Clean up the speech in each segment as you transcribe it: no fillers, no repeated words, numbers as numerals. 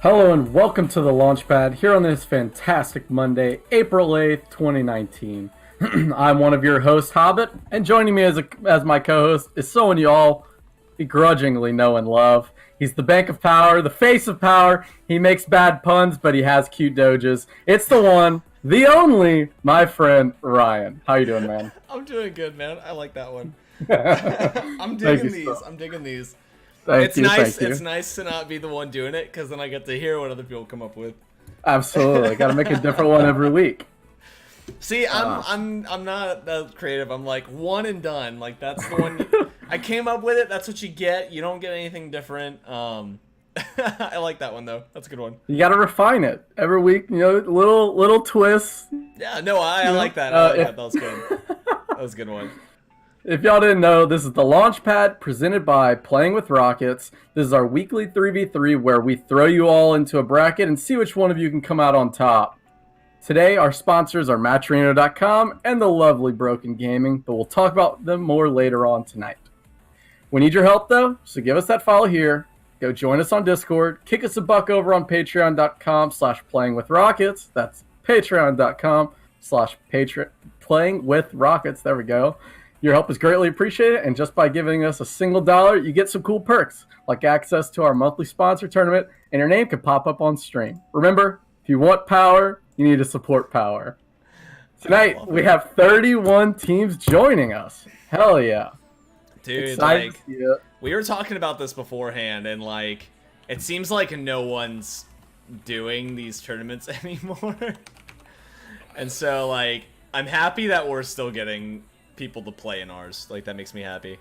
Hello and welcome to the Launchpad here on this fantastic Monday, April 8th, 2019. I'm one of your hosts, Hobbit, and joining me as my co-host is someone you all begrudgingly know and love. He's the bank of power, the face of power. He makes bad puns, but he has cute doges. It's the one, the only, my friend, Ryan. How you doing, man? I'm doing good, man. I like that one. I'm digging these. I'm digging these. Thank you. It's nice to not be the one doing it, because then I get to hear what other people come up with. Absolutely. Got to make a different one every week. See, I'm not that creative. I'm like one and done. Like that's the one. I came up with it. That's what you get. You don't get anything different. I like that one though. That's a good one. You got to refine it every week. You know, little twists. Yeah, no, I like that. I like that. That was good. That was a good one. If y'all didn't know, this is the Launchpad presented by Playing with Rockets. This is our weekly 3v3 where we throw you all into a bracket and see which one of you can come out on top. Today, our sponsors are Matcherino.com and the lovely Broken Gaming, but we'll talk about them more later on tonight. We need your help, though, so give us that follow here. Go join us on Discord. Kick us a buck over on patreon.com/playingwithrockets. That's patreon.com/playingwithrockets. There we go. Your help is greatly appreciated, and just by giving us a single dollar, you get some cool perks, like access to our monthly sponsor tournament, and your name can pop up on stream. Remember, if you want power, you need to support power. Tonight, we have 31 teams joining us. Hell yeah. Dude, Excited like, we were talking about this beforehand, and, like, it seems like no one's doing these tournaments anymore. And so, like, I'm happy that we're still getting people to play in ours. Like, that makes me happy.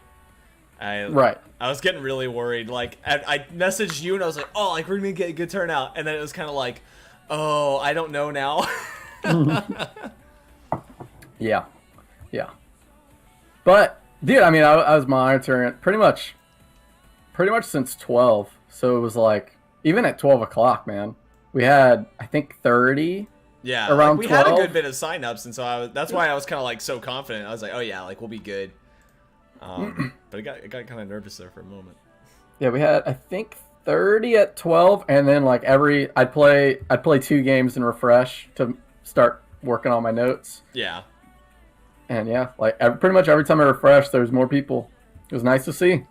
I was getting really worried. Like, I messaged you and I was like, oh, like, we're gonna get a good turnout. And then it was kind of like, oh, I don't know now. Yeah. But, dude, I mean, I was monitoring it pretty much since 12. So it was like, even at 12 o'clock, man, we had, I think, 30. Yeah, around like we 12. had a good bit of signups, and so that's why I was kind of like so confident. I was like, oh yeah, like we'll be good. But I got kind of nervous there for a moment. Yeah, we had, I think, 30 at 12, and then like I'd play 2 games and refresh to start working on my notes. Yeah. And yeah, like pretty much every time I refreshed, there was more people. It was nice to see.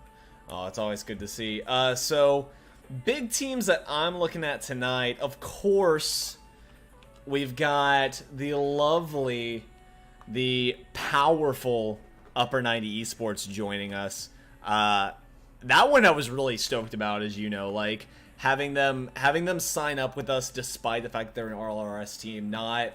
Oh, it's always good to see. So big teams that I'm looking at tonight, of course. We've got the lovely, the powerful Upper 90 Esports joining us. That one I was really stoked about, as you know, like having them sign up with us despite the fact that they're an RLRS team, not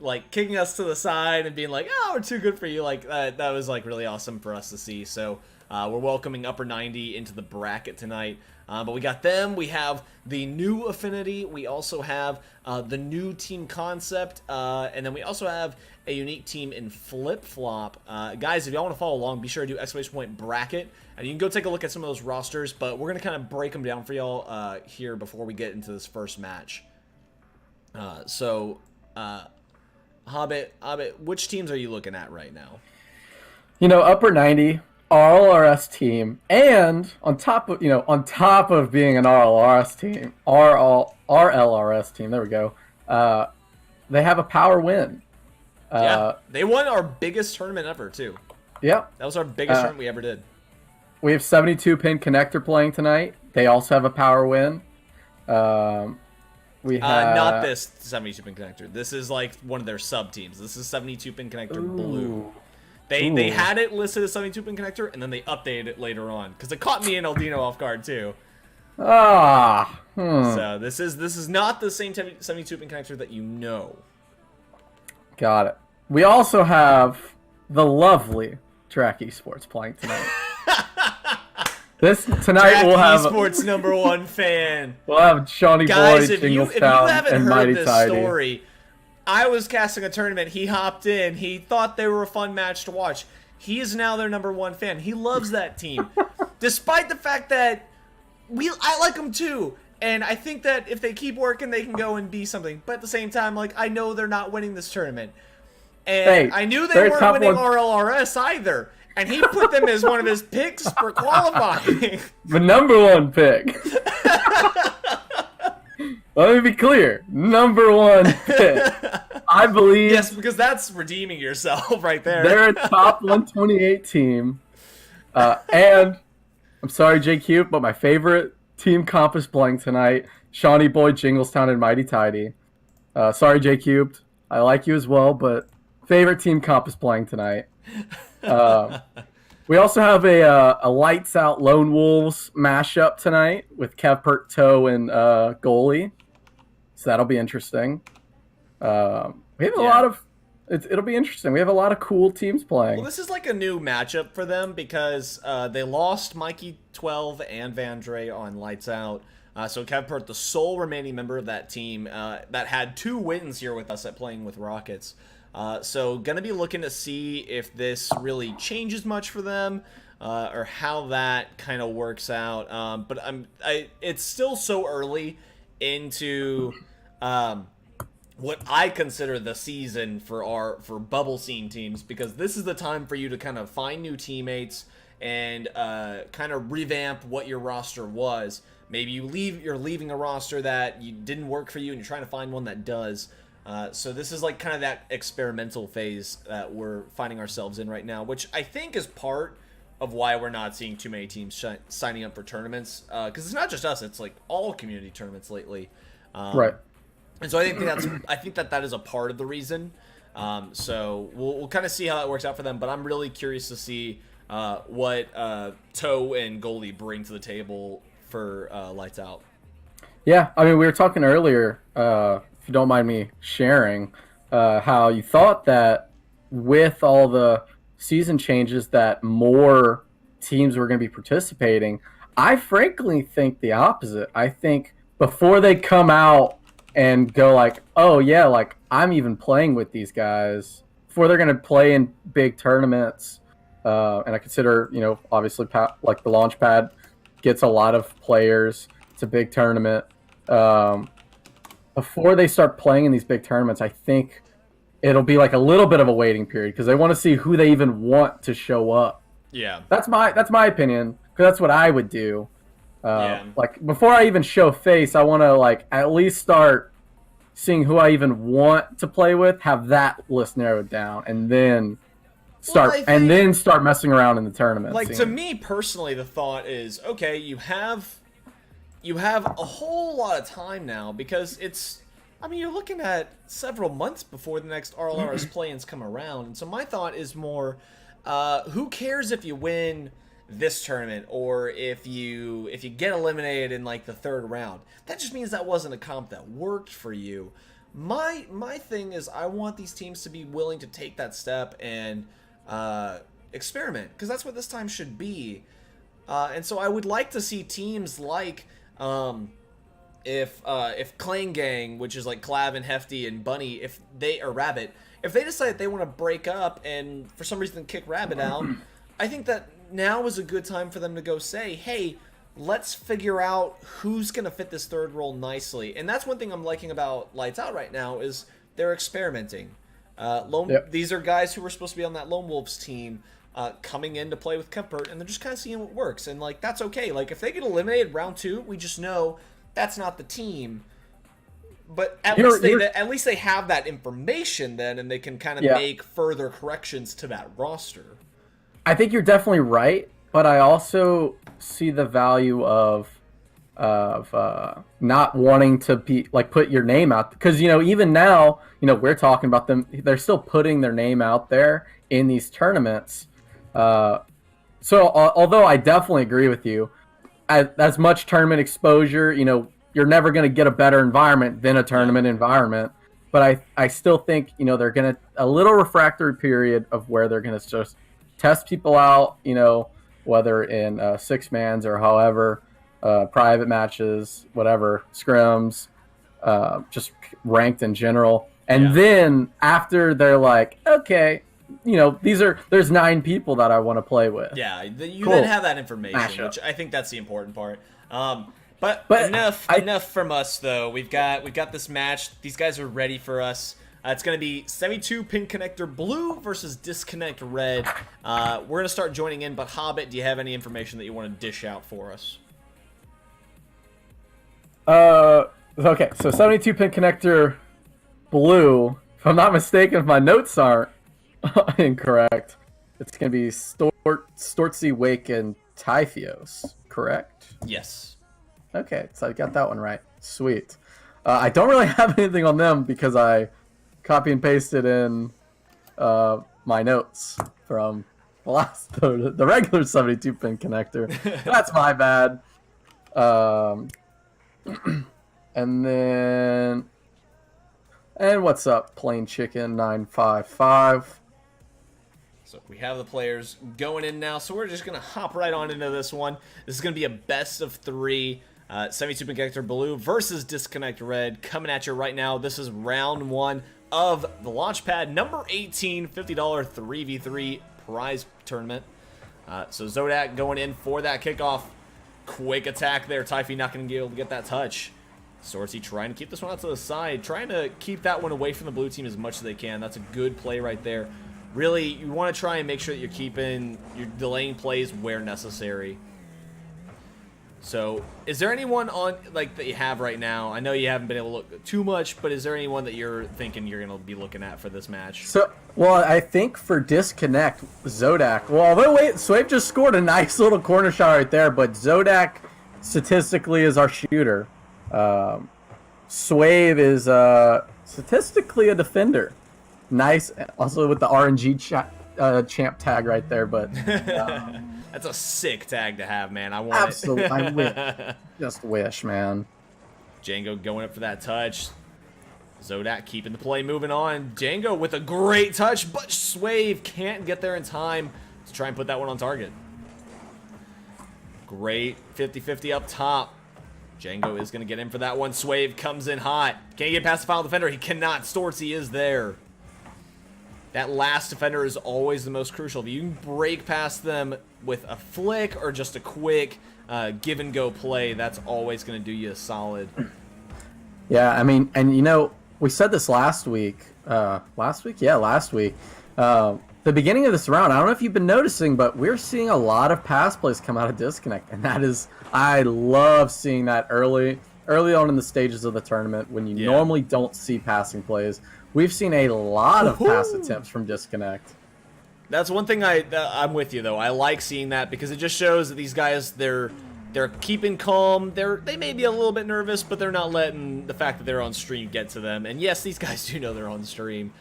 like kicking us to the side and being like, oh, we're too good for you. Like that was like really awesome for us to see. So we're welcoming Upper 90 into the bracket tonight. But we got them. We have the new Affinity. We also have the new team concept. And then we also have a unique team in Flip Flop. Guys, if y'all want to follow along, be sure to do !bracket. And you can go take a look at some of those rosters. But we're going to kind of break them down for y'all here before we get into this first match. Hobbit, which teams are you looking at right now? You know, Upper 90, RLRS team, and on top of being an RLRS team, RLRS team, there we go. They have a power win. Yeah, they won our biggest tournament ever too. Yeah, that was our biggest tournament we ever did. We have 72-pin connector playing tonight. They also have a power win. We have not this 72-pin connector. This is like one of their sub teams. This is 72-pin connector blue. They had it listed as 72-pin connector, and then they updated it later on because it caught me and Aldino off guard too. So this is not the same 72-pin connector that you know. Got it. We also have the lovely Track Esports playing tonight. Tonight we'll have Esports #1 fan. We'll have Shawnee Guys, Boy, if you haven't and heard Mighty this Tidy. story, I was casting a tournament. He hopped in. He thought they were a fun match to watch. He is now their #1 fan. He loves that team, despite the fact that I like them too. And I think that if they keep working, they can go and be something. But at the same time, like I know they're not winning this tournament, and I knew they weren't winning RLRS either. And he put them as one of his picks for qualifying. The #1 pick. Let me be clear. Number one pick. I believe. Yes, because that's redeeming yourself right there. They're a top 128 team. And I'm sorry, JQ, but my favorite team comp is playing tonight. Shawnee Boy, Jinglestown, and Mighty Tidy. Sorry, J Cubed. I like you as well, but favorite team comp is playing tonight. We also have a Lights Out Lone Wolves mashup tonight with Kev Pert, Toe, and goalie. So that'll be interesting. We have a lot of... It'll be interesting. We have a lot of cool teams playing. Well, this is like a new matchup for them because they lost Mikey 12 and Vandre on Lights Out. So Kev Pert, the sole remaining member of that team that had 2 wins here with us at Playing with Rockets. So going to be looking to see if this really changes much for them or how that kind of works out. But it's still so early into what I consider the season for bubble scene teams, because this is the time for you to kind of find new teammates and kind of revamp what your roster was. Maybe you're leaving a roster that didn't work for you and you're trying to find one that does. So this is like kind of that experimental phase that we're finding ourselves in right now, which I think is part of why we're not seeing too many teams signing up for tournaments. Because it's not just us; it's like all community tournaments lately. Right. And so I think that is a part of the reason. So we'll kind of see how that works out for them. But I'm really curious to see what Toe and goalie bring to the table for Lights Out. Yeah, I mean, we were talking earlier, if you don't mind me sharing, how you thought that with all the season changes that more teams were going to be participating. I frankly think the opposite. I think before they come out and go like, oh yeah, like I'm even playing with these guys, before they're going to play in big tournaments, and I consider, obviously like the Launchpad gets a lot of players. It's a big tournament. Before they start playing in these big tournaments, I think it'll be like a little bit of a waiting period because they want to see who they even want to show up. Yeah, that's my opinion, because that's what I would do. Yeah. Like before I even show face, I want to like at least start seeing who I even want to play with, have that list narrowed down, and then start messing around in the tournament. Like to me personally, the thought is, okay, you have a whole lot of time now, because you're looking at several months before the next RLRS play-ins come around. And so my thought is more, who cares if you win this tournament or if you get eliminated in like the 3rd round? That just means that wasn't a comp that worked for you. My thing is, I want these teams to be willing to take that step and experiment, because that's what this time should be. And so I would like to see teams like if Clang Gang, which is like Clav and Hefty and Bunny, or Rabbit, if they decide they want to break up and for some reason kick Rabbit out, I think that now is a good time for them to go say, hey, let's figure out who's going to fit this 3rd role nicely. And that's one thing I'm liking about Lights Out right now, is they're experimenting. These are guys who were supposed to be on that Lone Wolves team coming in to play with Kempert, and they're just kind of seeing what works. And like, that's okay. Like if they get eliminated round 2, we just know that's not the team. But at least they have that information then, and they can kind of make further corrections to that roster. I think you're definitely right, but I also see the value of not wanting to be like put your name out, because even now we're talking about them, they're still putting their name out there in these tournaments. So although I definitely agree with you, as much tournament exposure, you're never going to get a better environment than a tournament environment. But I still think they're going to a little refractory period of where they're going to just test people out, whether in 6-mans or however, private matches, whatever, scrims, just ranked in general. And then after they're like, okay, there's 9 people that I want to play with. Yeah, you then have that information, which I think that's the important part. But enough from us though. We've got this match. These guys are ready for us. It's going to be 72 Pin Connector Blue versus Disconnect Red. We're going to start joining in, but Hobbit, do you have any information that you want to dish out for us? Okay, so 72 pin connector blue. If I'm not mistaken, if my notes aren't incorrect, it's going to be Stortzy, Wake, and Typhios, correct? Yes. Okay, so I got that one right. Sweet. I don't really have anything on them because I copy and pasted in my notes from the regular 72 pin connector. That's my bad. And what's up, Plain Chicken 955? So we have the players going in now, so we're just going to hop right on into this one. This is going to be a best of 3. 72 pin connector blue versus disconnect red coming at you right now. This is round 1 of the Launchpad number 18 $50 3v3 prize tournament. So Zodak going in for that kickoff. Quick attack there. Typhi not going to be able to get that touch. Stortzy trying to keep this one out to the side, trying to keep that one away from the blue team as much as they can. That's a good play right there. Really, you want to try and make sure that you're delaying plays where necessary. So, is there anyone on that you have right now? I know you haven't been able to look too much, but is there anyone that you're thinking you're going to be looking at for this match? So, well, I think for disconnect, Zodak. Well, although Swave just scored a nice little corner shot right there, but Zodak statistically is our shooter. Swave is statistically a defender. Nice, also with the RNG champ tag right there, but. That's a sick tag to have, man. I want absolutely, it. I just wish, man. Django going up for that touch. Zodak keeping the play moving on. Django with a great touch, but Swave can't get there in time to try and put that one on target. Great 50-50 up top. Django is going to get in for that one. Swave comes in hot. Can't get past the foul defender. He cannot. Stortzy is there. That last defender is always the most crucial. If you can break past them with a flick or just a quick give and go play, that's always going to do you a solid. Yeah, I mean, and we said this last week. Last week. The beginning of this round, I don't know if you've been noticing, but we're seeing a lot of pass plays come out of disconnect, and I love seeing that early on in the stages of the tournament when you normally don't see passing plays. We've seen a lot of pass attempts from disconnect. That's one thing I'm with you though. I like seeing that because it just shows that these guys they're keeping calm. They may be a little bit nervous, but they're not letting the fact that they're on stream get to them. And yes, these guys do know they're on stream.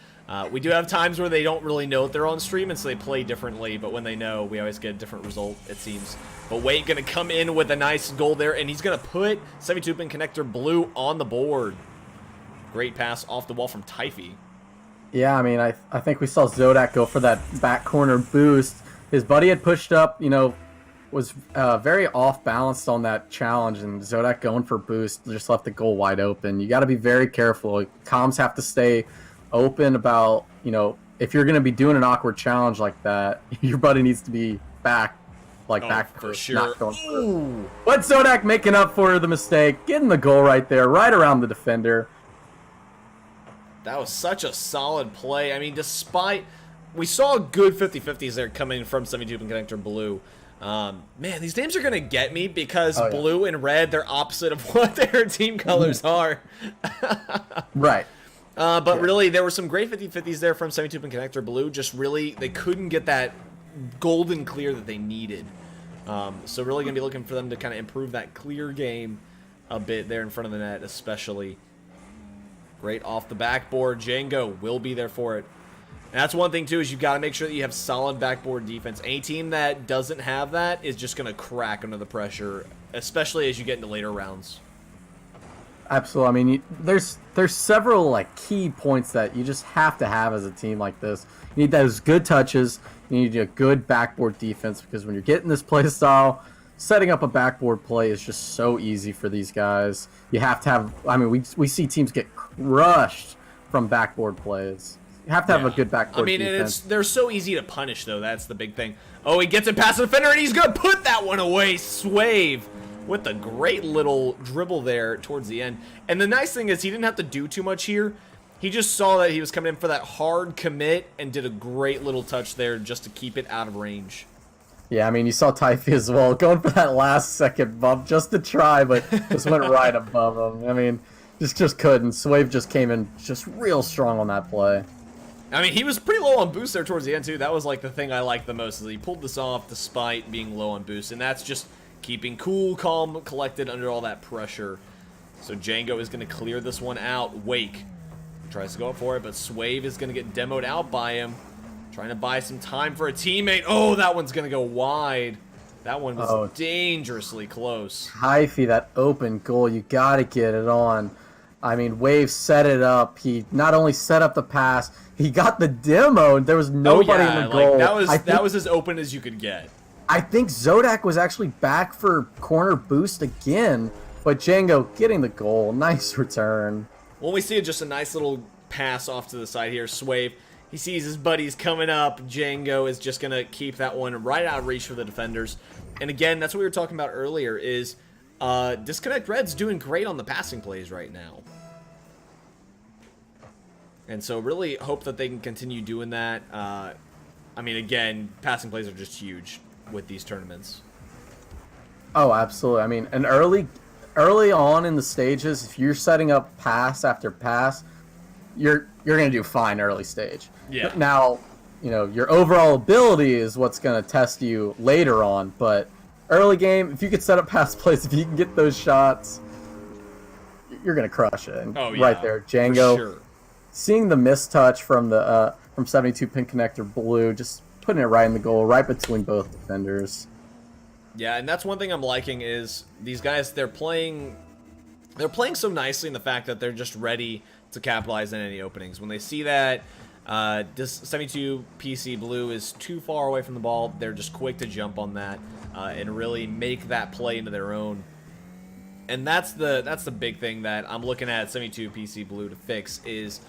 We do have times where they don't really know that they're on stream, and so they play differently. But when they know, we always get a different result, it seems. But Wade going to come in with a nice goal there, and he's going to put 72-pin connector blue on the board. Great pass off the wall from Typhi. Yeah, I mean, I think we saw Zodak go for that back corner boost. His buddy had pushed up, was very off-balanced on that challenge, and Zodak going for boost just left the goal wide open. You got to be very careful. Comms have to stay open about, if you're going to be doing an awkward challenge like that, your buddy needs to be back for sure. Not going through. But Zodak making up for the mistake, getting the goal right there, right around the defender. That was such a solid play. I mean, despite we saw good 50-50s there coming from 72-pin connector blue. Man, these names are going to get me because blue and red, they're opposite of what their team colors are. Right. But really, there were some great 50-50s there from 72-pin connector blue. Just really, they couldn't get that golden clear that they needed. So really going to be looking for them to kind of improve that clear game a bit there in front of the net, especially. Great off the backboard. Django will be there for it. And that's one thing, too, is you've got to make sure that you have solid backboard defense. Any team that doesn't have that is just going to crack under the pressure, especially as you get into later rounds. Absolutely. I mean, there's several key points that you just have to have as a team like this. You need those good touches. You need a good backboard defense because when you're getting this play style, setting up a backboard play is just so easy for these guys. You have to have. I mean, we see teams get crushed from backboard plays. You have to have a good backboard defense. They're so easy to punish, though. That's the big thing. Oh, he gets it past the defender, and he's going to put that one away. Swave with a great little dribble there towards the end. And the nice thing is he didn't have to do too much here. He just saw that he was coming in for that hard commit and did a great little touch there just to keep it out of range. Yeah, I mean, you saw Typhi as well, going for that last second bump just to try, but just went right above him. I mean, Just couldn't. Swave just came in just real strong on that play. I mean, he was pretty low on boost there towards the end, too. That was, like, the thing I liked the most, is he pulled this off despite being low on boost, and that's just keeping cool, calm, collected under all that pressure. So Django is going to clear this one out. Wake tries to go up for it, but Swave is going to get demoed out by him. Trying to buy some time for a teammate. Oh, that one's going to go wide. That one was dangerously close. Hyphy, that open goal, you got to get it on. I mean, Wave set it up. He not only set up the pass, he got the demo, and there was nobody in the goal. That was as open as you could get. I think Zodak was actually back for corner boost again, but Django getting the goal. Nice return. Well, we see just a nice little pass off to the side here. Swave, he sees his buddies coming up. Django is just going to keep that one right out of reach for the defenders. And again, that's what we were talking about earlier, is Disconnect Red's doing great on the passing plays right now. And so really hope that they can continue doing that. I mean, again, passing plays are just huge with these tournaments. Oh, absolutely. I mean, and early on in the stages, if you're setting up pass after pass, you're going to do fine early stage. Yeah. Now, you know, your overall ability is what's going to test you later on, but early game, if you could set up pass plays, if you can get those shots, you're going to crush it. And right there, Django. For sure. Seeing the mistouch from the from 72 pin connector blue, just putting it right in the goal, right between both defenders. Yeah, and that's one thing I'm liking is these guys, they're playing so nicely in the fact that they're just ready to capitalize on any openings. When they see that this 72 PC blue is too far away from the ball, they're just quick to jump on that and really make that play into their own. And that's the big thing that I'm looking at 72 PC blue to fix is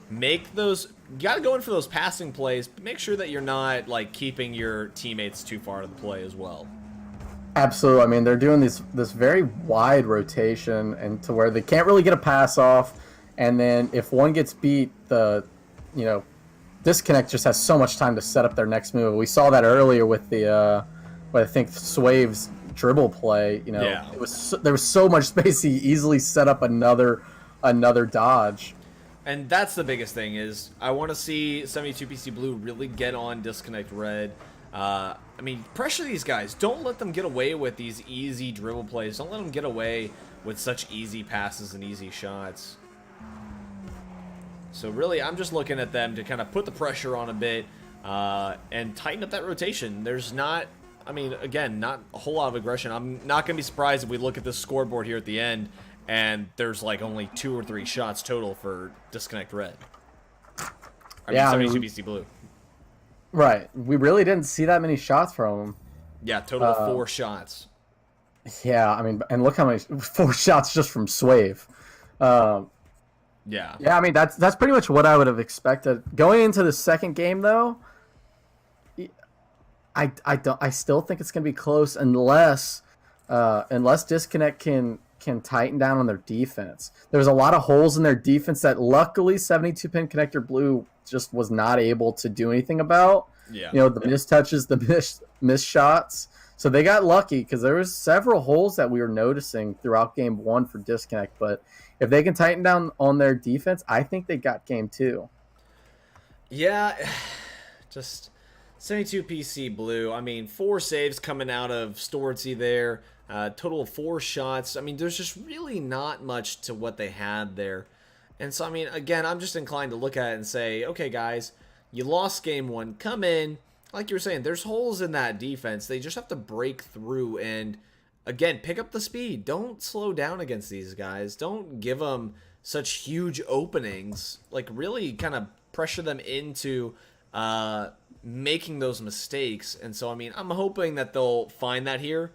make those, you gotta go in for those passing plays, but make sure that you're not like keeping your teammates too far to the play as well. Absolutely. I mean, they're doing this very wide rotation, and to where they can't really get a pass off, and then if one gets beat, Disconnect just has so much time to set up their next move. We saw that earlier with the I think Swave's dribble play. Yeah. There was so much space, he easily set up another dodge. And that's the biggest thing is I want to see 72 PC blue really get on Disconnect Red. I mean, pressure these guys. Don't let them get away with these easy dribble plays. Don't let them get away with such easy passes and easy shots. So really, I'm just looking at them to kind of put the pressure on a bit and tighten up that rotation. There's not, I mean, again, not a whole lot of aggression. I'm not going to be surprised if we look at this scoreboard here at the end and there's like only 2 or 3 shots total for Disconnect Red. I mean, 72 PC blue. Right. We really didn't see that many shots from him. Yeah, total of 4 shots. Yeah, I mean, and look how many 4 shots just from Swave. Yeah. Yeah, I mean that's pretty much what I would have expected. Going into the second game though, I still think it's gonna be close unless Disconnect can tighten down on their defense. There's a lot of holes in their defense that luckily 72 pin connector blue just was not able to do anything about. Yeah. The mistouches, the missed shots. So they got lucky because there was several holes that we were noticing throughout game 1 for Disconnect. But if they can tighten down on their defense, I think they got game 2. Yeah, just 72 PC blue. I mean, 4 saves coming out of Stortsy there. Total of 4 shots. I mean, there's just really not much to what they had there. And so, I mean, again, I'm just inclined to look at it and say, okay, guys, you lost game 1. Come in. Like you were saying, there's holes in that defense. They just have to break through and, again, pick up the speed. Don't slow down against these guys. Don't give them such huge openings. Like, really kind of pressure them into making those mistakes. And so, I mean, I'm hoping that they'll find that here.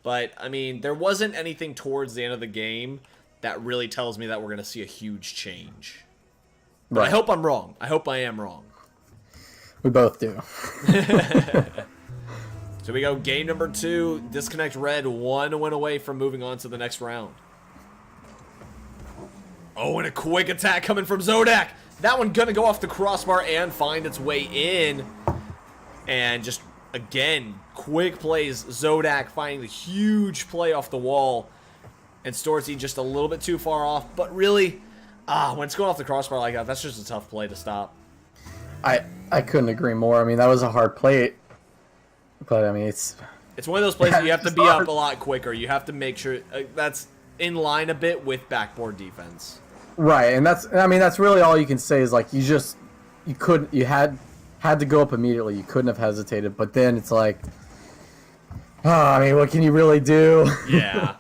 But, I mean, there wasn't anything towards the end of the game that really tells me that we're going to see a huge change. But right. I hope I'm wrong. I hope I am wrong. We both do. So we go game number 2. Disconnect Red 1 win away from moving on to the next round. Oh, and a quick attack coming from Zodak. That one going to go off the crossbar and find its way in. And just, again, quick plays. Zodak finding the huge play off the wall. And Storzi just a little bit too far off. But really, when it's going off the crossbar like that, that's just a tough play to stop. I couldn't agree more. I mean, that was a hard play. But, I mean, it's one of those plays that you have to be up a lot quicker. You have to make sure that's in line a bit with backboard defense. Right, and that's really all you can say is like you had to go up immediately. You couldn't have hesitated. But then it's like, I mean, what can you really do? Yeah.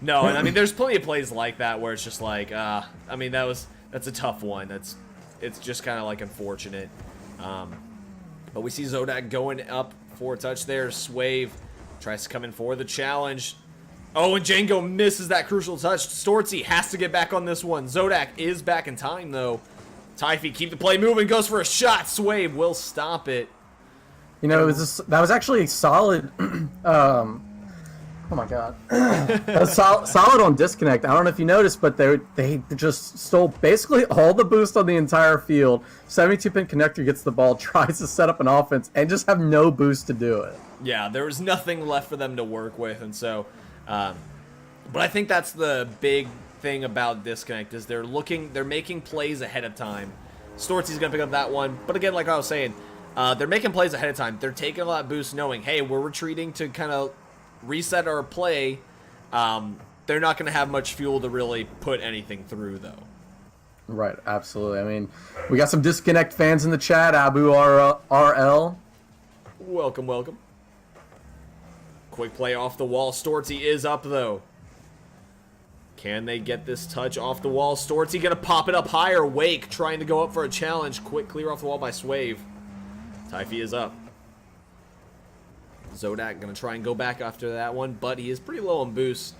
No, and I mean, there's plenty of plays like that where it's just like, I mean, that's a tough one. It's just kind of like unfortunate. But we see Zodak going up for a touch there. Swave tries to come in for the challenge. Oh, and Django misses that crucial touch. Storzi has to get back on this one. Zodak is back in time, though. Typhy keep the play moving, goes for a shot. Swave will stop it. You know, that was actually a solid. Oh my god, that was solid on disconnect. I don't know if you noticed, but they just stole basically all the boost on the entire field. 72-pin connector gets the ball, tries to set up an offense, and just have no boost to do it. Yeah, there was nothing left for them to work with, and so. But I think that's the big thing about disconnect is they're making plays ahead of time. Storzi's gonna pick up that one, but again, like I was saying, they're making plays ahead of time. They're taking a lot of boost, knowing, hey, we're retreating to kind of reset our play. They're not gonna have much fuel to really put anything through, though. Right, absolutely. I mean, we got some disconnect fans in the chat. Abu RL. Welcome, welcome. Quick play off the wall. Storzi is up, though. Can they get this touch off the wall? Storzi gonna pop it up higher. Wake trying to go up for a challenge. Quick clear off the wall by Swave. Typhy is up. Zodak gonna try and go back after that one, but he is pretty low on boost.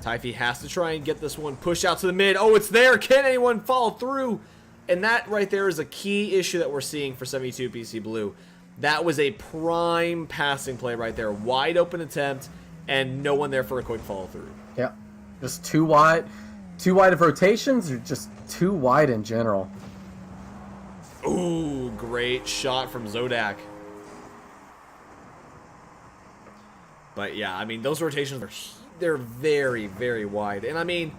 Typhy has to try and get this one pushed out to the mid. Oh, it's there. Can anyone follow through? And that right there is a key issue that we're seeing for 72 PC Blue. That was a prime passing play right there. Wide open attempt, and no one there for a quick follow through. Yeah, just too wide of rotations, or just too wide in general. Ooh, great shot from Zodak. But yeah, I mean, those rotations they're very, very wide. And I mean,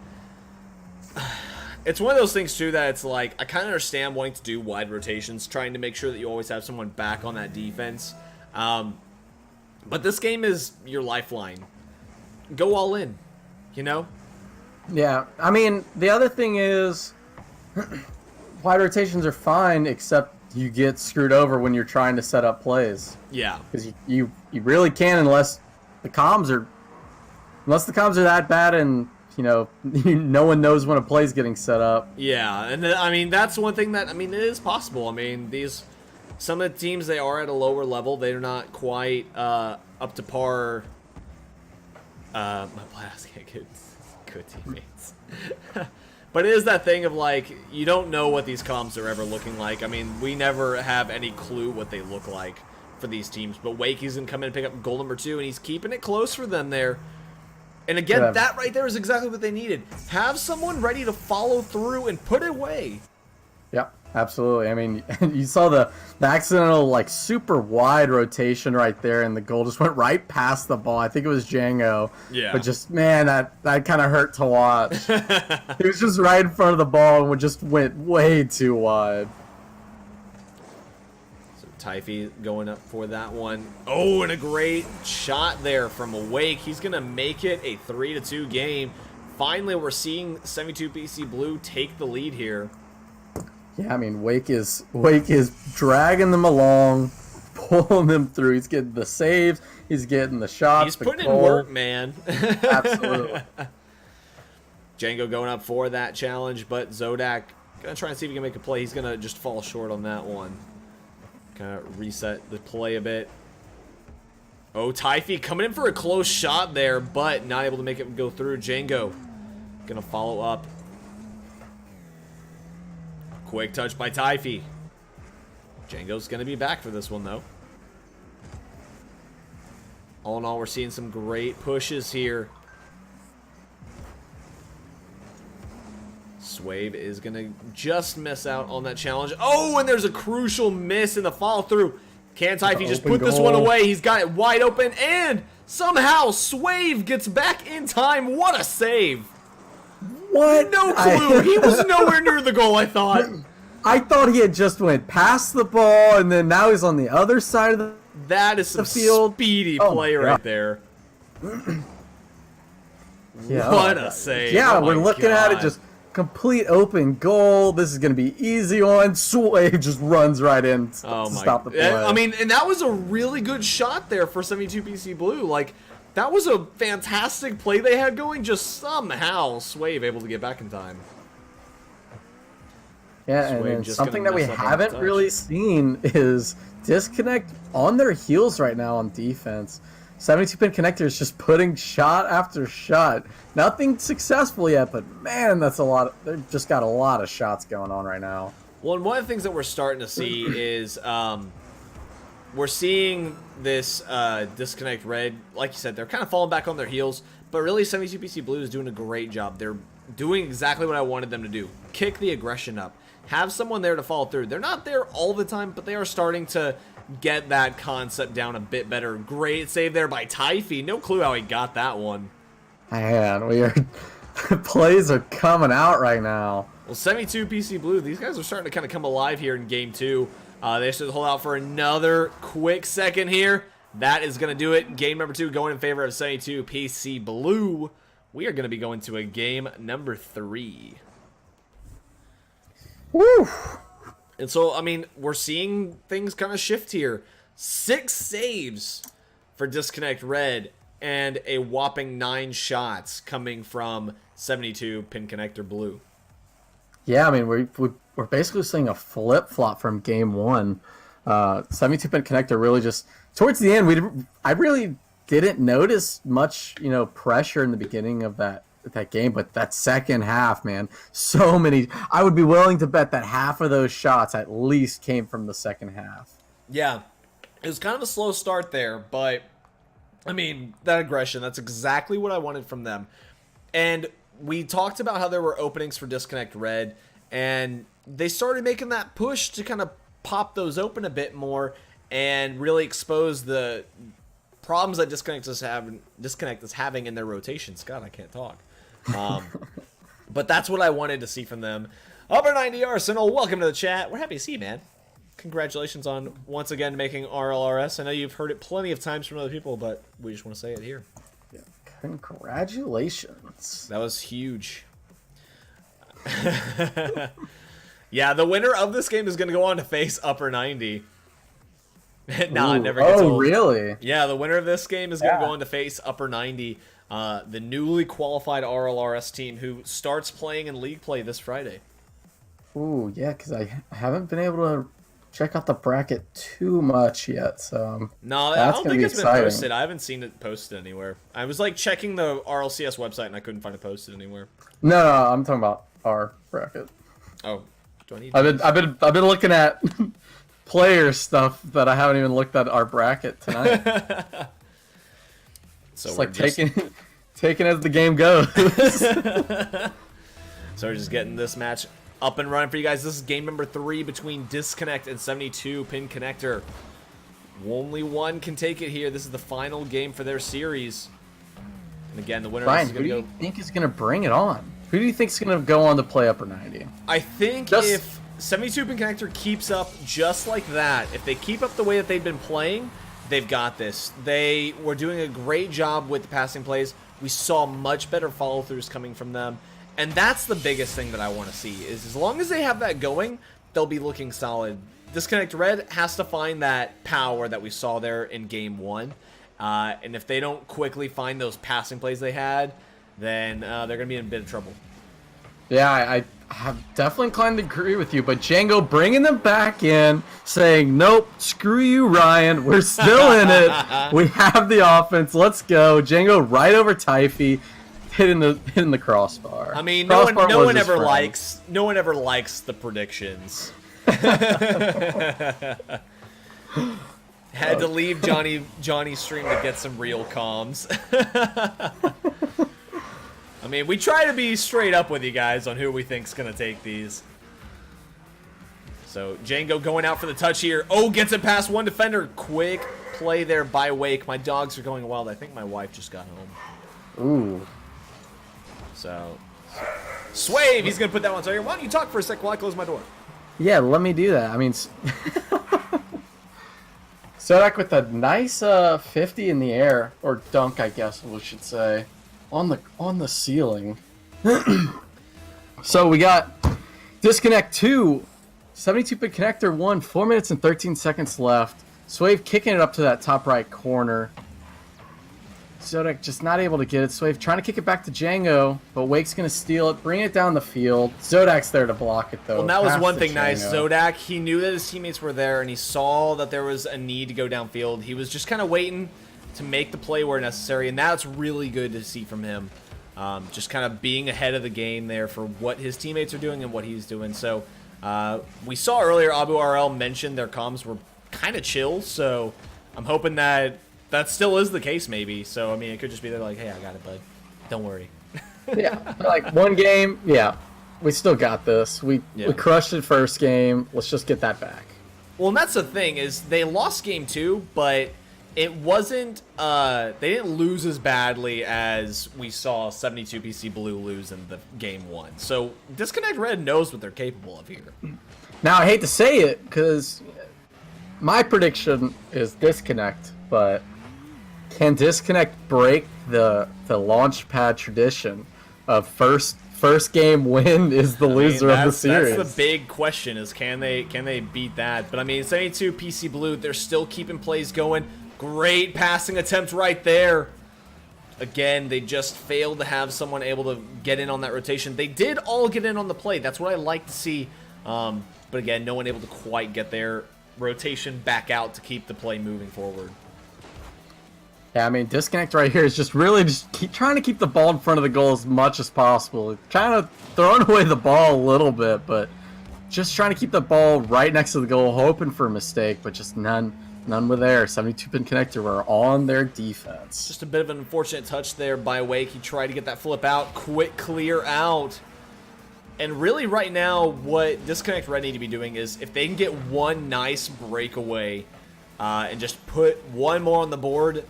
it's one of those things too that it's like, I kind of understand wanting to do wide rotations, trying to make sure that you always have someone back on that defense. But this game is your lifeline. Go all in, you know? Yeah, I mean, the other thing is, wide rotations are fine, except you get screwed over when you're trying to set up plays. Yeah. Because you really can, unless the comms are that bad and, you know, no one knows when a play's getting set up. Yeah, and I mean, that's one thing that, I mean, it is possible. I mean, some of the teams, they are at a lower level. They're not quite up to par. My blast can't get good teammates. But it is that thing of, like, you don't know what these comms are ever looking like. I mean, we never have any clue what they look like for these teams. But Wakey's going to come in and pick up goal number 2, and he's keeping it close for them there. And again, that right there is exactly what they needed. Have someone ready to follow through and put it away. Yeah, absolutely. I mean, you saw the accidental, like, super wide rotation right there, and the goal just went right past the ball. I think it was Django. Yeah. But just, man, that kind of hurt to watch. He was just right in front of the ball and just went way too wide. So Typhy going up for that one. Oh, and a great shot there from Awake. He's going to make it a 3-2 game. Finally, we're seeing 72 BC Blue take the lead here. Yeah, I mean, Wake is dragging them along, pulling them through. He's getting the saves. He's getting the shots. He's putting in work, man. Absolutely. Django going up for that challenge, but Zodak gonna try and see if he can make a play. He's gonna just fall short on that one. Kind of reset the play a bit. Oh, Typhy coming in for a close shot there, but not able to make it go through. Django gonna follow up. Quick touch by Typhy. Django's going to be back for this one, though. All in all, we're seeing some great pushes here. Swave is going to just miss out on that challenge. Oh, and there's a crucial miss in the follow-through. Can Typhy just put this one away? He's got it wide open, and Somehow, Swave gets back in time. What a save. What? No clue. He was nowhere near the goal, I thought. I thought he had just went past the ball, and then now he's on the other side of the That is some field. speedy Oh play my right God. there. Yeah, What a save. Yeah, Oh we're my looking at it, God. just complete open goal. This is going to be easy on. Swave just runs right in to Oh my! stop the play. I mean, and that was a really good shot there for 72 PC Blue. Like, that was a fantastic play they had going. Just somehow, Swave able to get back in time. Yeah, Swave and then just something gonna that we mess up on the haven't touch. really seen is Disconnect on their heels right now on defense. 72-pin connector is just putting shot after shot. Nothing successful yet, but man, that's a lot. They've just got a lot of shots going on right now. Well, and one of the things that we're starting to see is we're seeing this Disconnect Red. Like you said, they're kind of falling back on their heels, but really 72 PC Blue is doing a great job. They're doing exactly what I wanted them to do. Kick the aggression up. Have someone there to follow through. They're not there all the time, but they are starting to get that concept down a bit better. Great save there by Typhy. No clue how he got that one. Man, we are plays are coming out right now. Well, 72 PC Blue, these guys are starting to kind of come alive here in game two. They should hold out for another quick second here. That is going to do it. Game number two going in favor of 72 PC Blue. We are going to be going to a game number 3. Woo! And so, I mean, we're seeing things kind of shift here. 6 saves for Disconnect Red and a whopping 9 shots coming from 72 Pin Connector Blue. Yeah, I mean, we're basically seeing a flip-flop from game one. 72-pin connector really just towards the end. I really didn't notice much, pressure in the beginning of that game, but that second half, man, so many. I would be willing to bet that half of those shots at least came from the second half. Yeah, it was kind of a slow start there, but I mean, that aggression, that's exactly what I wanted from them. And we talked about how there were openings for Disconnect Red, and they started making that push to kind of pop those open a bit more and really expose the problems that Disconnect is having in their rotations. God, I can't talk. But that's what I wanted to see from them. Upper 90 Arsenal, welcome to the chat. We're happy to see you, man. Congratulations on once again making RLRS. I know you've heard it plenty of times from other people, but we just want to say it here. Congratulations. That was huge. Yeah, the winner of this game is going to go on to face Upper 90. Nah, it never gets old. Oh, really? Yeah, the winner of this game is going to go on to face Upper 90, the newly qualified RLRS team who starts playing in League Play this Friday. Ooh, yeah, because I haven't been able to check out the bracket too much yet, so No, I don't think it's been posted. I haven't seen it posted anywhere. I was like checking the RLCS website and I couldn't find it posted anywhere. No, I'm talking about our bracket. Oh, do I need? I've been looking at player stuff that I haven't even looked at our bracket tonight. So it's we're like just... taking as the game goes. So we're just getting this match up and running for you guys. This is game number 3 between Disconnect and 72 Pin Connector. Only one can take it here. This is the final game for their series. And again, the winner Brian, is who going do to you go. think is going to bring it on? Who do you think is going to go on to play Upper 90? I think if 72 Pin Connector keeps up just like that, if they keep up the way that they've been playing, they've got this. They were doing a great job with the passing plays. We saw much better follow-throughs coming from them. And that's the biggest thing that I want to see, is as long as they have that going, they'll be looking solid. Disconnect Red has to find that power that we saw there in Game 1. And if they don't quickly find those passing plays they had, then they're going to be in a bit of trouble. Yeah, I have definitely inclined to agree with you, but Django bringing them back in, saying, nope, screw you, Ryan. We're still in it. We have the offense. Let's go. Django right over Typhy. Hitting the crossbar. I mean, no one ever likes the predictions. Had to leave Johnny's stream to get some real comms. I mean, we try to be straight up with you guys on who we think's gonna take these. So Django going out for the touch here. Oh, gets it past one defender. Quick play there by Wake. My dogs are going wild. I think my wife just got home. Ooh. So, Swave, he's going to put that one. So, why don't you talk for a sec while I close my door? Yeah, let me do that. I mean, Zodak with a nice 50 in the air, or dunk, I guess we should say, on the ceiling. So we got disconnect 2, 72-pin connector 1, 4 minutes and 13 seconds left. Swave kicking it up to that top right corner. Zodak just not able to get it. Swave trying to kick it back to Django, but Wake's going to steal it, bring it down the field. Zodak's there to block it, though. Well, that was Pass one to thing nice. Django. Zodak, he knew that his teammates were there, and he saw that there was a need to go downfield. He was just kind of waiting to make the play where necessary, and that's really good to see from him. Just kind of being ahead of the game there for what his teammates are doing and what he's doing. So we saw earlier Abu RL mentioned their comms were kind of chill, so I'm hoping that still is the case maybe. So, I mean, it could just be they're like, hey, I got it, bud. Don't worry. Yeah, like one game, yeah, we still got this. We crushed it first game. Let's just get that back. Well, and that's the thing is they lost game 2, but it wasn't they didn't lose as badly as we saw 72 PC Blue lose in the game 1. So Disconnect Red knows what they're capable of here. Now I hate to say it because my prediction is Disconnect, but can Disconnect break the Launchpad tradition of first game win is the loser of the series? That's the big question is can they beat that? But I mean 72 PC Blue, they're still keeping plays going. Great passing attempt right there. Again, they just failed to have someone able to get in on that rotation. They did all get in on the play. That's what I like to see. But again, no one able to quite get their rotation back out to keep the play moving forward. Yeah, I mean, Disconnect right here is just really trying to keep the ball in front of the goal as much as possible. Trying to throw away the ball a little bit, but just trying to keep the ball right next to the goal, hoping for a mistake, but just none were there. 72-pin connector were on their defense. Just a bit of an unfortunate touch there by Wake. He tried to get that flip out, quick clear out. And really right now, what Disconnect Red need to be doing is if they can get one nice breakaway and just put one more on the board,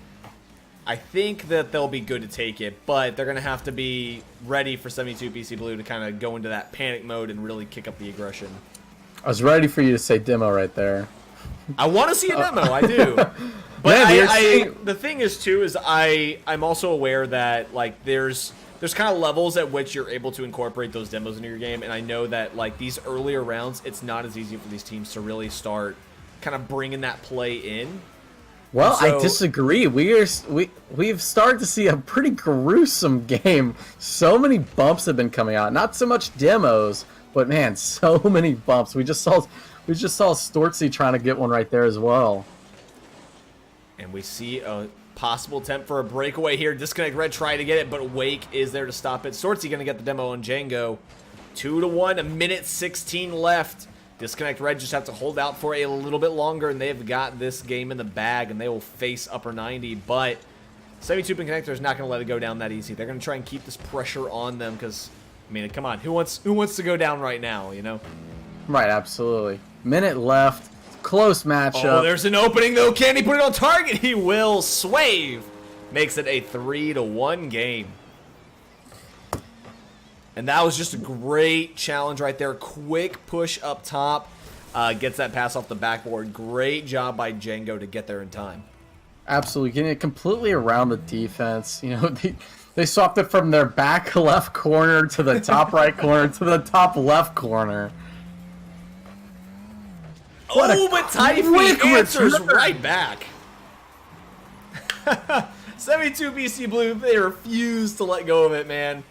I think that they'll be good to take it, but they're going to have to be ready for 72 PC Blue to kind of go into that panic mode and really kick up the aggression. I was ready for you to say demo right there. I want to see a demo, I do. But yeah, the thing is, too, is I'm also aware that, like, there's kind of levels at which you're able to incorporate those demos into your game, and I know that, like, these earlier rounds, it's not as easy for these teams to really start kind of bringing that play in. Well, so, I disagree. We've started to see a pretty gruesome game. So many bumps have been coming out. Not so much demos, but man, so many bumps. We just saw Stortsy trying to get one right there as well. And we see a possible attempt for a breakaway here. Disconnect Red trying to get it, but Wake is there to stop it. Stortsy going to get the demo on Django. 2-1, 1:16 left. Disconnect Red just have to hold out for a little bit longer, and they've got this game in the bag, and they will face upper 90. But 72-pin connector is not going to let it go down that easy. They're going to try and keep this pressure on them because, I mean, come on, who wants to go down right now? You know? Right, absolutely. Minute left, close matchup. Oh, there's an opening though. Can he put it on target? He will. Swave makes it a 3-1 game. And that was just a great challenge right there. Quick push up top. Gets that pass off the backboard. Great job by Django to get there in time. Absolutely. Getting it completely around the defense. You know, they swapped it from their back left corner to the top right corner to the top left corner. Oh, but Typhoon answers right back. 72 BC Blue, they refuse to let go of it, man.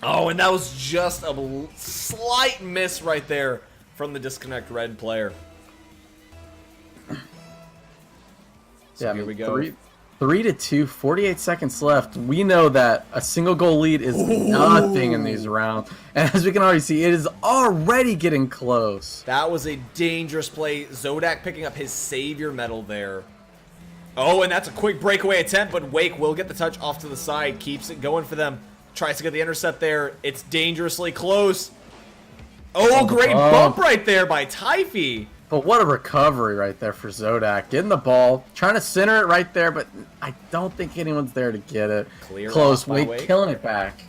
Oh, and that was just a slight miss right there from the Disconnect Red player. So yeah, here we go. 3-2, 48 seconds left. We know that a single goal lead is nothing in these rounds. And as we can already see, it is already getting close. That was a dangerous play. Zodak picking up his savior medal there. Oh, and that's a quick breakaway attempt, but Wake will get the touch off to the side. Keeps it going for them. Tries to get the intercept there. It's dangerously close. Oh, great bump right there by Typhy. But what a recovery right there for Zodak. Getting the ball, trying to center it right there, but I don't think anyone's there to get it. Clear Close, off by Wade killing it back.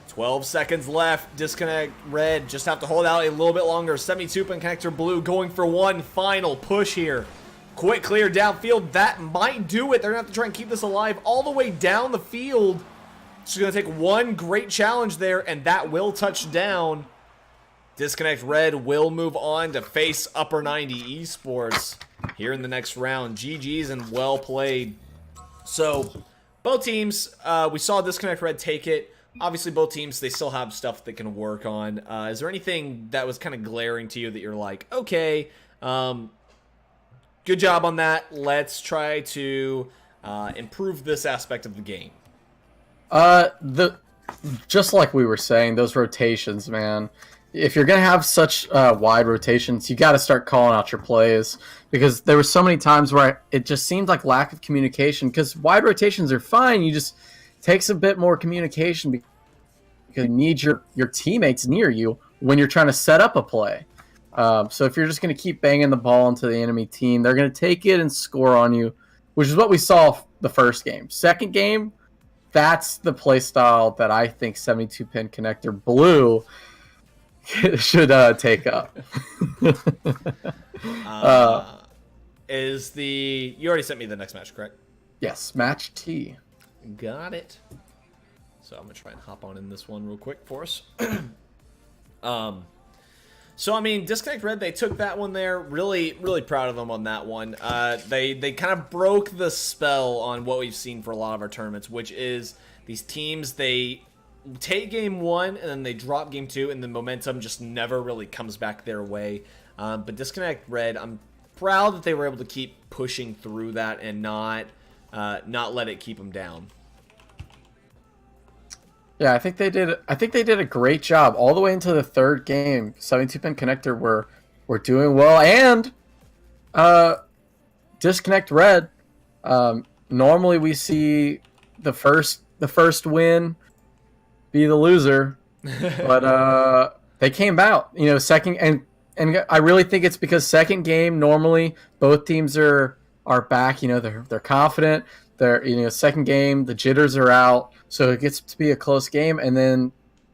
12 seconds left. Disconnect red. Just have to hold out a little bit longer. 72-pin connector blue going for one final push here. Quick clear downfield. That might do it. They're going to have to try and keep this alive all the way down the field. It's going to take one great challenge there, and that will touch down. Disconnect red will move on to face Upper 90 Esports here in the next round. GG's and well played. So both teams, we saw Disconnect red take it. Obviously, both teams, they still have stuff they can work on. Is there anything that was kind of glaring to you that you're like, okay, good job on that. Let's try to improve this aspect of the game. Just like we were saying, those rotations, man. If you're gonna have such wide rotations, you got to start calling out your plays, because there were so many times where it just seemed like lack of communication. Because wide rotations are fine, you just takes a bit more communication because you need your teammates near you when you're trying to set up a play. So if you're just going to keep banging the ball into the enemy team, they're going to take it and score on you, which is what we saw the first game. Second game, that's the play style that I think 72-pin connector blue should take up. You already sent me the next match, correct? Yes, match T. Got it. So I'm going to try and hop on in this one real quick for us. So, I mean, Disconnect Red, they took that one there. Really, really proud of them on that one. They kind of broke the spell on what we've seen for a lot of our tournaments, which is these teams, they take game one and then they drop game two, and the momentum just never really comes back their way. But Disconnect Red, I'm proud that they were able to keep pushing through that and not let it keep them down. Yeah, I think they did a great job all the way into the third game. 72-pin connector were doing well, and Disconnect Red. Normally we see the first win be the loser, but they came out. Second, and I really think it's because second game normally both teams are back. They're confident. They're second game the jitters are out. So it gets to be a close game, and then,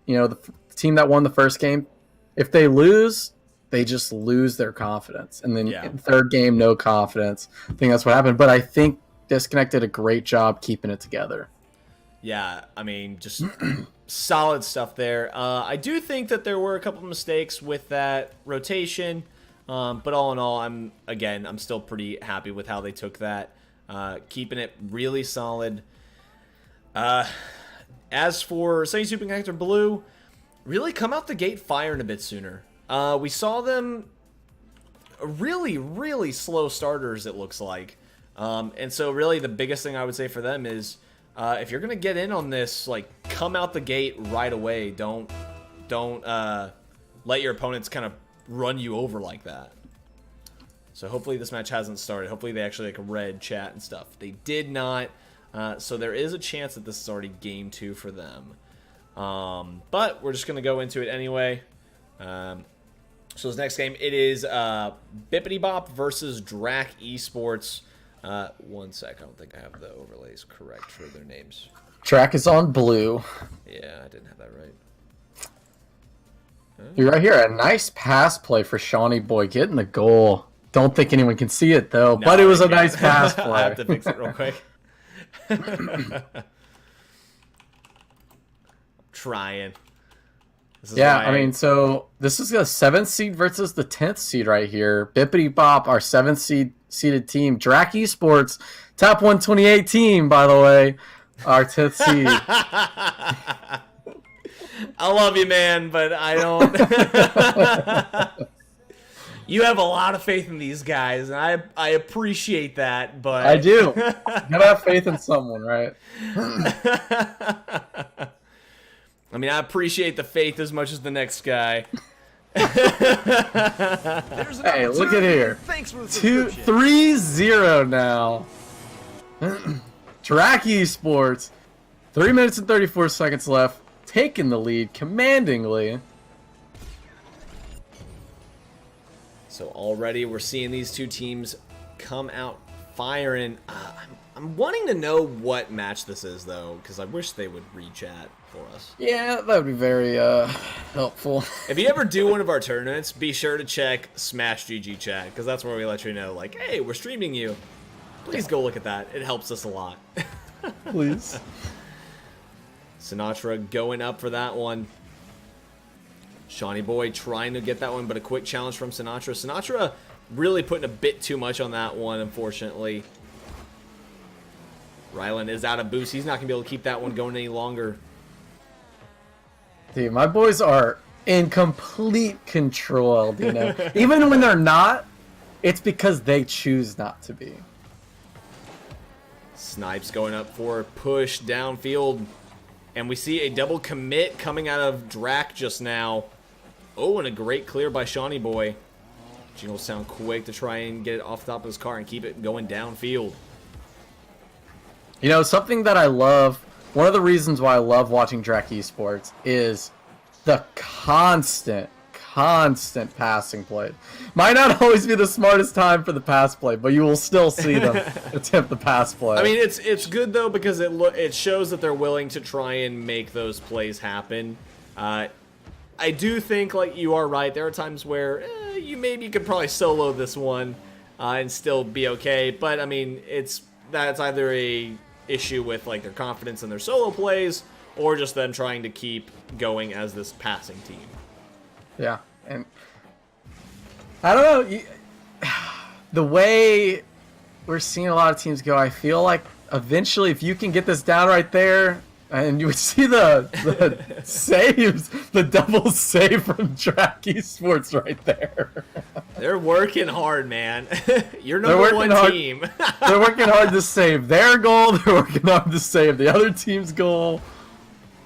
the team that won the first game, if they lose, they just lose their confidence. And then in the third game, no confidence. I think that's what happened. But I think Disconnect did a great job keeping it together. Yeah, I mean, just solid stuff there. I do think that there were a couple of mistakes with that rotation, but all in all, I'm still pretty happy with how they took that, keeping it really solid. As for 72-pin connector blue, really come out the gate firing a bit sooner. We saw them really, really slow starters, it looks like. And so really the biggest thing I would say for them is, if you're going to get in on this, come out the gate right away. Don't let your opponents kind of run you over like that. So hopefully this match hasn't started. Hopefully they actually red chat and stuff. They did not. So there is a chance that this is already game 2 for them. But we're just going to go into it anyway. So this next game, it is Bippity Bop versus Drac Esports. One sec, I don't think I have the overlays correct for their names. Drac is on blue. Yeah, I didn't have that right. You're right here. A nice pass play for Shawnee Boy getting the goal. Don't think anyone can see it, though. No, but it was a nice pass play. I have to fix it real quick. Trying. Yeah, I mean, so this is a 7th seed versus the 10th seed right here. Bippity Bop, our 7th seeded team. Drac Esports, top 128 team, by the way. Our 10th seed. I love you, man, but I don't. You have a lot of faith in these guys, and I appreciate that, but... I do. You gotta have faith in someone, right? I mean, I appreciate the faith as much as the next guy. Hey, look at here. 3-0 now. Drac Esports. 3 minutes and 34 seconds left. Taking the lead commandingly. So already we're seeing these two teams come out firing. I'm wanting to know what match this is, though, because I wish they would re-chat for us. Yeah, that would be very helpful. If you ever do one of our tournaments, be sure to check Smash GG chat, because that's where we let you know, like, hey, we're streaming you. Please go look at that. It helps us a lot. Please. Sinatra going up for that one. Shawnee Boy trying to get that one, but a quick challenge from Sinatra. Sinatra really putting a bit too much on that one, unfortunately. Ryland is out of boost. He's not going to be able to keep that one going any longer. Dude, my boys are in complete control, you know. Even when they're not, it's because they choose not to be. Snipes going up for a push downfield. And we see a double commit coming out of Drac just now. Oh, and a great clear by Shawnee Boy. Jingle sound quick to try and get it off the top of his car and keep it going downfield. You know, something that I love, one of the reasons why I love watching Drac Esports is the constant passing play. Might not always be the smartest time for the pass play, but you will still see them attempt the pass play. I mean, it's good, though, because it shows that they're willing to try and make those plays happen. I do think, like, you are right. There are times where you maybe could probably solo this one and still be okay. But, I mean, that's either a issue with, like, their confidence in their solo plays or just them trying to keep going as this passing team. Yeah, and I don't know, the way we're seeing a lot of teams go, I feel like eventually if you can get this down right there, and you would see the saves, the double save from Drac Esports right there. They're working hard, man. You're number one team. They're working hard to save their goal. They're working hard to save the other team's goal.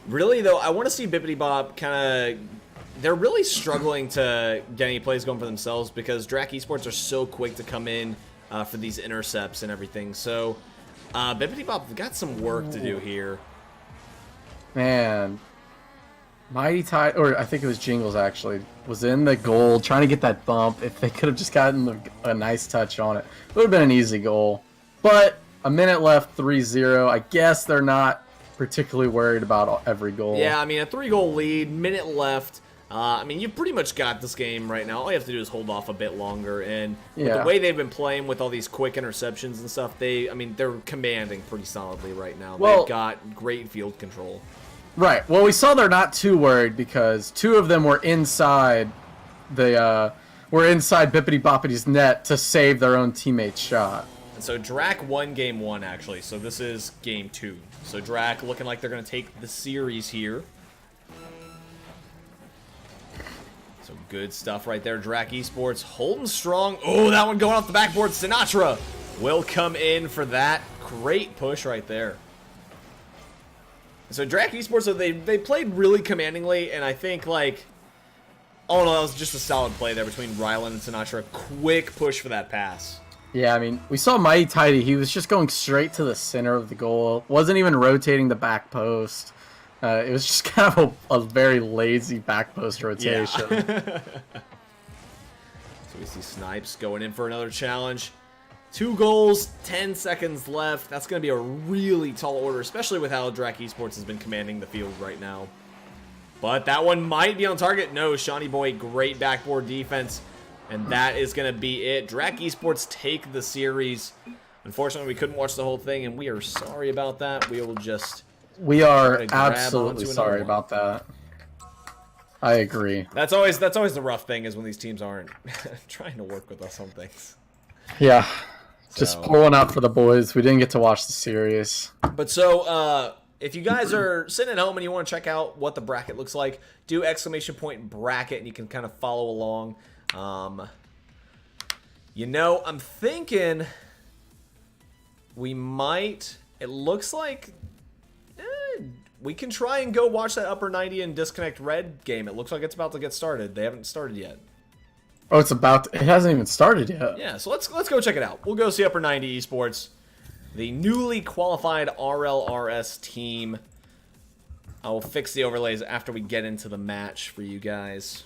Really, though, I want to see Bippity Bop kind of... They're really struggling to get any plays going for themselves because Drac Esports are so quick to come in for these intercepts and everything. So, Bippity Bop got some work to do here. Man, Mighty Tide, or I think it was Jingles actually, was in the goal trying to get that bump. If they could have just gotten a nice touch on it, it would have been an easy goal. But a minute left, 3-0. I guess they're not particularly worried about every goal. Yeah, I mean, a 3-goal lead, minute left. I mean, you've pretty much got this game right now. All you have to do is hold off a bit longer. And with the way they've been playing with all these quick interceptions and stuff, they're commanding pretty solidly right now. They've got great field control. Right. Well, we saw they're not too worried because two of them were inside Bippity Boppity's net to save their own teammate's shot. And so Drac won game 1, actually. So this is game 2. So Drac looking like they're going to take the series here. So good stuff right there. Drac Esports holding strong. Oh, that one going off the backboard. Sinatra will come in for that. Great push right there. So Drac Esports, so they played really commandingly, and I think, like, oh no, that was just a solid play there between Ryland and Sinatra. Quick push for that pass. Yeah, I mean, we saw Mighty Tidy. He was just going straight to the center of the goal. Wasn't even rotating the back post. It was just kind of a very lazy back post rotation. Yeah. So we see Snipes going in for another challenge. 2 goals, 10 seconds left. That's going to be a really tall order, especially with how Drac Esports has been commanding the field right now. But that one might be on target. No, Shawnee Boy, great backboard defense. And that is going to be it. Drac Esports take the series. Unfortunately, we couldn't watch the whole thing, and we are sorry about that. We are absolutely sorry about that. I agree. That's always the rough thing is when these teams aren't trying to work with us on things. Yeah. Just pour one out for the boys. We didn't get to watch the series. But so, if you guys are sitting at home and you want to check out what the bracket looks like, do !bracket and you can kind of follow along. You know, I'm thinking we might, it looks like we can try and go watch that Upper 90 and Disconnect Red game. It looks like it's about to get started. They haven't started yet. Oh, it hasn't even started yet. Yeah, so let's go check it out. We'll go see Upper 90 Esports, the newly qualified RLRS team. I will fix the overlays after we get into the match for you guys.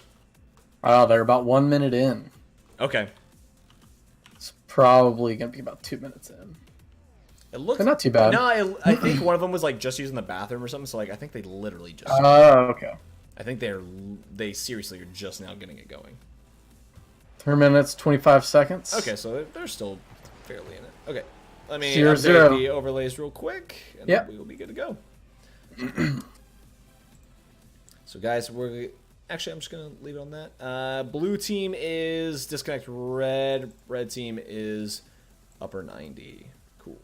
Oh, they're about 1 minute in. Okay. It's probably going to be about 2 minutes in. It looks so not too bad. No, I think one of them was like just using the bathroom or something. So like I think they literally just. Oh, okay. I think they seriously are just now getting it going. 3 minutes, 25 seconds. Okay, so they're still fairly in it. Okay, let me 0-0. update the overlays real quick, and Yep. we will be good to go. So guys, I'm just gonna leave it on that. Blue team is disconnect red. Red team is upper 90. Cool.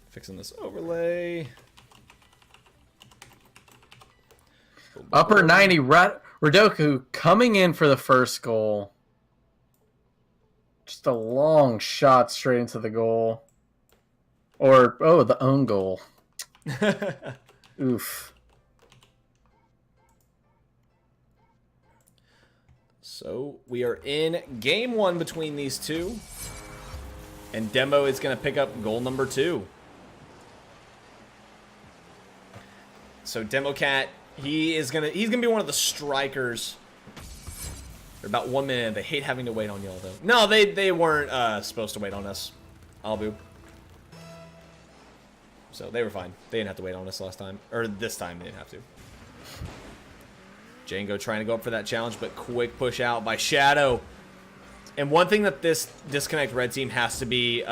Fixing this overlay. Boom, boom, Upper boom. 90, Radoku coming in for the first goal. Just a long shot straight into the goal. Or, oh, the own goal. Oof. So we are in game 1 between these two. And Demo is going to pick up goal number 2. So Demo Cat, he's gonna be one of the strikers. They're about 1 minute. They hate having to wait on y'all though. No, they weren't supposed to wait on us. Albu. So they were fine. They didn't have to wait on us last time. Or this time they didn't have to. Django trying to go up for that challenge, but quick push out by Shadow. And one thing that this disconnect red team has to be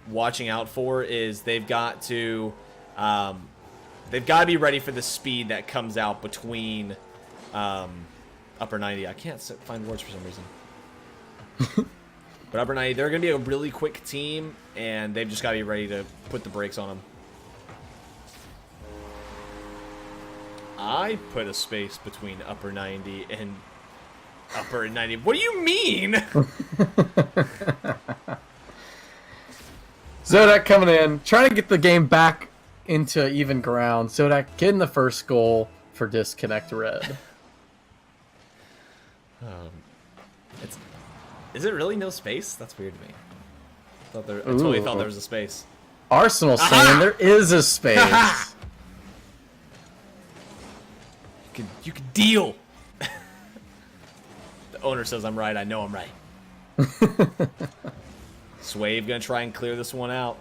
watching out for is they've got to be ready for the speed that comes out between upper 90. I can't find words for some reason. But upper 90, they're going to be a really quick team, and they've just got to be ready to put the brakes on them. I put a space between upper 90 and upper 90. What do you mean? Zodak coming in, trying to get the game back into even ground. Zodak getting the first goal for disconnect red. Is it really no space? That's weird to me. I totally thought there was a space. Arsenal saying there is a space. You could deal. The owner says I'm right. I know I'm right. Swave gonna try and clear this one out.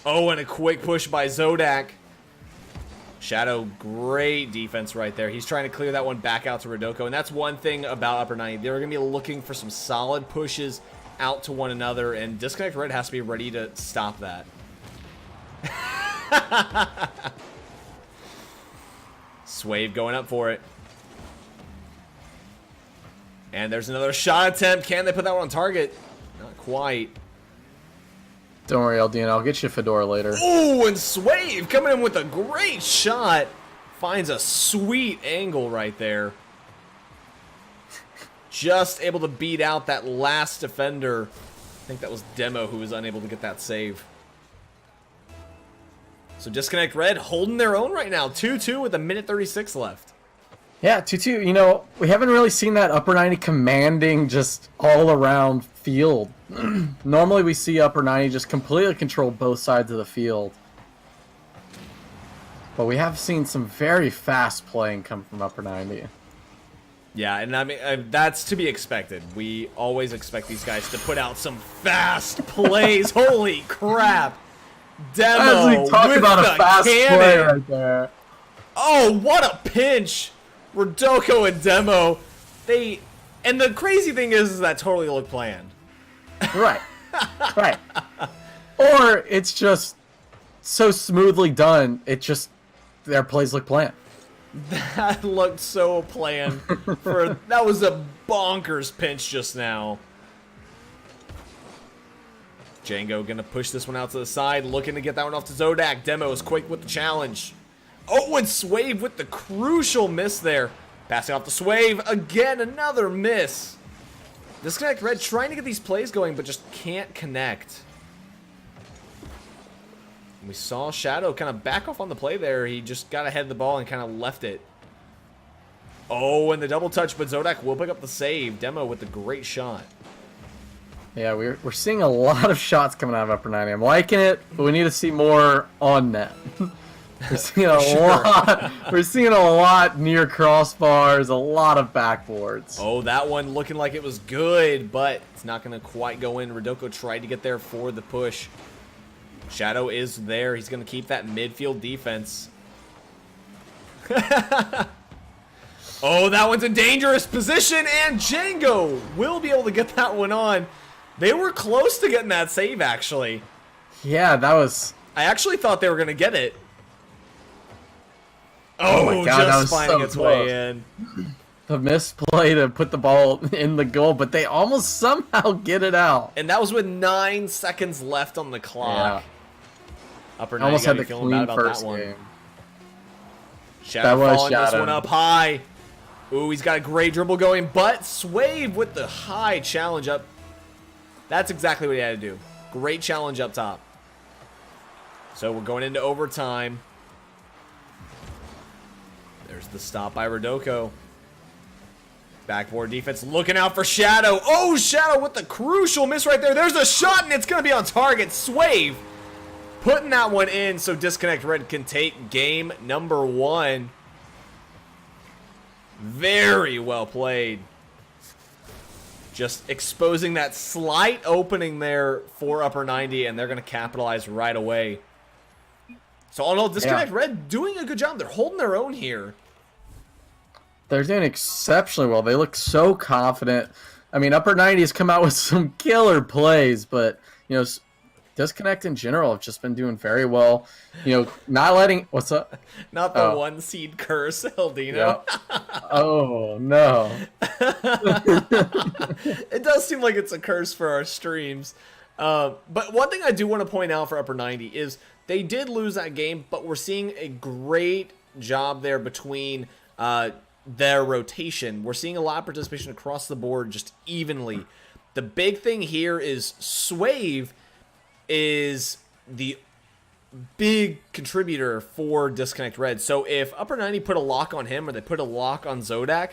Oh, and a quick push by Zodak. Shadow, great defense right there. He's trying to clear that one back out to Rodoko. And that's one thing about upper 90. They're going to be looking for some solid pushes out to one another. And Disconnect Red has to be ready to stop that. Swave going up for it. And there's another shot attempt. Can they put that one on target? Not quite. Don't worry, Aldine. I'll get you Fedora later. Ooh, and Swave coming in with a great shot. Finds a sweet angle right there. Just able to beat out that last defender. I think that was Demo who was unable to get that save. So Disconnect Red holding their own right now. 2-2 with 1:36 left. Yeah, 2-2. You know, we haven't really seen that upper 90 commanding just all around field. Normally we see upper 90 just completely control both sides of the field. But we have seen some very fast playing come from upper 90. Yeah, and I mean, that's to be expected. We always expect these guys to put out some fast plays. Holy crap. Demo As we talk with about the a fast cannon. play right there. Oh, what a pinch. Rodoko and Demo. And the crazy thing is that totally looked planned. Right. Right. Or it's just so smoothly done, their plays look planned. That looked so planned. That was a bonkers pinch just now. Django gonna push this one out to the side, looking to get that one off to Zodak. Demo is quick with the challenge. Oh, and Swave with the crucial miss there. Passing off to Swave. Again, another miss. Disconnect Red trying to get these plays going, but just can't connect. We saw Shadow kind of back off on the play there. He just got ahead of the ball and kind of left it. Oh, and the double touch, but Zodak will pick up the save. Demo with the great shot. Yeah, we're seeing a lot of shots coming out of upper 90. I'm liking it, but we need to see more on net. We're seeing a Sure. lot. We're seeing a lot near crossbars, a lot of backboards. Oh, that one looking like it was good, but it's not going to quite go in. Rodoko tried to get there for the push. Shadow is there. He's going to keep that midfield defense. Oh, that one's in dangerous position, and Django will be able to get that one on. They were close to getting that save, actually. Yeah, that was... I actually thought they were going to get it. Oh, my God, that was just finding so its close. way in. The misplay to put the ball in the goal, but they almost somehow get it out. And that was with 9 seconds left on the clock. Yeah. Upper Almost had the feeling clean bad about first that one. game. Shadow That was following this Shadow. one up high. Ooh, he's got a great dribble going, but Swave with the high challenge up. That's exactly what he had to do. Great challenge up top. So we're going into overtime. There's the stop by Rodoko. Backboard defense looking out for Shadow. Oh, Shadow with the crucial miss right there. There's a shot, and it's going to be on target. Swave putting that one in so Disconnect Red can take game number 1. Very well played. Just exposing that slight opening there for Upper 90, and they're going to capitalize right away. So all in all, Disconnect Red doing a good job. They're holding their own here. They're doing exceptionally well. They look so confident. I mean, Upper 90 has come out with some killer plays, but, you know, Disconnect in general have just been doing very well. You know, not letting... What's up? Not the one seed curse, Eldino. Yeah. Oh, no. It does seem like it's a curse for our streams. But one thing I do want to point out for Upper 90 is they did lose that game, but we're seeing a great job there between their rotation. We're seeing a lot of participation across the board just evenly. The big thing here is Swave is the big contributor for Disconnect Red. So if Upper 90 put a lock on him or they put a lock on Zodak,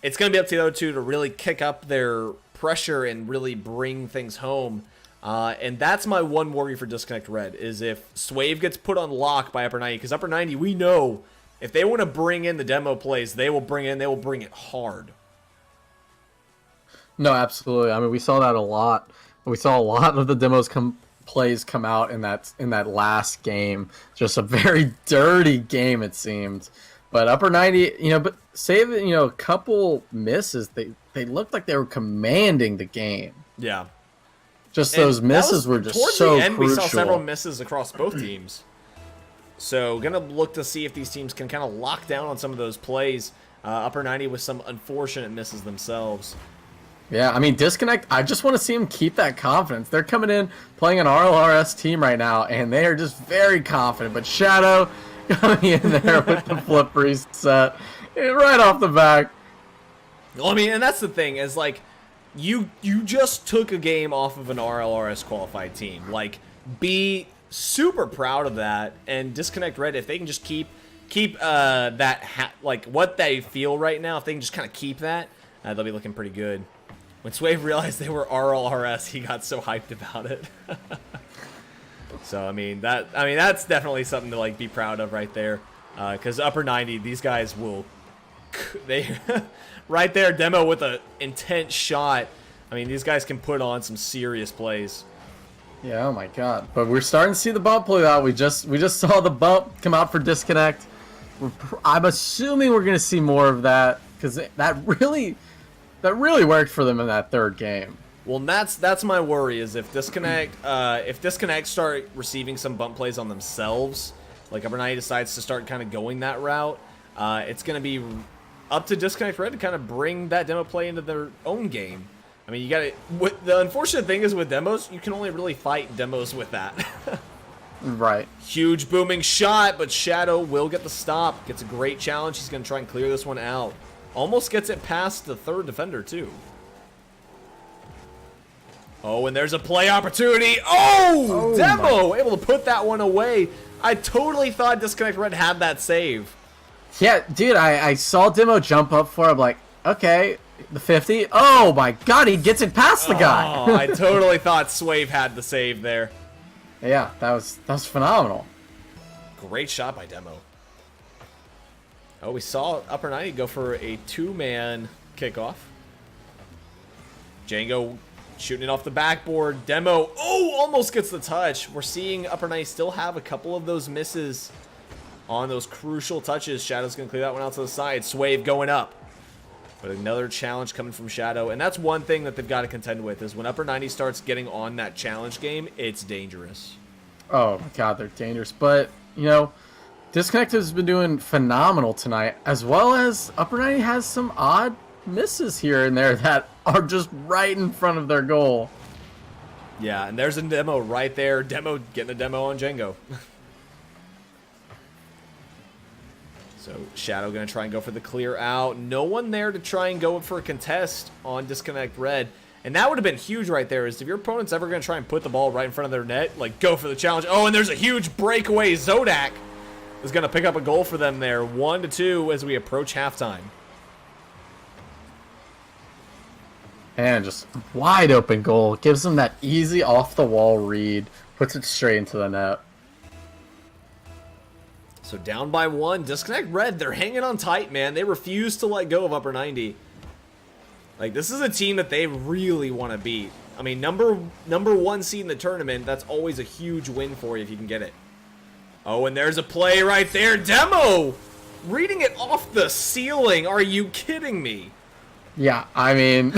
it's going to be up to the other two to really kick up their pressure and really bring things home. And that's my one worry for Disconnect Red, is if Swave gets put on lock by Upper 90, because Upper 90, we know if they want to bring in the demo plays, they will bring it hard. No, absolutely. I mean, we saw that a lot. We saw a lot of the plays come out in that last game. Just a very dirty game, it seemed. But Upper 90, you know, but save, you know, a couple misses, they looked like they were commanding the game. Yeah. Just those misses were just towards so the end, crucial. we saw several misses across both teams. So gonna look to see if these teams can kind of lock down on some of those plays. Upper 90 with some unfortunate misses themselves. Yeah, I mean, Disconnect, I just want to see them keep that confidence. They're coming in, playing an RLRS team right now, and they are just very confident. But Shadow coming in there with the flip reset right off the back. Well, I mean, and that's the thing, is like, you just took a game off of an RLRS qualified team. Like, be super proud of that, and Disconnect Red, if they can just keep like what they feel right now, if they can just kind of keep that, they'll be looking pretty good. When Swave realized they were RLRS, he got so hyped about it. So I mean that's definitely something to like be proud of right there, because Upper 90, these guys will, they right there, demo with a intense shot. I mean, these guys can put on some serious plays. Yeah, oh my god. But we're starting to see the bump play out. We just saw the bump come out for Disconnect. I'm assuming we're going to see more of that, because that really worked for them in that third game. Well, that's my worry, is if Disconnect start receiving some bump plays on themselves, like Upper 90 decides to start kind of going that route, it's going to be up to Disconnect Red to kind of bring that demo play into their own game. I mean, you got to. The unfortunate thing is with demos, you can only really fight demos with that. Right. Huge booming shot, but Shadow will get the stop. Gets a great challenge. He's going to try and clear this one out. Almost gets it past the third defender, too. Oh, and there's a play opportunity. Oh, Demo able to put that one away. I totally thought Disconnect Red had that save. Yeah, dude, I saw Demo jump up for it. I'm like, okay, the 50. Oh, my God, he gets it past the guy. Oh, I totally thought Swave had the save there. Yeah, that was phenomenal. Great shot by Demo. Oh, we saw Upper 90 go for a 2-man kickoff. Django shooting it off the backboard. Demo, oh, almost gets the touch. We're seeing Upper 90 still have a couple of those misses on those crucial touches. Shadow's going to clear that one out to the side. Swave going up. But another challenge coming from Shadow. And that's one thing that they've got to contend with is when Upper 90 starts getting on that challenge game, it's dangerous. Oh, my God, they're dangerous. But, you know, Disconnect has been doing phenomenal tonight, as well as Upper 90 has some odd misses here and there that are just right in front of their goal. Yeah, and there's a Demo right there. Demo getting a Demo on Django. So Shadow going to try and go for the clear out. No one there to try and go for a contest on Disconnect Red. And that would have been huge right there, is if your opponent's ever going to try and put the ball right in front of their net, like go for the challenge. Oh, and there's a huge breakaway. Zodak is going to pick up a goal for them there. 1-2 as we approach halftime. And just wide open goal. Gives them that easy off-the-wall read. Puts it straight into the net. So down by 1. Disconnect Red, they're hanging on tight, man. They refuse to let go of Upper 90. Like, this is a team that they really want to beat. I mean, number 1 seed in the tournament, that's always a huge win for you if you can get it. Oh, and there's a play right there. Demo! Reading it off the ceiling. Are you kidding me? Yeah, I mean...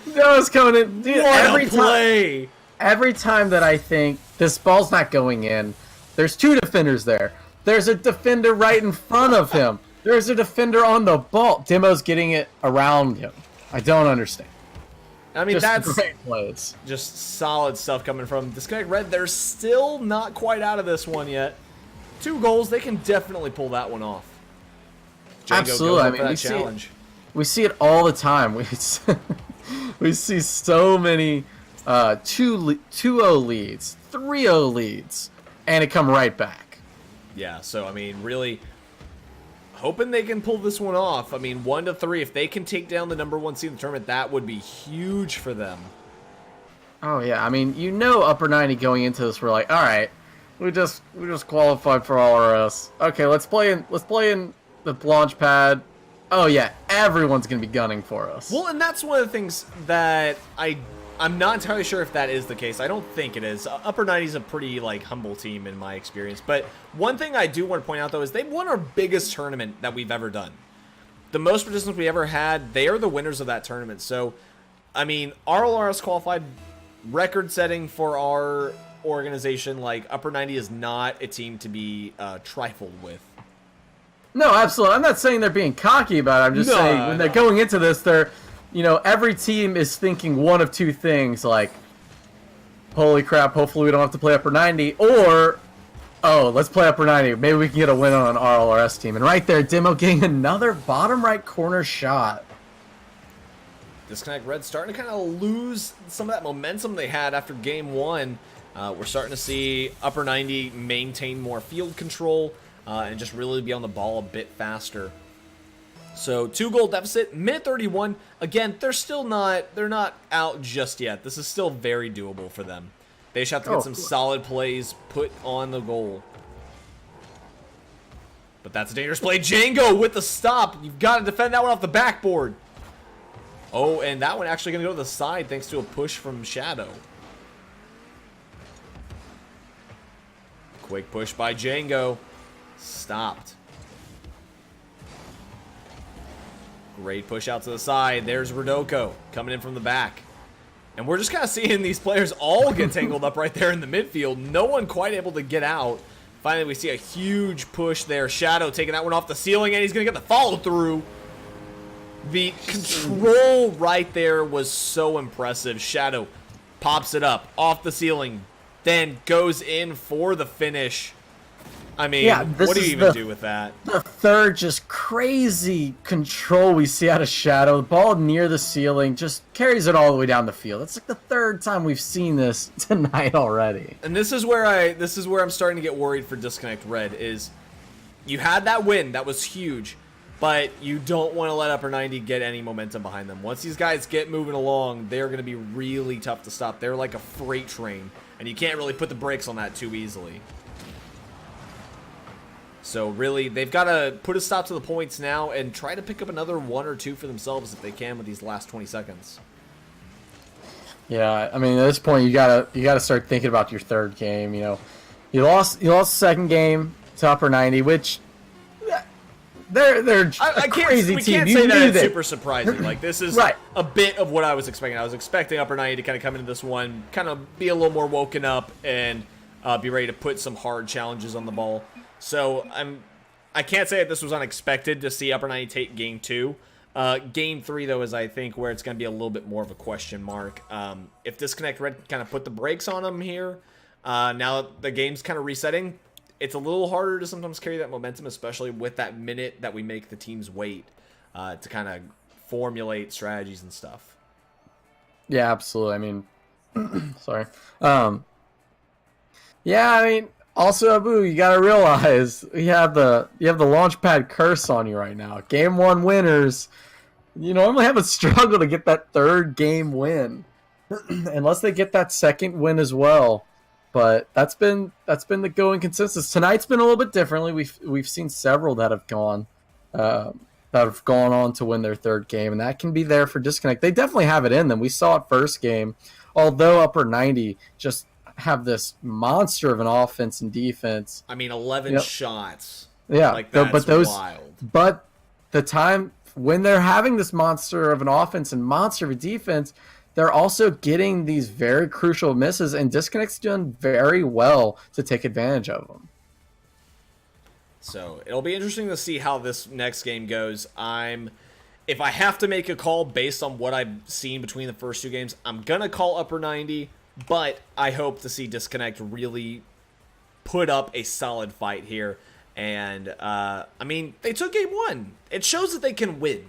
Demo's coming in. Dude, What a play! Every time that I think this ball's not going in, there's 2 defenders there. There's a defender right in front of him. There's a defender on the ball. Demo's getting it around him. I don't understand. I mean, that's great plays. Just solid stuff coming from Disconnect Red. They're still not quite out of this one yet. 2 goals, they can definitely pull that one off. Django Absolutely. I mean, we see it all the time. We see so many 2-0 leads, 3-0 leads, and it come right back. Yeah, so, I mean, really hoping they can pull this one off. I mean, 1-3, if they can take down the number 1 seed in the tournament, that would be huge for them. Oh, yeah. I mean, you know Upper 90 going into this, we're like, all right, we just qualified for RRS. Okay, let's play in the Launchpad. Oh, yeah, everyone's going to be gunning for us. Well, and that's one of the things that I'm not entirely sure if that is the case. I don't think it is. Upper 90 is a pretty, like, humble team in my experience. But one thing I do want to point out, though, is they won our biggest tournament that we've ever done. The most participants we ever had, they are the winners of that tournament. So, I mean, RLRS qualified, record-setting for our organization. Like, Upper 90 is not a team to be trifled with. No, absolutely. I'm not saying they're being cocky about it. I'm just saying when they're going into this, they're, you know, every team is thinking one of 2 things, like, holy crap, hopefully we don't have to play Upper 90, or, oh, let's play Upper 90. Maybe we can get a win on an RLRS team. And right there, Demo getting another bottom right corner shot. Disconnect Red starting to kind of lose some of that momentum they had after game 1. We're starting to see Upper 90 maintain more field control and just really be on the ball a bit faster. So 2-goal deficit, minute 31. Again, they're not out just yet. This is still very doable for them. They just have to get some solid plays put on the goal. But that's a dangerous play. Django with the stop. You've got to defend that one off the backboard. Oh, and that one actually going to go to the side thanks to a push from Shadow. Quick push by Django. Stopped. Great push out to the side. There's Rodoko coming in from the back. And we're just kind of seeing these players all get tangled up right there in the midfield. No one quite able to get out. Finally, we see a huge push there. Shadow taking that one off the ceiling, and he's going to get the follow-through. The control right there was so impressive. Shadow pops it up off the ceiling, then goes in for the finish. I mean, yeah, what do you even do with that? The third just crazy control we see out of Shadow. The ball near the ceiling just carries it all the way down the field. It's like the 3rd time we've seen this tonight already. And this is where I'm starting to get worried for Disconnect Red is you had that win. That was huge. But you don't want to let Upper 90 get any momentum behind them. Once these guys get moving along, they're going to be really tough to stop. They're like a freight train, and you can't really put the brakes on that too easily. So really, they've got to put a stop to the points now and try to pick up another 1 or 2 for themselves if they can with these last 20 seconds. Yeah, I mean, at this point, you gotta start thinking about your third game. You lost the second game to Upper 90, which they're a crazy we team. can't You say that knew it's super surprising. Like, this is Right. a bit of what I was expecting. I was expecting Upper 90 to kind of come into this one, kind of be a little more woken up and be ready to put some hard challenges on the ball. So I can't say that this was unexpected to see Upper 90 take game 2. Game 3, though, is I think where it's going to be a little bit more of a question mark. If Disconnect Red kind of put the brakes on them here, now that the game's kind of resetting, it's a little harder to sometimes carry that momentum, especially with that minute that we make the teams wait to kind of formulate strategies and stuff. Yeah, absolutely. I mean, sorry. Yeah, I mean, also, Abu, you gotta realize you have the Launchpad curse on you right now. Game 1 winners, you normally have a struggle to get that third game win, unless they get that second win as well. But that's been the going consensus. Tonight's been a little bit differently. We've seen several that have gone on to win their third game, and that can be there for Disconnect. They definitely have it in them. We saw it first game, although Upper 90 just have this monster of an offense and defense. I mean, 11 shots. Yeah, like that's wild. But the time when they're having this monster of an offense and monster of a defense, they're also getting these very crucial misses, and Disconnect's doing very well to take advantage of them. So it'll be interesting to see how this next game goes. If I have to make a call based on what I've seen between the first 2 games, I'm gonna call Upper 90. But I hope to see Disconnect really put up a solid fight here. And, I mean, they took game 1. It shows that they can win.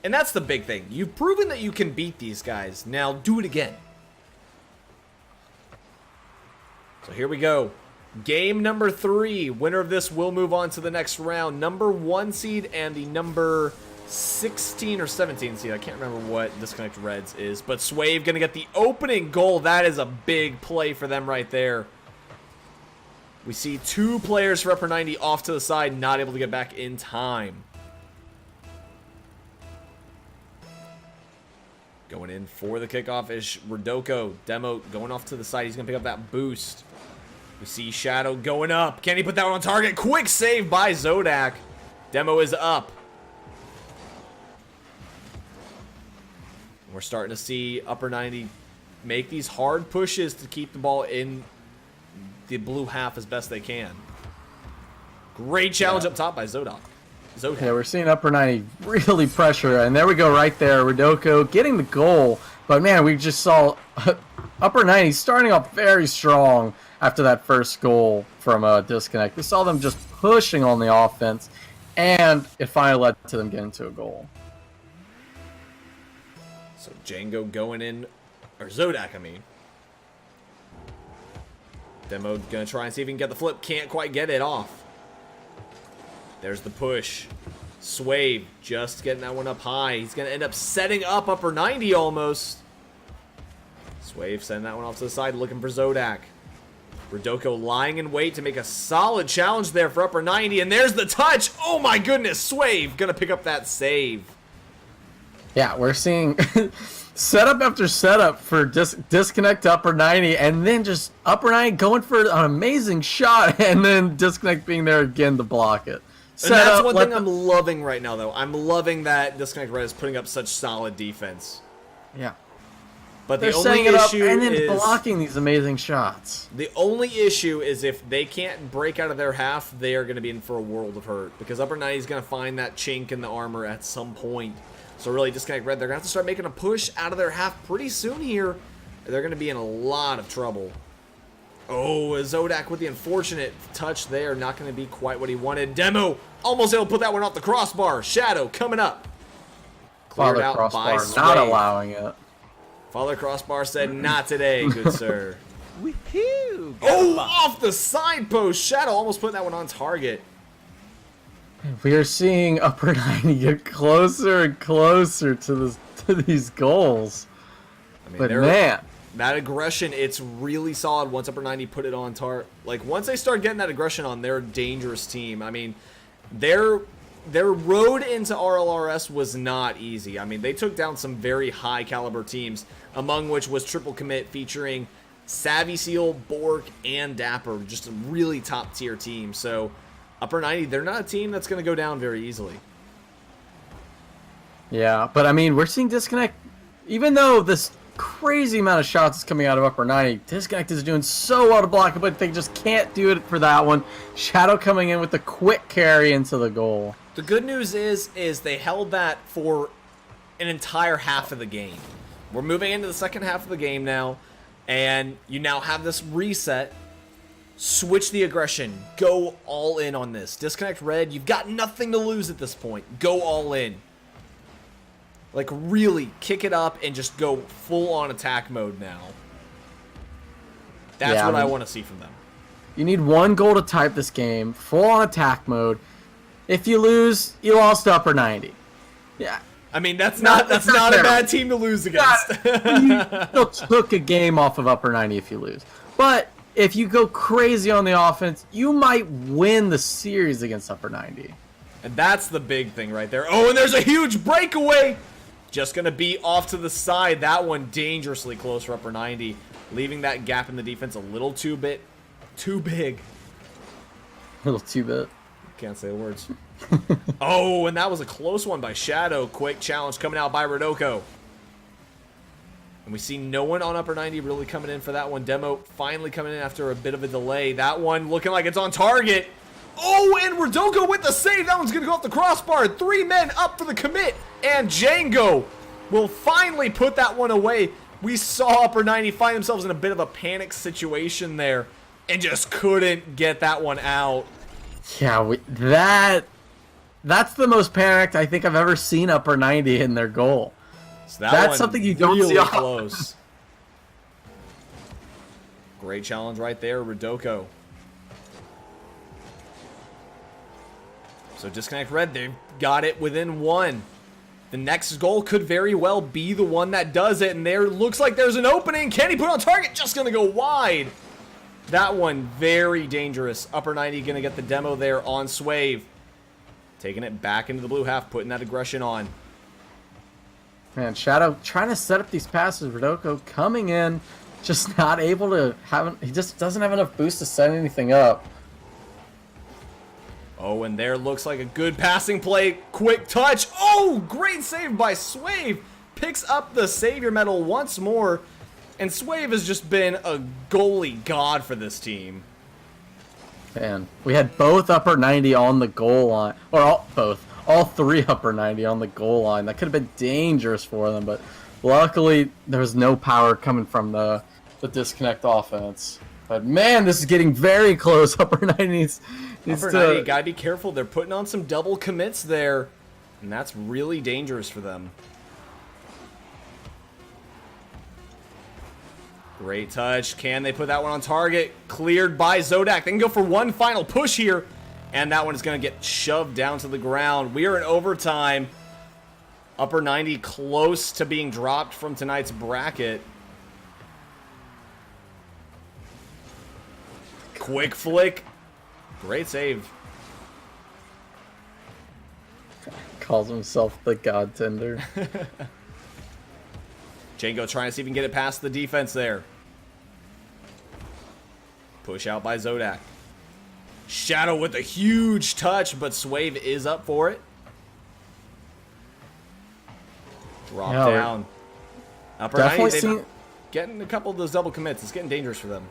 And that's the big thing. You've proven that you can beat these guys. Now do it again. So here we go. Game number 3. Winner of this will move on to the next round. Number 1 seed and the number 16 or 17 seed. I can't remember what Disconnect Reds is. But Swave going to get the opening goal. That is a big play for them right there. We see 2 players for Upper 90 off to the side, not able to get back in time. Going in for the kickoff is Rodoko. Demo going off to the side. He's going to pick up that boost. We see Shadow going up. Can he put that one on target? Quick save by Zodak. Demo is up. We're starting to see Upper 90 make these hard pushes to keep the ball in the blue half as best they can. Great challenge up top by Zodak. Yeah, we're seeing Upper 90 really pressure, and there we go right there. Rodoko getting the goal, but man, we just saw Upper 90 starting off very strong after that first goal from Disconnect. We saw them just pushing on the offense, and it finally led to them getting to a goal. So Django going in, or Zodak, I mean. Demo gonna try and see if he can get the flip. Can't quite get it off. There's the push. Swave just getting that one up high. He's gonna end up setting up Upper 90 almost. Swave sending that one off to the side, looking for Zodak. Rodoko lying in wait to make a solid challenge there for Upper 90, and there's the touch. Oh my goodness, Swave gonna pick up that save. Yeah, we're seeing setup after setup for Disconnect Upper 90, and then just Upper 90 going for an amazing shot, and then Disconnect being there again to block it. And that's one thing I'm loving right now, though. I'm loving that Disconnect Red is putting up such solid defense. Yeah. But They're the only setting it up issue and then is blocking these amazing shots. The only issue is if they can't break out of their half, they are going to be in for a world of hurt. Because Upper 90 is going to find that chink in the armor at some point. So really, Disconnect Red, they're going to have to start making a push out of their half pretty soon here. They're going to be in a lot of trouble. Oh, Zodak with the unfortunate touch there. Not going to be quite what he wanted. Demo almost able to put that one off the crossbar. Shadow coming up. Cleared out by Swave. Not allowing it. Father Crossbar said, not today, good sir. Woohoo! Oh, off the side post. Shadow almost putting that one on target. We are seeing Upper 90 get closer and closer to these goals. I mean, but man, That aggression, it's really solid once Upper 90 put it on like, once they start getting that aggression on, they're a dangerous team. I mean, their road into RLRS was not easy. I mean, they took down some very high caliber teams, among which was Triple Commit featuring Savvy Seal, Bork, and Dapper. Just a really top tier team. So, Upper 90, they're not a team that's going to go down very easily. Yeah, but I mean, we're seeing Disconnect, even though this crazy amount of shots is coming out of Upper 90, Disconnect is doing so well to block it, but they just can't do it for that one. Shadow coming in with the quick carry into the goal. The good news is they held that for an entire half of the game. We're moving into the second half of the game now, and you now have this reset. Switch the aggression. Go all in on this. Disconnect Red, you've got nothing to lose at this point. Go all in. Like, really kick it up and just go full-on attack mode now. That's what I want to see from them. You need one goal to type this game. Full-on attack mode. If you lose, you lost to Upper 90. Yeah. I mean, that's not a bad team to lose against. You still took a game off of Upper 90 if you lose. But if you go crazy on the offense, you might win the series against Upper 90. And that's the big thing right there. Oh, and there's a huge breakaway. Just going to be off to the side. That one dangerously close for Upper 90, leaving that gap in the defense a little too big. A little too big. Can't say the words. Oh, and that was a close one by Shadow. Quick challenge coming out by Rodoko. And we see no one on Upper 90 really coming in for that one. Demo finally coming in after a bit of a delay. That one looking like it's on target. Oh, and Rodoko with the save. That one's going to go off the crossbar. 3 men up for the commit. And Django will finally put that one away. We saw Upper 90 find themselves in a bit of a panic situation there and just couldn't get that one out. Yeah, that's the most panicked I think I've ever seen Upper 90 in their goal. So that's something you don't really see close. Great challenge right there, Rodoko. So Disconnect Red, they've got it within 1. The next goal could very well be the one that does it, and there looks like there's an opening. Can he put it on target? Just going to go wide. That one, very dangerous. Upper 90 going to get the demo there on Swave. Taking it back into the blue half, putting that aggression on. Man, Shadow trying to set up these passes. Rodoko coming in, just not able to have. He just doesn't have enough boost to set anything up. Oh, and there looks like a good passing play. Quick touch. Oh, great save by Swave. Picks up the Savior medal once more. And Swave has just been a goalie god for this team. Man, we had both Upper 90 on the goal line. Or all 3 Upper 90 on the goal line. That could have been dangerous for them, but luckily there was no power coming from the Disconnect offense. But man, this is getting very close. Upper 90 needs Upper 90, gotta be careful. They're putting on some double commits there, and that's really dangerous for them. Great touch. Can they put that one on target? Cleared by Zodak. They can go for one final push here, and that one is going to get shoved down to the ground. We are in overtime. Upper 90 close to being dropped from tonight's bracket. Quick flick. Great save. Calls himself the God Tender. Django trying to see if he can get it past the defense there. Push out by Zodak. Shadow with a huge touch, but Swave is up for it. Drop down. Upper 90, getting a couple of those double commits. It's getting dangerous for them.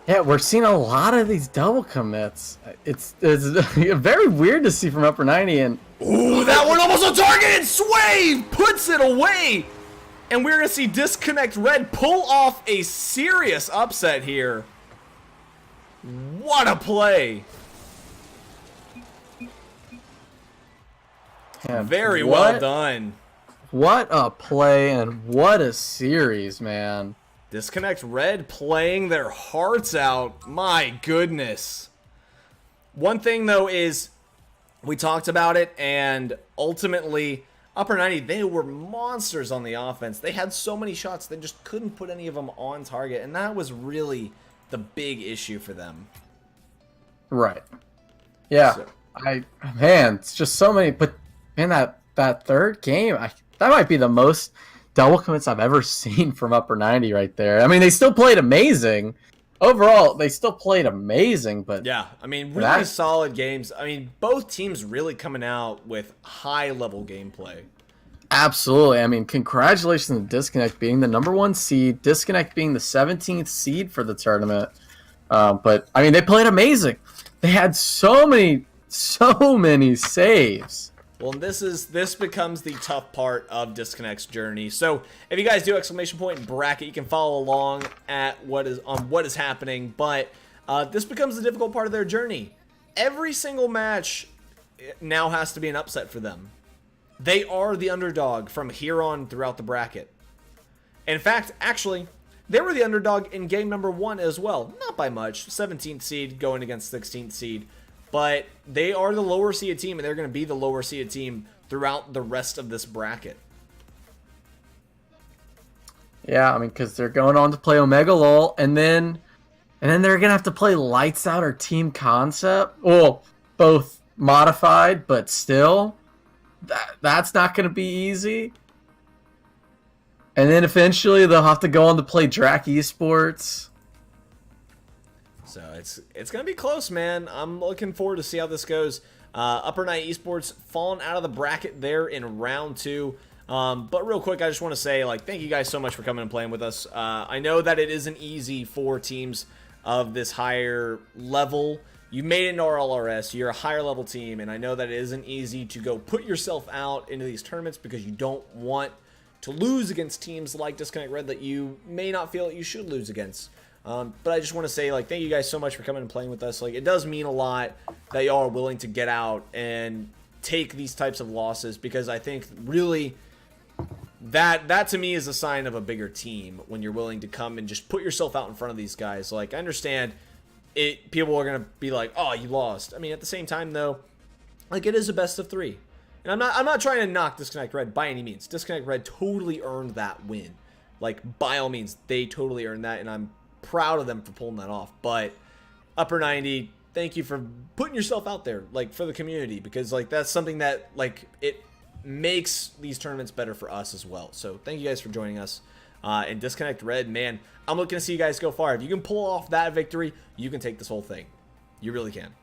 Yeah, we're seeing a lot of these double commits. It's very weird to see from Upper 90. And ooh, that one almost on target, and Swave puts it away. And we're going to see Disconnect Red pull off a serious upset here. What a play. Yeah, very well done. What a play and what a series, man. Disconnect Red playing their hearts out. My goodness. One thing, though, is we talked about it, and ultimately Upper 90, they were monsters on the offense. They had so many shots, they just couldn't put any of them on target, and that was really the big issue for them. Right. Yeah. So, Man, it's just so many. But man, that third game, that might be the most double commits I've ever seen from Upper 90 right there. I mean, they still played amazing. Overall, they still played amazing, but yeah, I mean, really solid games. I mean, both teams really coming out with high-level gameplay. Absolutely. I mean, congratulations to Disconnect being the #1 seed, Disconnect being the 17th seed for the tournament. But, I mean, they played amazing. They had so many saves. Well, this becomes the tough part of Disconnect's journey. So if you guys do exclamation point and bracket, you can follow along at what is happening. But this becomes the difficult part of their journey. Every single match now has to be an upset for them. They are the underdog from here on throughout the bracket. In fact, actually, they were the underdog in game number 1 as well. Not by much. 17th seed going against 16th seed. But they are the lower seeded team, and they're going to be the lower seeded team throughout the rest of this bracket. Yeah, I mean, because they're going on to play Omega LOL, and then they're going to have to play Lights Out or Team Concept. Well, both modified, but still, that's not going to be easy. And then eventually they'll have to go on to play Drac Esports. So it's going to be close, man. I'm looking forward to see how this goes. Upper 90 Esports falling out of the bracket there in round 2. But real quick, I just want to say, like, thank you guys so much for coming and playing with us. I know that it isn't easy for teams of this higher level. You made it in RLRS. You're a higher level team, and I know that it isn't easy to go put yourself out into these tournaments because you don't want to lose against teams like Disconnect Red that you may not feel that you should lose against. But I just want to say, like, thank you guys so much for coming and playing with us. Like, it does mean a lot that y'all are willing to get out and take these types of losses, because I think really that to me is a sign of a bigger team when you're willing to come and just put yourself out in front of these guys. Like, I understand people are going to be like, oh, you lost. I mean, at the same time, though, like, it is a best of 3. And I'm not trying to knock Disconnect Red by any means. Disconnect Red totally earned that win. Like, by all means, they totally earned that, and I'm proud of them for pulling that off. But Upper 90, thank you for putting yourself out there, like, for the community, because, like, that's something that, like, it makes these tournaments better for us as well. So thank you guys for joining us. And Disconnect Red, man, I'm looking to see you guys go far. If you can pull off that victory, you can take this whole thing. You really can.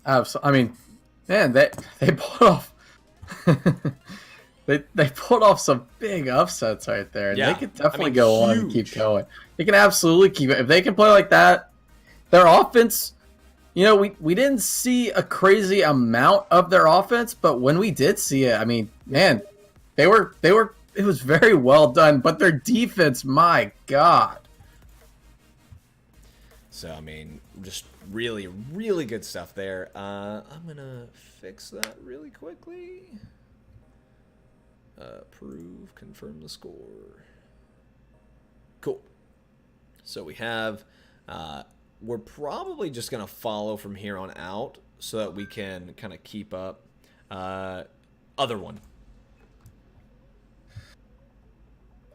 I mean, man, they pulled off they pulled off some big upsets right there. And they could definitely go on and keep going. They can absolutely keep it. If they can play like that, their offense, you know, we didn't see a crazy amount of their offense, but when we did see it, I mean, man, it was very well done, but their defense, my God. So, I mean, just really, really good stuff there. I'm going to fix that really quickly. Approve, confirm the score. Cool. So we have, we're probably just going to follow from here on out so that we can kind of keep up. Other one.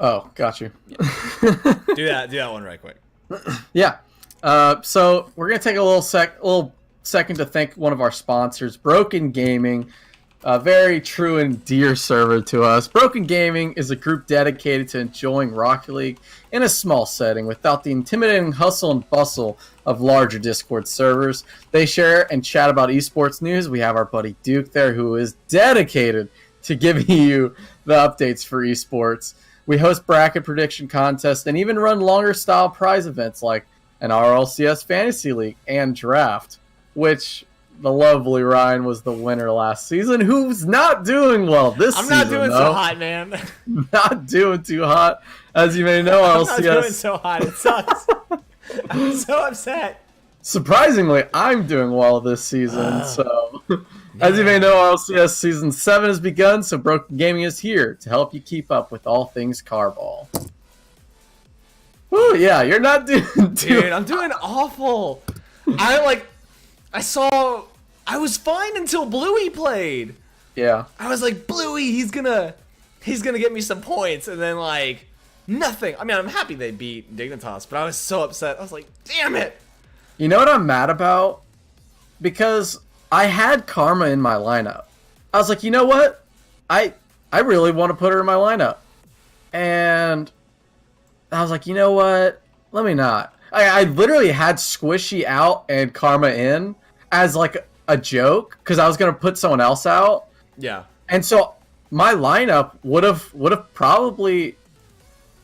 Oh, got you. Yeah. do that one right quick. Yeah. So we're gonna take a little second to thank one of our sponsors, Broken Gaming, a very true and dear server to us. Broken Gaming is a group dedicated to enjoying Rocket League in a small setting without the intimidating hustle and bustle of larger Discord servers. They share and chat about esports news. We have our buddy Duke there, who is dedicated to giving you the updates for esports. We host bracket prediction contests and even run longer style prize events like an RLCS Fantasy League and Draft, which the lovely Ryan was the winner last season, who's not doing well this season. I'm not doing so hot, man. Not doing too hot. As you may know, RLCS... I'm not doing so hot. It sucks. I'm so upset. Surprisingly, I'm doing well this season, so... As you may know, RLCS Season 7 has begun, so Broken Gaming is here to help you keep up with all things Carball. Woo, yeah, you're not doing... Dude, I'm doing awful. I was fine until Bluey played. Yeah. I was like, Bluey, he's gonna get me some points, and then like nothing. I mean, I'm happy they beat Dignitas, but I was so upset. I was like, damn it. You know what I'm mad about? Because I had Karma in my lineup. I was like, you know what? I really want to put her in my lineup. And I was like, you know what? Let me not. I literally had Squishy out and Karma in as like a joke because I was gonna put someone else out. Yeah. And so my lineup would have probably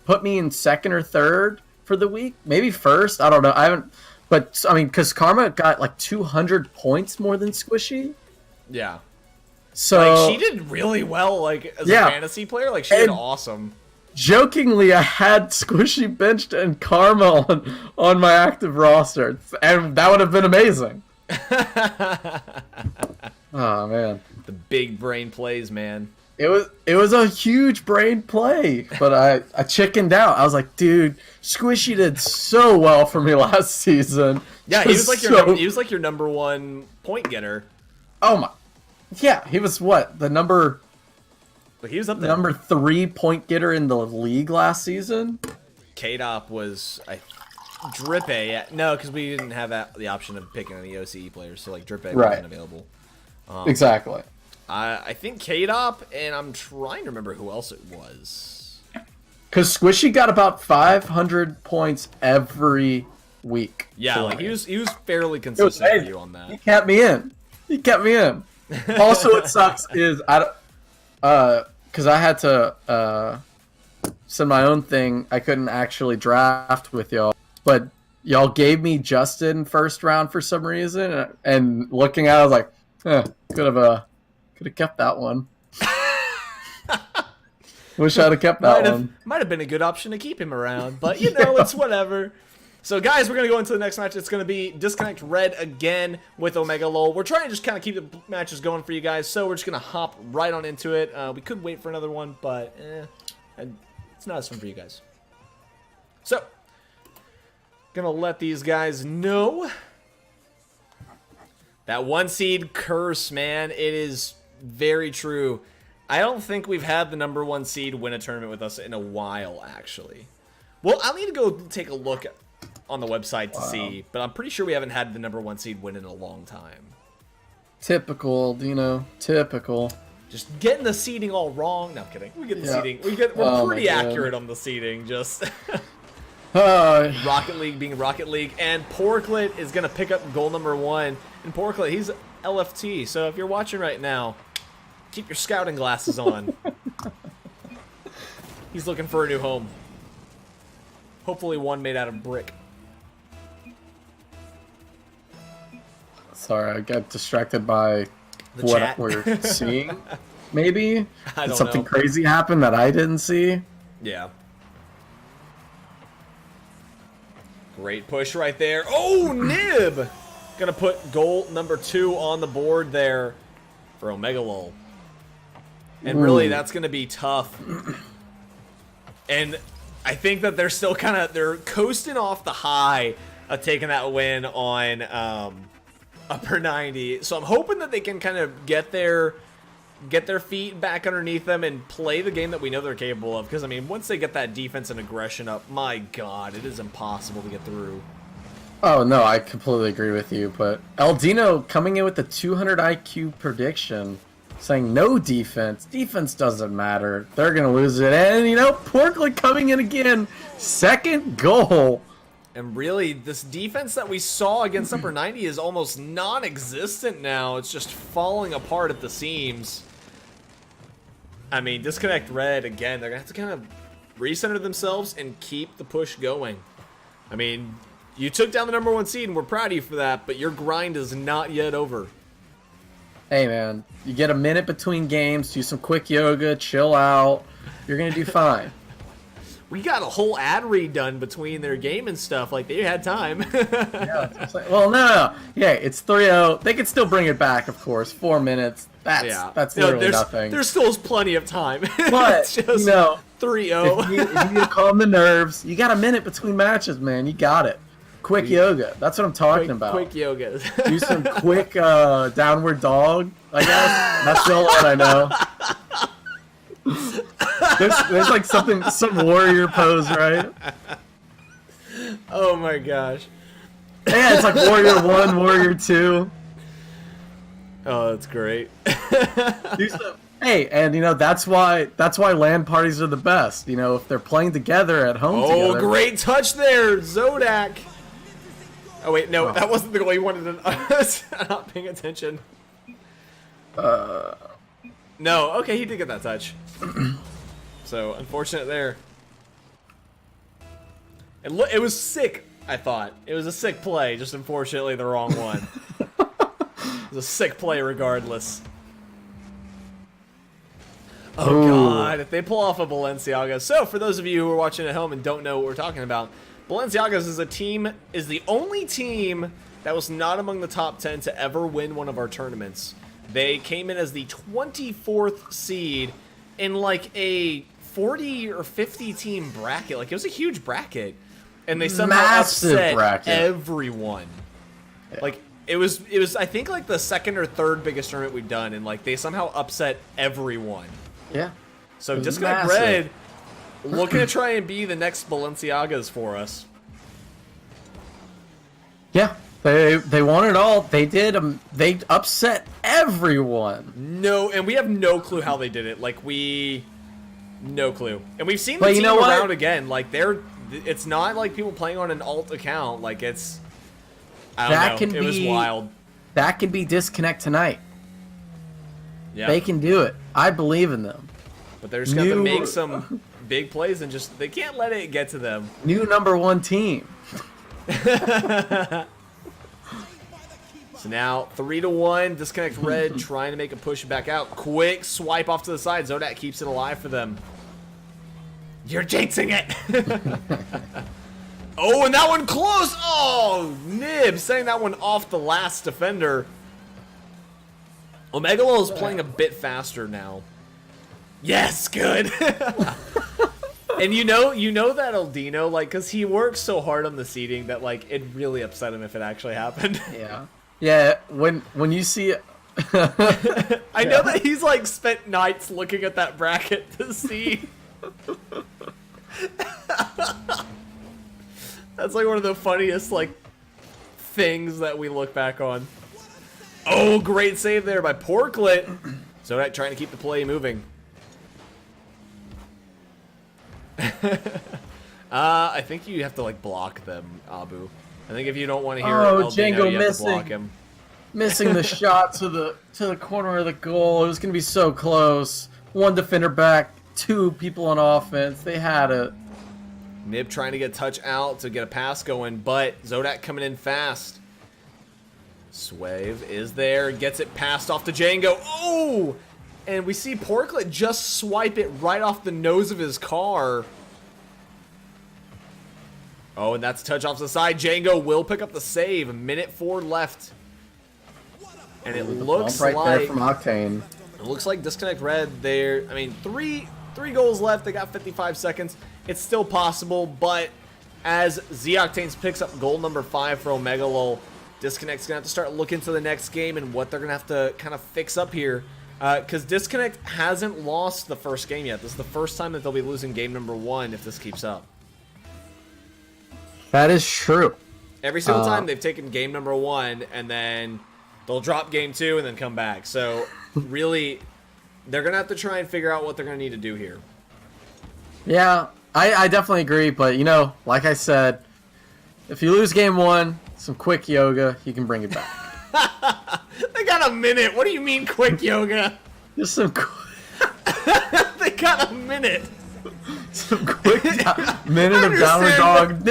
put me in second or third for the week, maybe first. I don't know. I haven't, but I mean, because Karma got like 200 points more than Squishy. Yeah. So like she did really well, like as a fantasy player. Like she did awesome. Jokingly, I had Squishy benched and Karma on my active roster, and that would have been amazing. Oh man, the big brain plays, man. It was a huge brain play, but I chickened out. I was like, dude, Squishy did so well for me last season. Yeah, he was like your number one point getter. Oh my, yeah, he was what the number. But he was up there. Number 3 point getter in the league last season. K-Dop was Drip A. No, because we didn't have the option of picking any OCE players, so like Drip A wasn't available. Exactly. I think K-Dop, and I'm trying to remember who else it was. Because Squishy got about 500 points every week. Yeah, like he was fairly consistent for you on that. He kept me in. Also, what sucks is because I had to send my own thing. I couldn't actually draft with y'all, but y'all gave me Justin first round for some reason, and looking at it, I was like, could have kept that one. Wish I'd have kept that one. Might have been a good option to keep him around, but you know, it's whatever. So guys, we're going to go into the next match. It's going to be Disconnect Red again with Omega Lol. We're trying to just kind of keep the matches going for you guys, so we're just going to hop right on into it. We could wait for another one, but it's not as fun for you guys. So, going to let these guys know. That 1 seed curse, man, it is very true. I don't think we've had the number 1 seed win a tournament with us in a while, actually. Well, I'll need to go take a look on the website to see, but I'm pretty sure we haven't had the number 1 seed win in a long time. Typical, Dino. Typical. Just getting the seeding all wrong. No, I'm kidding. We get the seeding. We're pretty accurate on the seeding. Just Rocket League being Rocket League, and Porklet is gonna pick up goal number 1. And Porklet, he's LFT. So if you're watching right now, keep your scouting glasses on. He's looking for a new home. Hopefully one made out of brick. Sorry, I got distracted by the what chat. we're seeing. Maybe? Did something crazy happen that I didn't see? Yeah. Great push right there. Oh, Nib! Gonna put goal number 2 on the board there for Omega Lol. And really, that's gonna be tough. And I think that they're still they're coasting off the high of taking that win on Upper 90. So I'm hoping that they can kind of get their feet back underneath them and play the game that we know they're capable of. Because, I mean, once they get that defense and aggression up, my God, it is impossible to get through. Oh, no, I completely agree with you. But Eldino coming in with the 200 IQ prediction, saying no defense. Defense doesn't matter. They're going to lose it. And, you know, Porklet coming in again. Second goal. And really, this defense that we saw against Upper 90 is almost non-existent now. It's just falling apart at the seams. I mean, Disconnect Red, again, they're going to have to kind of recenter themselves and keep the push going. I mean, you took down the number 1 seed, and we're proud of you for that, but your grind is not yet over. Hey, man, you get a minute between games, do some quick yoga, chill out. You're going to do fine. We got a whole ad read done between their game and stuff. Like, they had time. Yeah, well, no. Yeah, it's 3-0. They could still bring it back, of course. 4 minutes. That's literally nothing. There still is plenty of time. But, just 3-0. If you need to calm the nerves, you got a minute between matches, man. You got it. Quick yoga. That's what I'm talking about. Quick yoga. Do some quick downward dog, I guess. That's the only one I know. There's like some warrior pose, right? Oh my gosh. Yeah, it's like Warrior 1, Warrior 2. Oh, that's great. Hey, and that's why LAN parties are the best. If they're playing together at home together. Oh, great touch there, Zodak. Oh wait, no, that wasn't the goal you wanted to. I'm not paying attention. No, okay, he did get that touch. So unfortunate there. And it was sick. I thought it was a sick play, just unfortunately the wrong one. It was a sick play regardless. Oh god, if they pull off a Balenciaga. So for those of you who are watching at home and don't know what we're talking about, Balenciagas is the only team that was not among the top 10 to ever win one of our tournaments. They came in as the 24th seed in like a 40 or 50 team bracket. Like it was a huge bracket. And they somehow upset everyone. Yeah. Like it was I think like the second or third biggest tournament we've done, and like they somehow upset everyone. Yeah. So Disconnect Red looking to try and be the next Balenciagas for us. Yeah. They won it all. They did. They upset everyone. No, and we have no clue how they did it. Like no clue. And we've seen the team around again. Like it's not like people playing on an alt account. Like it's, I don't know. It was wild. That can be Disconnect tonight. Yeah. They can do it. I believe in them. But they're just going to make some big plays and they can't let it get to them. New #1 team. So now 3-1. Disconnect Red trying to make a push back out. Quick swipe off to the side. Zodak keeps it alive for them. You're jinxing it. Oh, and that one close. Oh, Nib setting that one off the last defender. Omegalol is playing a bit faster now. Yes, good. And you know that Aldino, like, because he works so hard on the seeding that, like, it really upset him if it actually happened. Yeah. Yeah, when you see it. I know that he's, like, spent nights looking at that bracket to see. That's, like, one of the funniest, like, things that we look back on. Oh, great save there by Porklet. Zodak trying to keep the play moving. I think you have to like block them, Abu. I think if you don't want to hear Aldino, Django you have to block him. Missing the shot to the corner of the goal. It was gonna be so close. One defender back, two people on offense. They had it. Nib trying to get a touch out to get a pass going, but Zodak coming in fast. Swave is there, gets it passed off to Django. Oh! And we see Porklet just swipe it right off the nose of his car. Oh, and that's a touch off to the side. Django will pick up the save. 1:04 left. And it looks right like there from Octane. It looks like Disconnect Red there. I mean, three goals left. They got 55 seconds. It's still possible, but as Z-Octanes picks up goal number 5 for Omegalol, Disconnect's going to have to start looking to the next game and what they're going to have to kind of fix up here. Because Disconnect hasn't lost the first game yet. This is the first time that they'll be losing game number 1 if this keeps up. That is true. Every single time they've taken game number 1 and then they'll drop game 2 and then come back. So really, they're going to have to try and figure out what they're going to need to do here. Yeah, I definitely agree. But, like I said, if you lose game 1, some quick yoga, you can bring it back. They got a minute. What do you mean quick yoga? Just some They got a minute. Some quick minute of downward dog.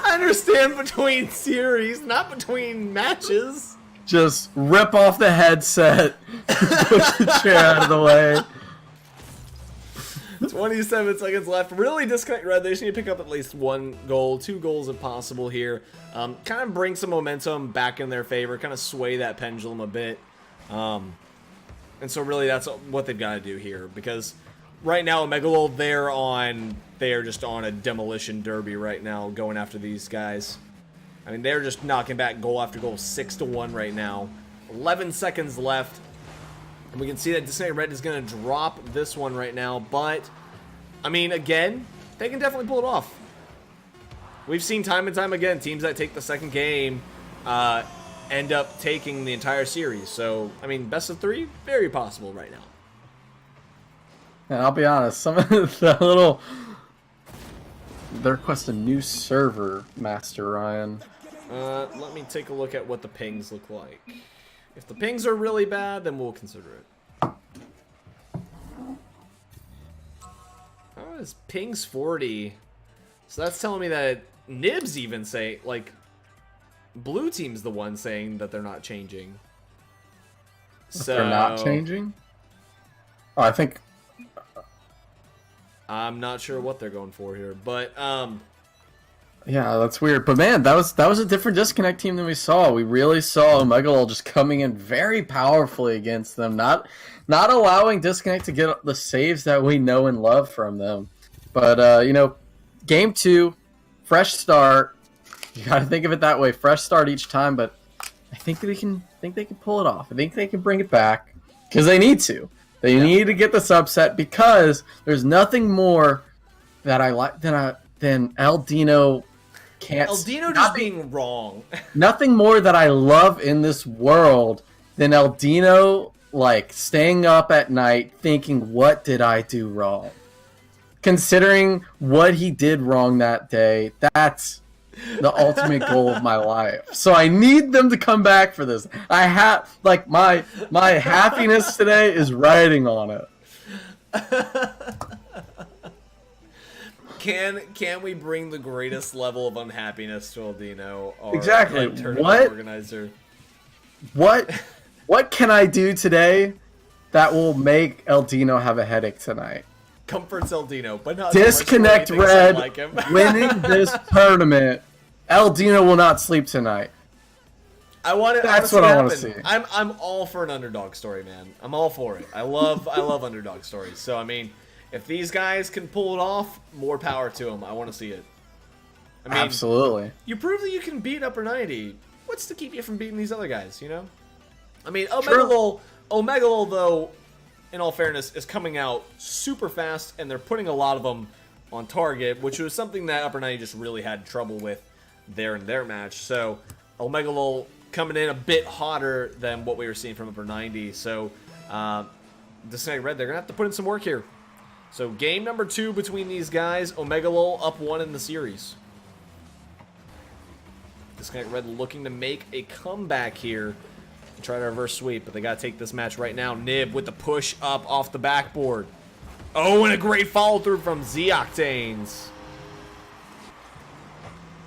I understand between series, not between matches. Just rip off the headset, push the chair out of the way. 27 seconds left. Really, Disconnect Red. They just need to pick up at least 1 goal, 2 goals if possible here. Kind of bring some momentum back in their favor, kind of sway that pendulum a bit. And so really that's what they've got to do here, because right now Omegalol, they are just on a demolition derby right now, going after these guys. I mean, they're just knocking back goal after goal, 6-1 right now. 11 seconds left. And we can see that Disconnect Red is going to drop this one right now. But, I mean, again, they can definitely pull it off. We've seen time and time again, teams that take the second game end up taking the entire series. So, I mean, best of 3, very possible right now. And I'll be honest, some of the little... They request a new server, Master Ryan. Let me take a look at what the pings look like. If the pings are really bad, then we'll consider it. Oh, it's pings 40. So that's telling me that Nibs even say, like, blue team's the one saying that they're not changing. So They're not changing? Oh, I think... I'm not sure what they're going for here, but Yeah, that's weird. But man, that was a different Disconnect team than we saw. We really saw Omegalol just coming in very powerfully against them, not allowing Disconnect to get the saves that we know and love from them. But you know, game 2, fresh start. You got to think of it that way, fresh start each time. But I think they can pull it off. I think they can bring it back because they need to. They need to get this upset because there's nothing more that I like than Eldino can't. Eldino just being wrong. Nothing more that I love in this world than Eldino like staying up at night thinking, what did I do wrong? Considering what he did wrong that day, that's the ultimate goal of my life. So I need them to come back for this. I have like my happiness today is riding on it. Can we bring the greatest level of unhappiness to Eldino, our exactly tournament organizer? What can I do today that will make Eldino have a headache tonight? Comforts Eldino, but not Disconnect so much Red like him. winning this tournament. Eldino will not sleep tonight. That's what I want to see. I'm all for an underdog story, man. I'm all for it. I love underdog stories. So I mean, if these guys can pull it off, more power to them. I want to see it. I mean, absolutely. You prove that you can beat Upper 90. What's to keep you from beating these other guys? You know. I mean, Omegalol, though, in all fairness, is coming out super fast, and they're putting a lot of them on target, which was something that Upper 90 just really had trouble with there in their match. So Omegalol coming in a bit hotter than what we were seeing from Upper 90. So Disconnect Red, they're going to have to put in some work here. So game number 2 between these guys, Omegalol up 1 in the series. Disconnect Red looking to make a comeback here. Try to reverse sweep, but they got to take this match right now. Nib with the push up off the backboard. Oh, and a great follow through from Z-Octanes.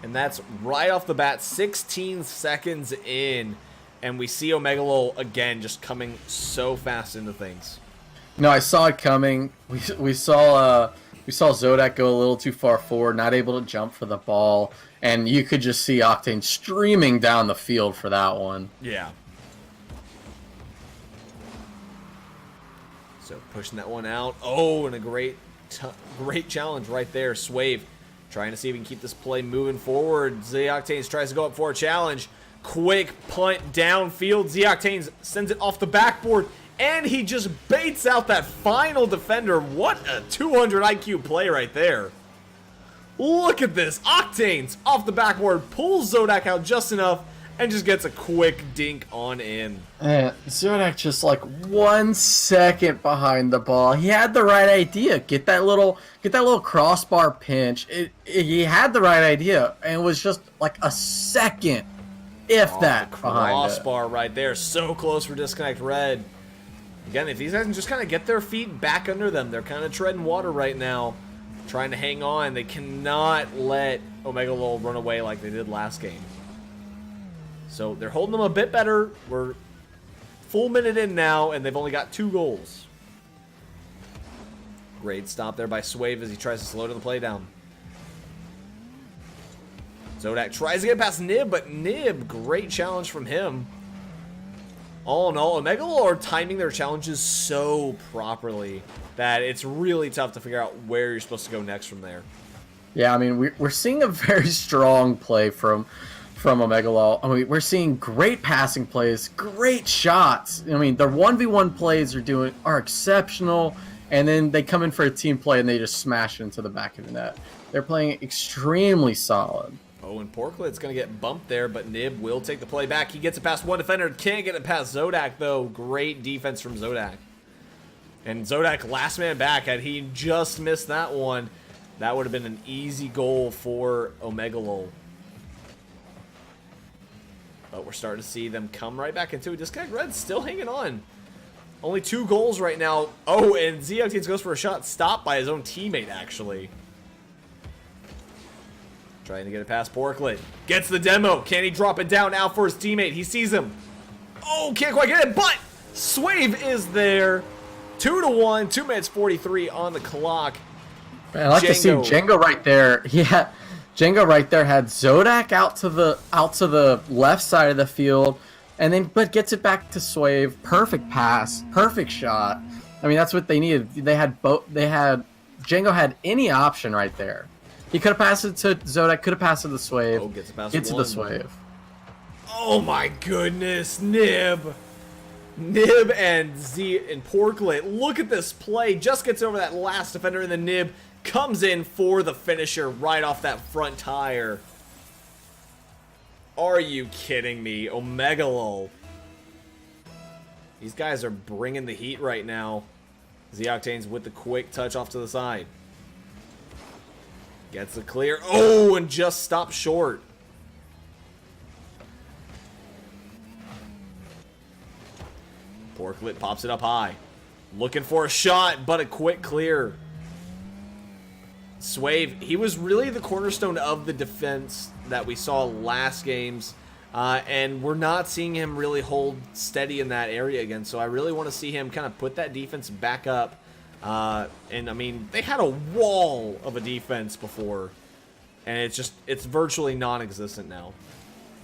And that's right off the bat, 16 seconds in. And we see Omegalol again just coming so fast into things. No, I saw it coming. We saw Zodak go a little too far forward, not able to jump for the ball. And you could just see Octane streaming down the field for that one. Yeah. So pushing that one out. Oh, and a great challenge right there. Swave trying to see if he can keep this play moving forward. Z-Octanes tries to go up for a challenge. Quick punt downfield. Z-Octanes sends it off the backboard, and he just baits out that final defender. What a 200 IQ play right there. Look at this. Octanes off the backboard, pulls Zodak out just enough, and just gets a quick dink on in. Man, Zodak just like 1 second behind the ball. He had the right idea. Get that little crossbar pinch. He had the right idea, and it was just like a second, if that, behind it. Crossbar right there, so close for Disconnect Red. Again, if these guys can just kind of get their feet back under them, they're kind of treading water right now, trying to hang on. They cannot let Omegalol run away like they did last game. So they're holding them a bit better. We're full minute in now, and they've only got 2 goals. Great stop there by Swave as he tries to slow the play down. Zodak tries to get past Nib, but Nib, great challenge from him. All in all, Omegalol are timing their challenges so properly that it's really tough to figure out where you're supposed to go next from there. Yeah, I mean, we're seeing a very strong play from from Omegalol. I mean, we're seeing great passing plays, great shots. I mean, their 1v1 plays are exceptional, and then they come in for a team play and they just smash it into the back of the net. They're playing extremely solid. Oh, and Porklet's going to get bumped there, but Nib will take the play back. He gets it past one defender. Can't get it past Zodak, though. Great defense from Zodak. And Zodak, last man back. Had he just missed that one, that would have been an easy goal for Omegalol. But we're starting to see them come right back into it. Disconnect Red's still hanging on. Only 2 goals right now. Oh, and Z-Octanes goes for a shot stopped by his own teammate, actually. Trying to get it past Porklet. Gets the demo. Can he drop it down out for his teammate? He sees him. Oh, can't quite get it, but Swave is there. 2-1, 2 minutes 43 on the clock. Man, I like to see Django right there. Yeah, Django right there had Zodak out to the left side of the field, and then gets it back to Swave. Perfect pass, perfect shot. I mean, that's what they needed. Django had any option right there. He could have passed it to Zodak, could have passed it to Swave. Oh, gets it past Gets it to Swave. Oh my goodness, Nib. Nib and Z and Porklet. Look at this play. Just gets over that last defender, and the Nib comes in for the finisher right off that front tire. Are you kidding me? Omegalol. These guys are bringing the heat right now. Z-Octanes with the quick touch off to the side. Gets it clear. Oh, and just stops short. Porklet pops it up high. Looking for a shot, but a quick clear. Swave, he was really the cornerstone of the defense that we saw last games. And we're not seeing him really hold steady in that area again. So I really want to see him kind of put that defense back up. And I mean, they had a wall of a defense before, and it's virtually non-existent now.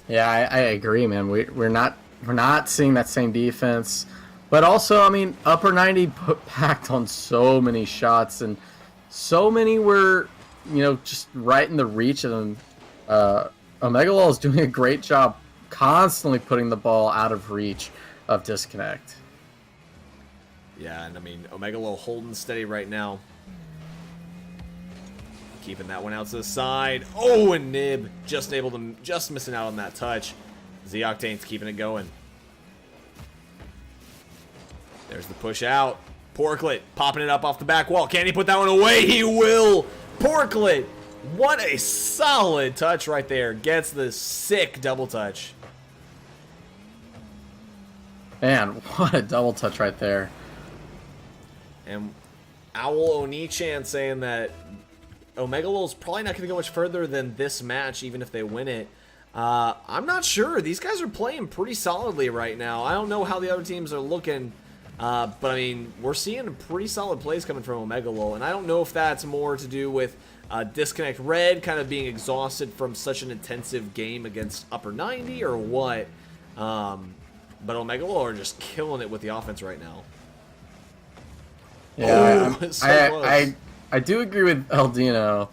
Yeah, I agree, man. We're not seeing that same defense, but also, I mean, upper 90 packed on so many shots, and so many were, just right in the reach of them. Omegalol is doing a great job constantly putting the ball out of reach of Disconnect. Yeah, and I mean, Omegalol holding steady right now. Keeping that one out to the side. Oh, and Nib just missing out on that touch. Z-Octane's keeping it going. There's the push out. Porklet popping it up off the back wall. Can he put that one away? He will. Porklet, what a solid touch right there. Gets the sick double touch. Man, what a double touch right there. And Owl Onichan saying that Omegalol's probably not going to go much further than this match, even if they win it. I'm not sure. These guys are playing pretty solidly right now. I don't know how the other teams are looking, but I mean, we're seeing pretty solid plays coming from Omegalol, and I don't know if that's more to do with Disconnect Red kind of being exhausted from such an intensive game against Upper 90 or what. But Omegalol are just killing it with the offense right now. Yeah, I do agree with Eldino.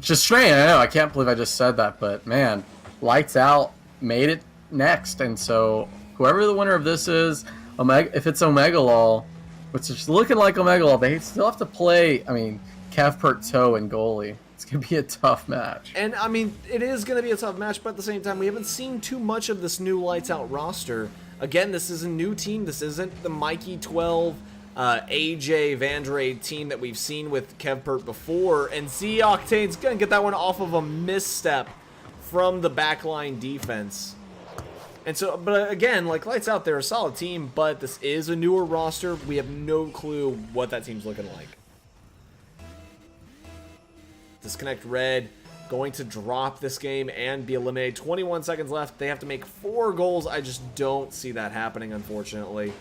Just strange. I know. I can't believe I just said that, but man, Lights Out made it next, and so whoever the winner of this is, if it's Omegalol, which is looking like Omegalol, they still have to play. I mean, Kevpert, Toe, and goalie. It's gonna be a tough match. And I mean, it is gonna be a tough match, but at the same time, we haven't seen too much of this new Lights Out roster. Again, this is a new team. This isn't the Mikey 12. AJ Vandre team that we've seen with Kevpert before, and Z-Octane's gonna get that one off of a misstep from the backline defense. And so, but again, like Lights Out, they're a solid team, but this is a newer roster. We have no clue what that team's looking like. Disconnect Red going to drop this game and be eliminated. 21 seconds left. They have to make 4 goals. I just don't see that happening, unfortunately.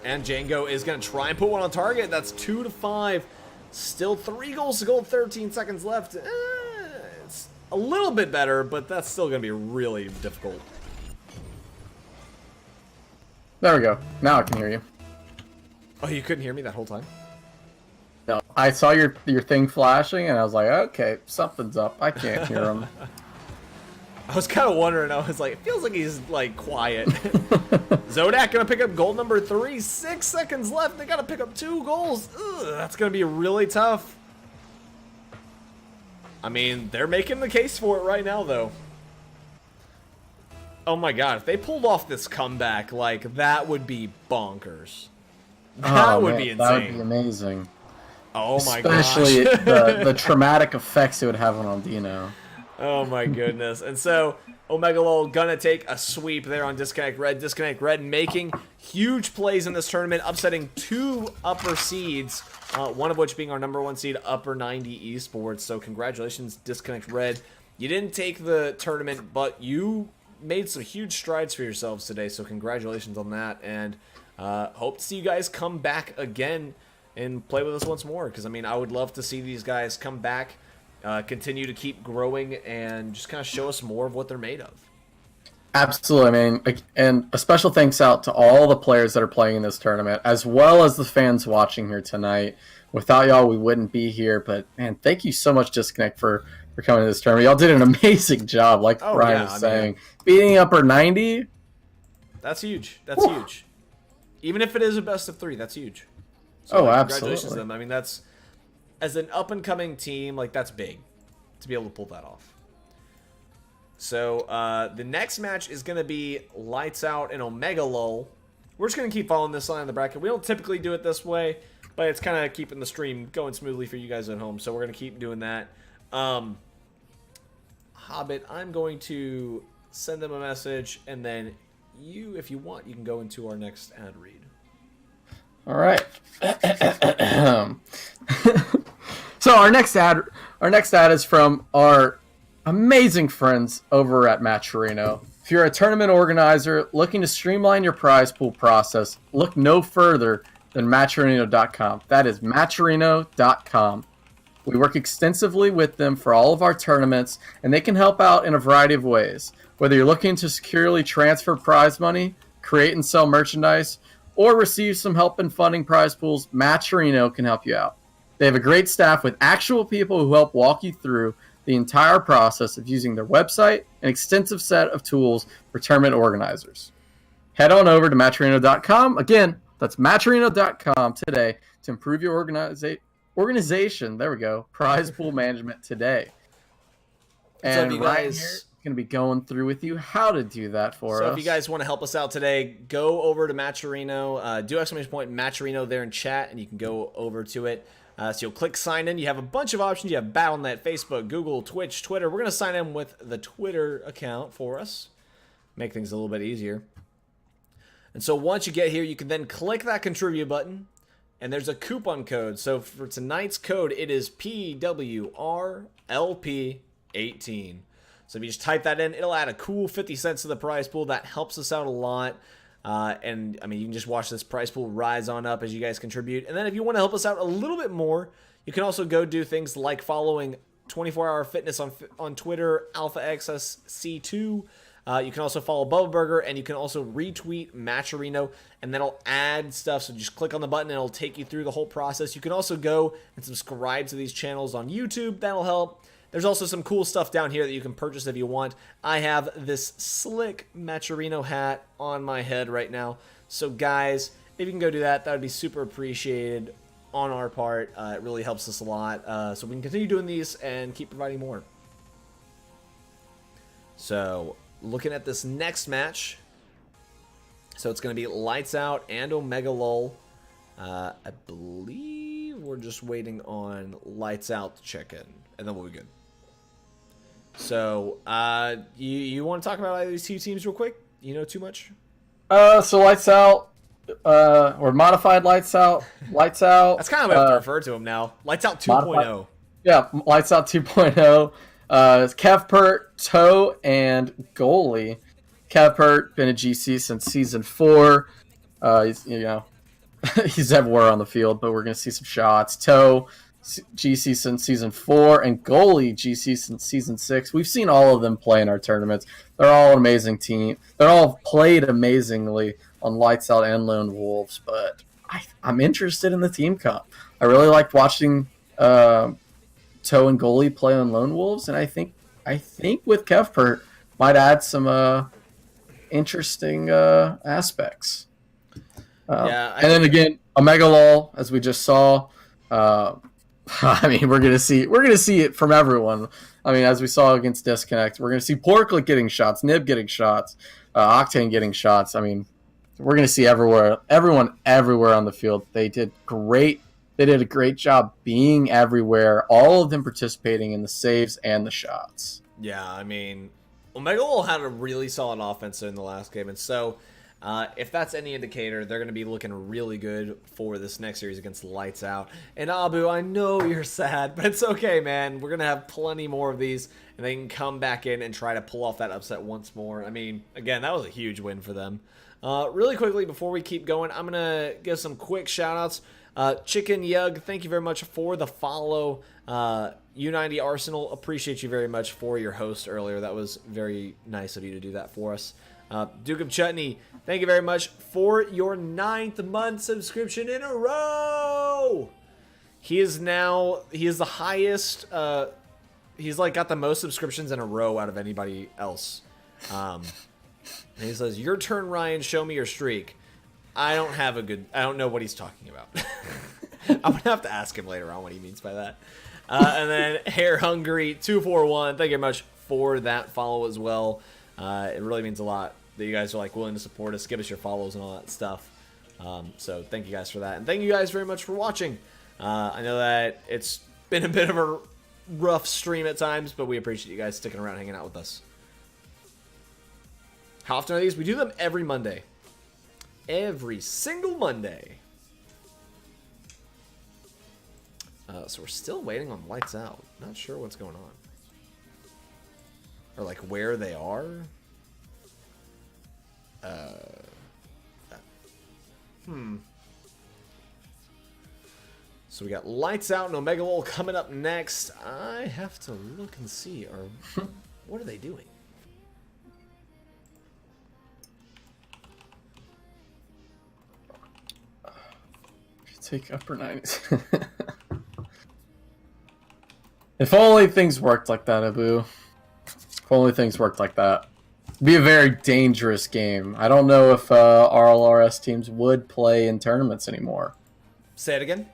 And Django is going to try and put one on target. That's 2-5. Still 3 goals to goal, 13 seconds left. It's a little bit better, but that's still going to be really difficult. There we go. Now I can hear you. Oh, you couldn't hear me that whole time? No. I saw your thing flashing, and I was like, okay, something's up. I can't hear him. I was kind of wondering. I was like, it feels like he's like quiet. Zodak gonna pick up goal number 3. 6 seconds left. They gotta pick up 2 goals. Ugh, that's gonna be really tough. I mean, they're making the case for it right now, though. Oh my god, if they pulled off this comeback, like, that would be bonkers. That would be insane. That would be amazing. Oh my gosh. Especially the traumatic effects it would have on Dino. Oh my goodness. And so, Omega Lol gonna take a sweep there on Disconnect Red. Disconnect Red making huge plays in this tournament, upsetting 2 upper seeds, one of which being our #1 seed, Upper 90 Esports. So congratulations, Disconnect Red. You didn't take the tournament, but you made some huge strides for yourselves today, so congratulations on that. And hope to see you guys come back again and play with us once more, because, I mean, I would love to see these guys come back, continue to keep growing, and just kind of show us more of what they're made of. Absolutely. I mean, and a special thanks out to all the players that are playing in this tournament, as well as the fans watching here tonight. Without y'all, we wouldn't be here. But, man, thank you so much, Disconnect, for coming to this tournament. Y'all did an amazing job, like Brian was saying. Beating Upper 90. That's huge. That's huge. Even if it is a best of 3, that's huge. So, congratulations to them. I mean, that's, as an up-and-coming team, like, that's big to be able to pull that off. So, the next match is going to be Lights Out and Omega Lol. We're just going to keep following this line in the bracket. We don't typically do it this way, but it's kind of keeping the stream going smoothly for you guys at home, so we're going to keep doing that. Hobbit, I'm going to send them a message, and then you, if you want, you can go into our next ad read. All right. So our next ad is from our amazing friends over at Matcherino. If you're a tournament organizer looking to streamline your prize pool process, look no further than Matcherino.com. That is Matcherino.com. We work extensively with them for all of our tournaments, and they can help out in a variety of ways. Whether you're looking to securely transfer prize money, create and sell merchandise, or receive some help in funding prize pools, Matcherino can help you out. They have a great staff with actual people who help walk you through the entire process of using their website and extensive set of tools for tournament organizers. Head on over to Matcherino.com. Again, that's Matcherino.com today to improve your organization. There we go. Prize pool management today. And Ryan here is going to be going through with you how to do that for us. So if you guys want to help us out today, go over to Matcherino. Do Matcherino there in chat, and you can go over to it. So you'll click sign in. You have a bunch of options. You have Battle.net, Facebook, Google, Twitch, Twitter. We're going to sign in with the Twitter account for us. Make things a little bit easier. And so once you get here, you can then click that contribute button. And there's a coupon code. So for tonight's code, it is PWRLP18. So if you just type that in, it'll add a cool 50 cents to the prize pool. That helps us out a lot. And, I mean, you can just watch this prize pool rise on up as you guys contribute. And then if you want to help us out a little bit more, you can also go do things like following 24-Hour Fitness on Twitter, AlphaXSC2. You can also follow Bubba Burger, and you can also retweet Matcherino, and that'll add stuff. So just click on the button, and it'll take you through the whole process. You can also go and subscribe to these channels on YouTube. That'll help. There's also some cool stuff down here that you can purchase if you want. I have this slick Matcherino hat on my head right now. So guys, if you can go do that, that would be super appreciated on our part. It really helps us a lot. So we can continue doing these and keep providing more. So looking at this next match. So it's going to be Lights Out and Omega Lol. I believe we're just waiting on Lights Out to check in, and then we'll be good. So, you want to talk about either of these two teams real quick? You know too much? So Lights Out, or Modified Lights Out. That's kind of what I have to refer to them now. Lights Out 2.0. Yeah, Lights Out 2.0. Kevpert, Toe, and Goalie. Kevpert, been a GC since Season 4. He's everywhere on the field, but we're going to see some shots. Toe, GC since Season 4, and Goalie, GC since Season 6. We've seen all of them play in our tournaments. They're all an amazing team. They're all played amazingly on Lights Out and Lone Wolves, but I'm interested in the team comp. I really liked watching Toe and Goalie play on Lone Wolves, and I think with Kevpert might add some interesting aspects. Yeah, And then again, Omega Lol, as we just saw. I mean, we're gonna see it from everyone. I mean, as we saw against Disconnect, we're gonna see Porklet getting shots, Nib getting shots, Octane getting shots. I mean, we're gonna see everyone everywhere on the field. They did great. They did a great job being everywhere. All of them participating in the saves and the shots. Yeah, I mean, Omega Lol had a really solid offense in the last game, and so if that's any indicator, they're going to be looking really good for this next series against Lights Out. And Abu, I know you're sad, but it's okay, man. We're going to have plenty more of these, and they can come back in and try to pull off that upset once more. I mean, again, that was a huge win for them. Really quickly, before we keep going, I'm going to give some quick shout-outs. Chicken Yug, thank you very much for the follow. U90 Arsenal, appreciate you very much for your host earlier. That was very nice of you to do that for us. Duke of Chutney, thank you very much for your 9th month subscription in a row. He is the highest. He's like got the most subscriptions in a row out of anybody else. And he says, "Your turn, Ryan. Show me your streak." I don't know what he's talking about. I'm gonna have to ask him later on what he means by that. And then Hair Hungry 241, thank you very much for that follow as well. It really means a lot that you guys are like willing to support us, give us your follows and all that stuff. So thank you guys for that, and thank you guys very much for watching. I know that it's been a bit of a rough stream at times, but we appreciate you guys sticking around, hanging out with us. How often are these? We do them every Monday. Every single Monday. So we're still waiting on Lights Out. Not sure what's going on. Or like where they are. So we got Lights Out and Omega Lol coming up next. I have to look and see. Or what are they doing? Take upper 90s. If only things worked like that, Abu. If only things worked like that. It'd be a very dangerous game. I don't know if RLRS teams would play in tournaments anymore. Say it again.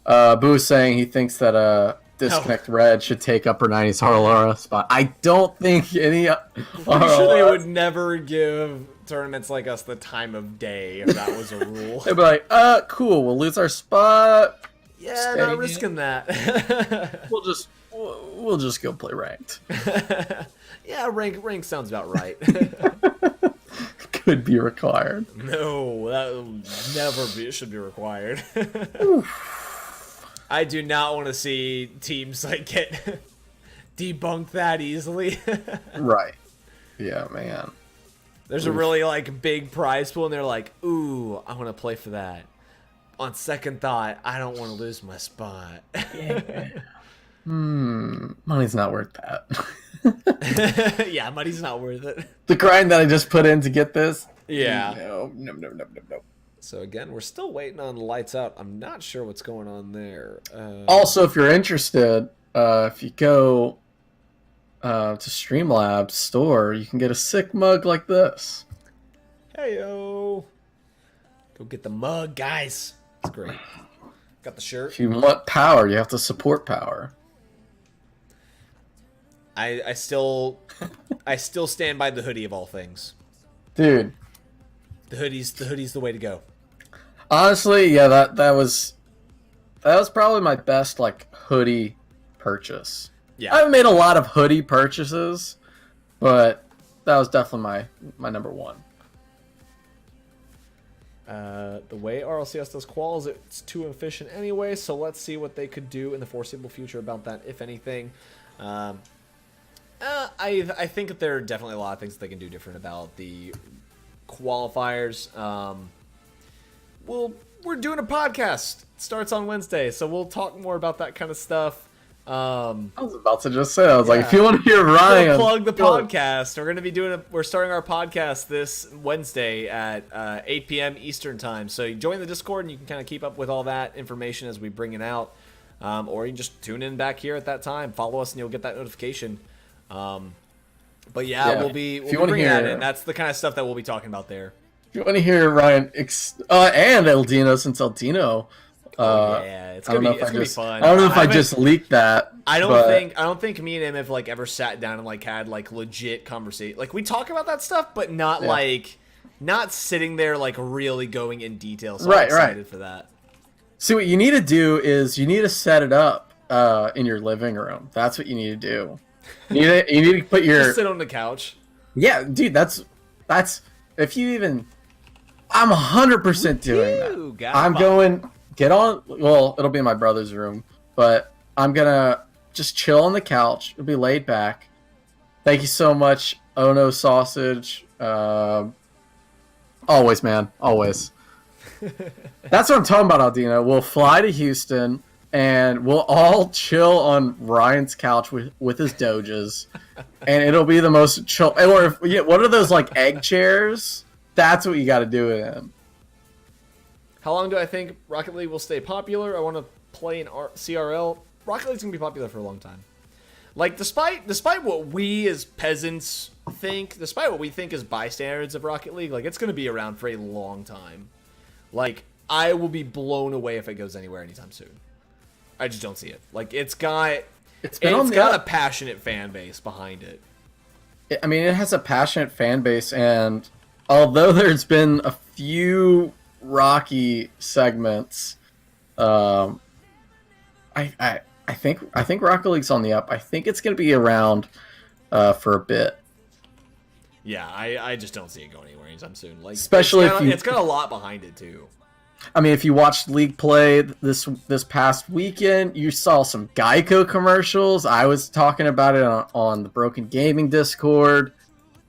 Abu is saying he thinks that Disconnect Red should take upper 90s RLRS spot. I don't think any I'm sure they would never give tournaments like us the time of day if that was a rule. They'd be like, cool, we'll lose our spot. Yeah, not risking that. We'll just go play ranked. Yeah, rank sounds about right. Could be required. No, that should be required. I do not want to see teams like get debunked that easily. Right. Yeah, man. There's a really like big prize pool, and they're like, "Ooh, I want to play for that." On second thought, I don't want to lose my spot. Yeah. Money's not worth that. Yeah, money's not worth it. The grind that I just put in to get this. Yeah. No. So again, we're still waiting on Lights Out. I'm not sure what's going on there. Also, if you're interested, if you go to Streamlabs store, you can get a sick mug like this. Heyo. Go get the mug, guys. It's great. Got the shirt. If you want power, you have to support power. I still stand by the hoodie of all things. Dude. The hoodie's the way to go. Honestly, yeah, that was probably my best like hoodie purchase. Yeah. I haven't made a lot of hoodie purchases, but that was definitely my number one. The way RLCS does quals, it's too efficient anyway, so let's see what they could do in the foreseeable future about that, if anything. I think that there are definitely a lot of things that they can do different about the qualifiers. We're doing a podcast. It starts on Wednesday, so we'll talk more about that kind of stuff. I was about to just say, I was like, if Yeah. you want to hear Ryan, Plug the podcast. We're going to be we're starting our podcast this Wednesday at 8 p.m. Eastern time. So you join the Discord and you can kind of keep up with all that information as we bring it out. Or you can just tune in back here at that time. Follow us and you'll get that notification. But yeah, we'll be bringing that in. That's the kind of stuff that we'll be talking about there. If you want to hear Ryan and Eldino, since Eldino, yeah, it's gonna be fun. I don't know if I just leaked that. I don't think me and him have like ever sat down and like had like legit conversation. Like we talk about that stuff, but not not sitting there like really going in detail. So I'm excited for that. See, what you need to do is you need to set it up in your living room. That's what you need to do. You need to put your just sit on the couch. Yeah, dude, that's if you even. I'm 100% doing that. I'm going. Get on. Well, it'll be in my brother's room, but I'm gonna just chill on the couch. It'll be laid back. Thank you so much, Ono Sausage. Always, man, always. That's what I'm talking about, Aldino. We'll fly to Houston and we'll all chill on Ryan's couch with his doges, and it'll be the most chill. Or what are those like egg chairs? That's what you got to do with him. How long do I think Rocket League will stay popular? I want to play in CRL. Rocket League's gonna be popular for a long time. Like despite what we as peasants think, despite what we think as bystanders of Rocket League, like it's gonna be around for a long time. Like I will be blown away if it goes anywhere anytime soon. I just don't see it. Like it's got a passionate fan base behind it. I mean, it has a passionate fan base, and although there's been a few rocky segments, I think Rocket League's on the up. I think it's going to be around for a bit. Yeah, I just don't see it going anywhere anytime soon. Like, especially it's got a lot behind it too. I mean, if you watched League play this past weekend, you saw some Geico commercials. I was talking about it on the Broken Gaming Discord.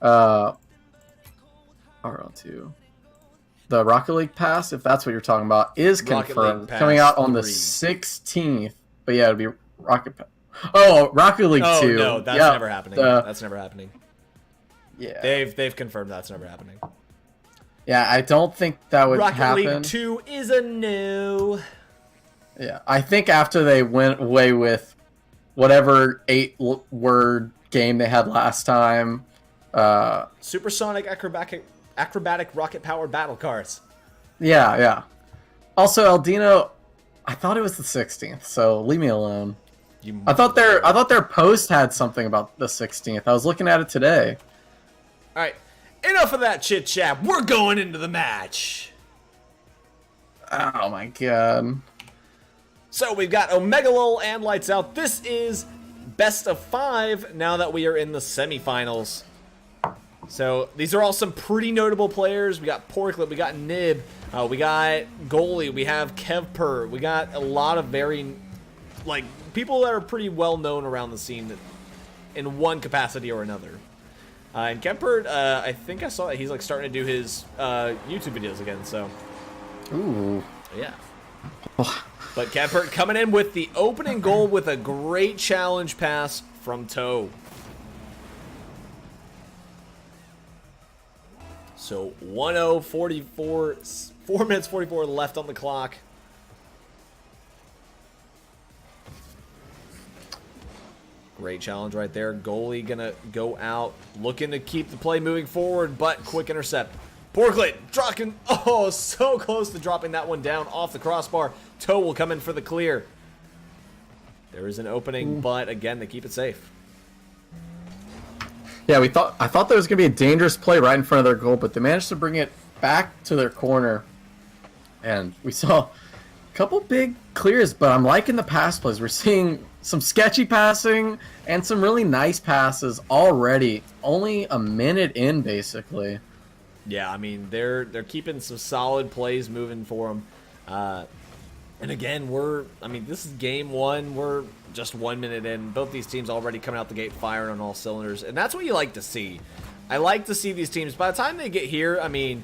RL2. The Rocket League Pass, if that's what you're talking about, is confirmed. Coming out on the 16th. But yeah, it'll be Rocket League 2. Oh, no, that's never happening. That's never happening. Yeah. They've confirmed that's never happening. Yeah, I don't think that would happen. Rocket League 2 is a no. Yeah, I think after they went away with whatever 8-word game they had last time. Supersonic acrobatic rocket-powered battle cars. Yeah. Also, Eldino, I thought it was the 16th, so leave me alone. I thought their post had something about the 16th. I was looking at it today. All right. Enough of that chit chat. We're going into the match. Oh my god. So we've got Omega Lol and Lights Out. This is best of 5 now that we are in the semifinals. So these are all some pretty notable players. We got Porklet, we got Nib, we got Goalie, we have Kevper. We got a lot of very, like, people that are pretty well known around the scene in one capacity or another. And Kemper, I think I saw that he's like starting to do his YouTube videos again. So, ooh, yeah. But Kemper coming in with the opening goal with a great challenge pass from Toe. So 1-0, 4 minutes 44 left on the clock. Great challenge right there. Goalie gonna go out, looking to keep the play moving forward, but quick intercept. Porklet dropping, oh, so close to dropping that one down off the crossbar. Toe will come in for the clear. There is an opening, but again, they keep it safe. Yeah, I thought there was gonna be a dangerous play right in front of their goal, but they managed to bring it back to their corner, and we saw a couple big clears. But I'm liking the pass plays. We're seeing some sketchy passing and some really nice passes already. Only a minute in, basically. Yeah, I mean they're keeping some solid plays moving for them. And again, this is game 1. We're just 1 minute in. Both these teams already coming out the gate firing on all cylinders, and that's what you like to see. I like to see these teams. By the time they get here, I mean,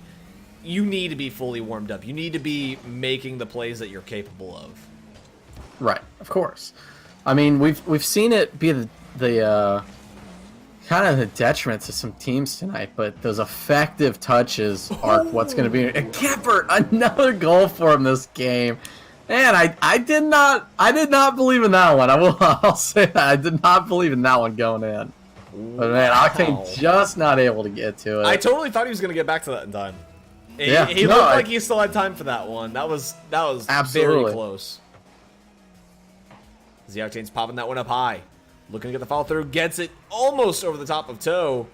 you need to be fully warmed up. You need to be making the plays that you're capable of. Right, of course. I mean, we've seen it be the kind of the detriment to some teams tonight, but those effective touches are what's going to be. And Kemper, another goal for him this game. Man, I did not believe in that one. I'll say that I did not believe in that one going in. But man, Octane just not able to get to it. I totally thought he was going to get back to that in time. Yeah, he looked like he still had time for that one. That was absolutely very close. The Octane's popping that one up high. Looking to get the follow through. Gets it almost over the top of Toe.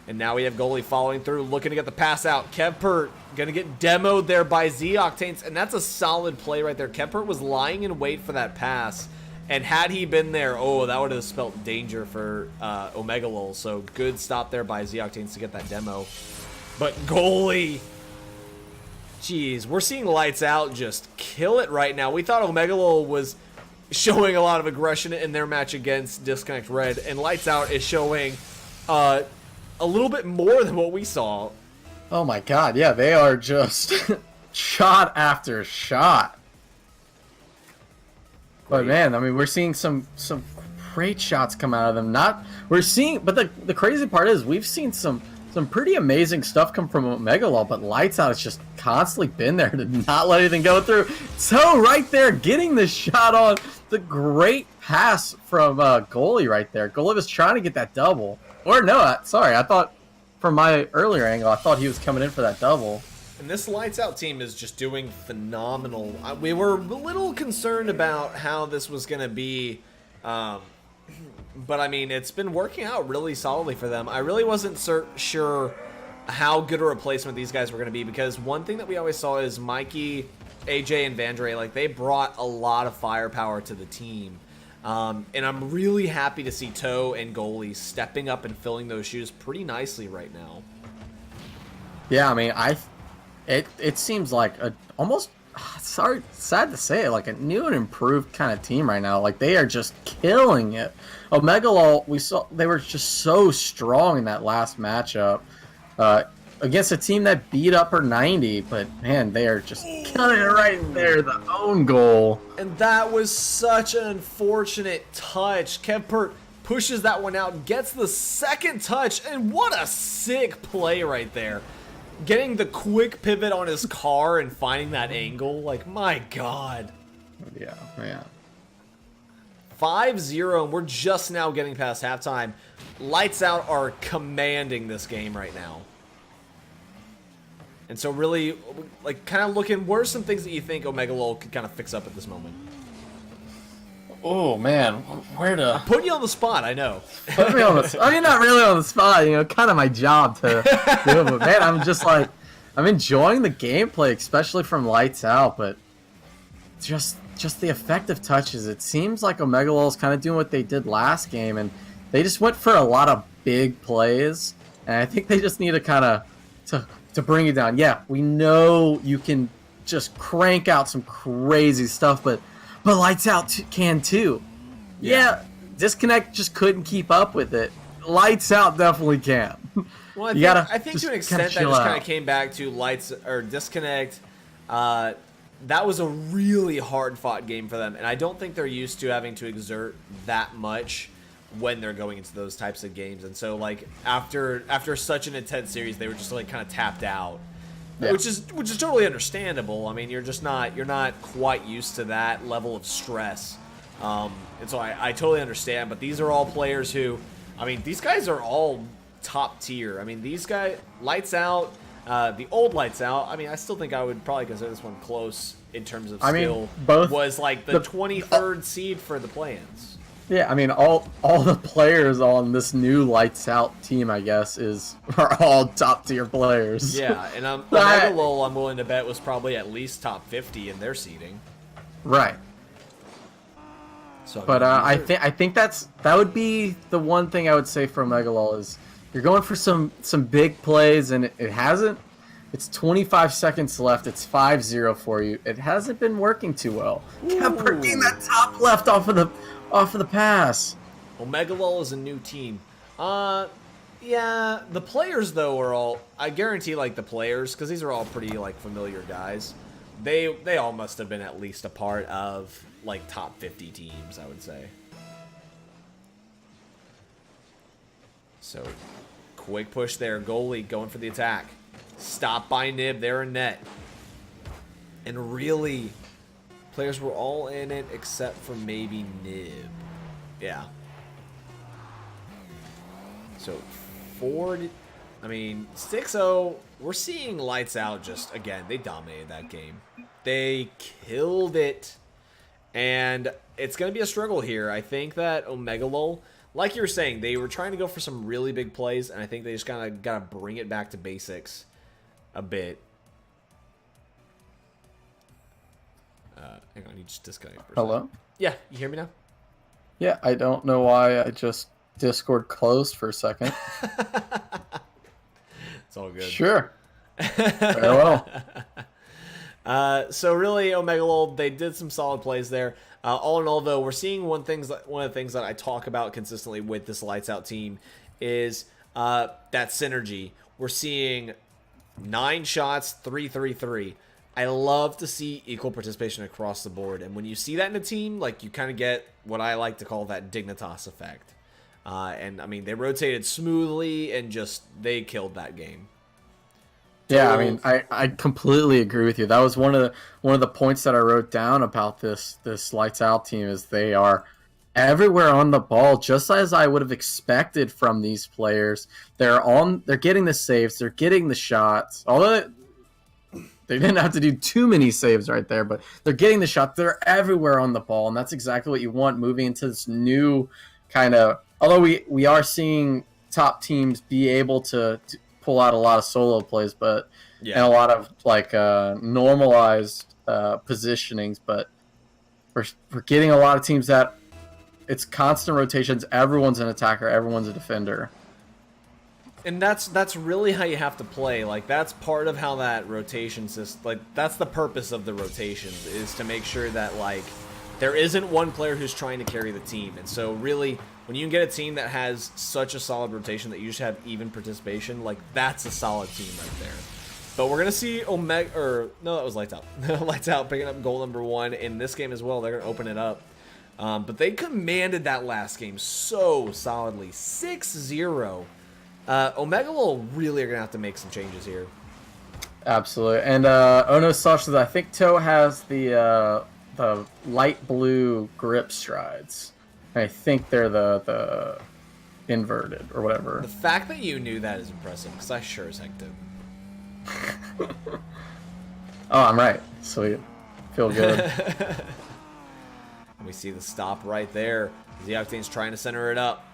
And now we have goalie following through. Looking to get the pass out. Kempert going to get demoed there by Z-Octanes. And that's a solid play right there. Kempert was lying in wait for that pass. And had he been there, oh, that would have spelt danger for Omega Lol. So good stop there by Z-Octanes to get that demo. But goalie, jeez, we're seeing Lights Out just kill it right now. We thought Omega Lol was showing a lot of aggression in their match against Disconnect Red, and Lights Out is showing a little bit more than what we saw. Oh my god, yeah, they are just shot after shot. But man, I mean, we're seeing some great shots come out of them. But the crazy part is we've seen some pretty amazing stuff come from Omega Law, but Lights Out has just constantly been there to not let anything go through. So right there, getting the shot on the great pass from goalie right there. Goalie was trying to get that double. Or no, sorry, I thought from my earlier angle, I thought he was coming in for that double. And this Lights Out team is just doing phenomenal. We were a little concerned about how this was going to be, but I mean, it's been working out really solidly for them. I really wasn't sure how good a replacement these guys were going to be, because one thing that we always saw is Mikey, AJ, and Vandre, like, they brought a lot of firepower to the team. And I'm really happy to see Toe and goalie stepping up and filling those shoes pretty nicely right now. Yeah, I mean, it seems like almost, sad to say it, like a new and improved kind of team right now. Like, they are just killing it. Omega Law, we saw they were just so strong in that last matchup against a team that beat Upper 90, but man, they are just killing it right there, the own goal. And that was such an unfortunate touch. Kempert pushes that one out, gets the second touch, and what a sick play right there. Getting the quick pivot on his car and finding that angle, like, my god. Yeah, man. 5-0, and we're just now getting past halftime. Lights Out are commanding this game right now. And so really, like, kind of looking, what are some things that you think Omega Lol could kind of fix up at this moment? Oh, man, where to... I'm putting you on the spot, I know. Put me on the... I mean, not really on the spot, you know, kind of my job to do it. But, man, I'm just like... I'm enjoying the gameplay, especially from Lights Out, but just the effective touches. It seems like Omega Lol is kind of doing what they did last game, and they just went for a lot of big plays, and I think they just need to kind of... to bring it down. Yeah, we know you can just crank out some crazy stuff, but Lights Out can too. Yeah, Disconnect just couldn't keep up with it. Lights Out definitely can. Well, I think to an extent that just kind of came back to Disconnect. That was a really hard-fought game for them, and I don't think they're used to having to exert that much when they're going into those types of games. And so, like, after such an intense series, they were just like kind of tapped out, yeah. which is totally understandable. I mean, you're not quite used to that level of stress, and so I totally understand. But these are all players who, I mean, these guys are all top tier. I mean, these guys, Lights Out, the old Lights Out. I mean, I still think I would probably consider this one close in terms of skill. I mean, both was like the 23rd seed for the play-ins. Yeah, I mean, all the players on this new Lights Out team, I guess, are all top tier players. Yeah, and Omega Lol, I'm willing to bet, was probably at least top 50 in their seeding. Right. So, but I think that would be the one thing I would say for Omega Lol is you're going for some big plays, and it hasn't. It's 25 seconds left. It's 5-0 for you. It hasn't been working too well. Kept getting that top left off of the pass. Omega Lol is a new team. Yeah, the players though are all, I guarantee, like, the players, because these are all pretty like familiar guys, they all must have been at least a part of like top 50 teams, I would say. So, quick push there. Goalie going for the attack. Stopped by Nib there in net. And really, players were all in it except for maybe Nib. Yeah. So, 6-0. We're seeing lights out just, again, they dominated that game. They killed it. And it's going to be a struggle here. I think that Omegalol, like you were saying, they were trying to go for some really big plays, and I think they just kind of got to bring it back to basics a bit. Hang on, you just disconnected for a second. Hello? Yeah, you hear me now? Yeah, I don't know why I just Discord closed for a second. It's all good. Sure. Very well. So really, Omegalol, they did some solid plays there. All in all, though, we're seeing one of the things that I talk about consistently with this Lights Out team is that synergy. We're seeing 9 shots, 3-3-3. I love to see equal participation across the board, and when you see that in a team, like, you kind of get what I like to call that Dignitas effect. And I mean, they rotated smoothly and just they killed that game. Yeah, I mean, I completely agree with you. That was one of the points that I wrote down about this Lights Out team is they are everywhere on the ball, just as I would have expected from these players. They're getting the saves, they're getting the shots. Although they didn't have to do too many saves right there, but they're getting the shot. They're everywhere on the ball, and that's exactly what you want moving into this new kind of. Although we are seeing top teams be able to pull out a lot of solo plays, but and a lot of like normalized positionings, but we're getting a lot of teams that it's constant rotations. Everyone's an attacker, everyone's a defender. And that's really how you have to play. Like, that's part of how that rotation system, like, that's the purpose of the rotations, is to make sure that, like, there isn't one player who's trying to carry the team. And so really, when you can get a team that has such a solid rotation that you just have even participation, like, that's a solid team right there. But we're going to see that was Lights Out. Lights Out picking up goal number 1 in this game as well. They're going to open it up. But they commanded that last game so solidly. 6-0. Omegalol really are going to have to make some changes here. Absolutely. And Ono Sash says, I think Toe has the light blue grip strides. I think they're the inverted or whatever. The fact that you knew that is impressive, because I sure as heck did. Oh, I'm right. Sweet. Feel good. We see the stop right there. The Octane's trying to center it up.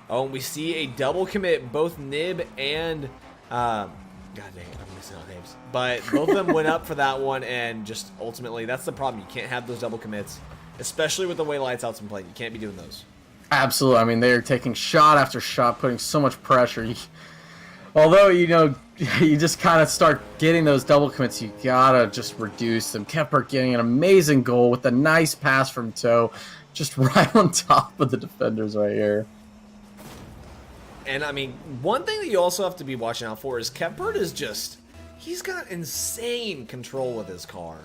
Oh, and we see a double commit. Both Nib and... God dang it, I'm missing out names. But both of them went up for that one, and just ultimately, that's the problem. You can't have those double commits, especially with the way Lights Out's been playing. You can't be doing those. Absolutely. I mean, they're taking shot after shot, putting so much pressure. Although, you just kind of start getting those double commits, you gotta just reduce them. Kepper getting an amazing goal with a nice pass from Toe, just right on top of the defenders right here. And, I mean, one thing that you also have to be watching out for is Kepper is just... He's got insane control with his car.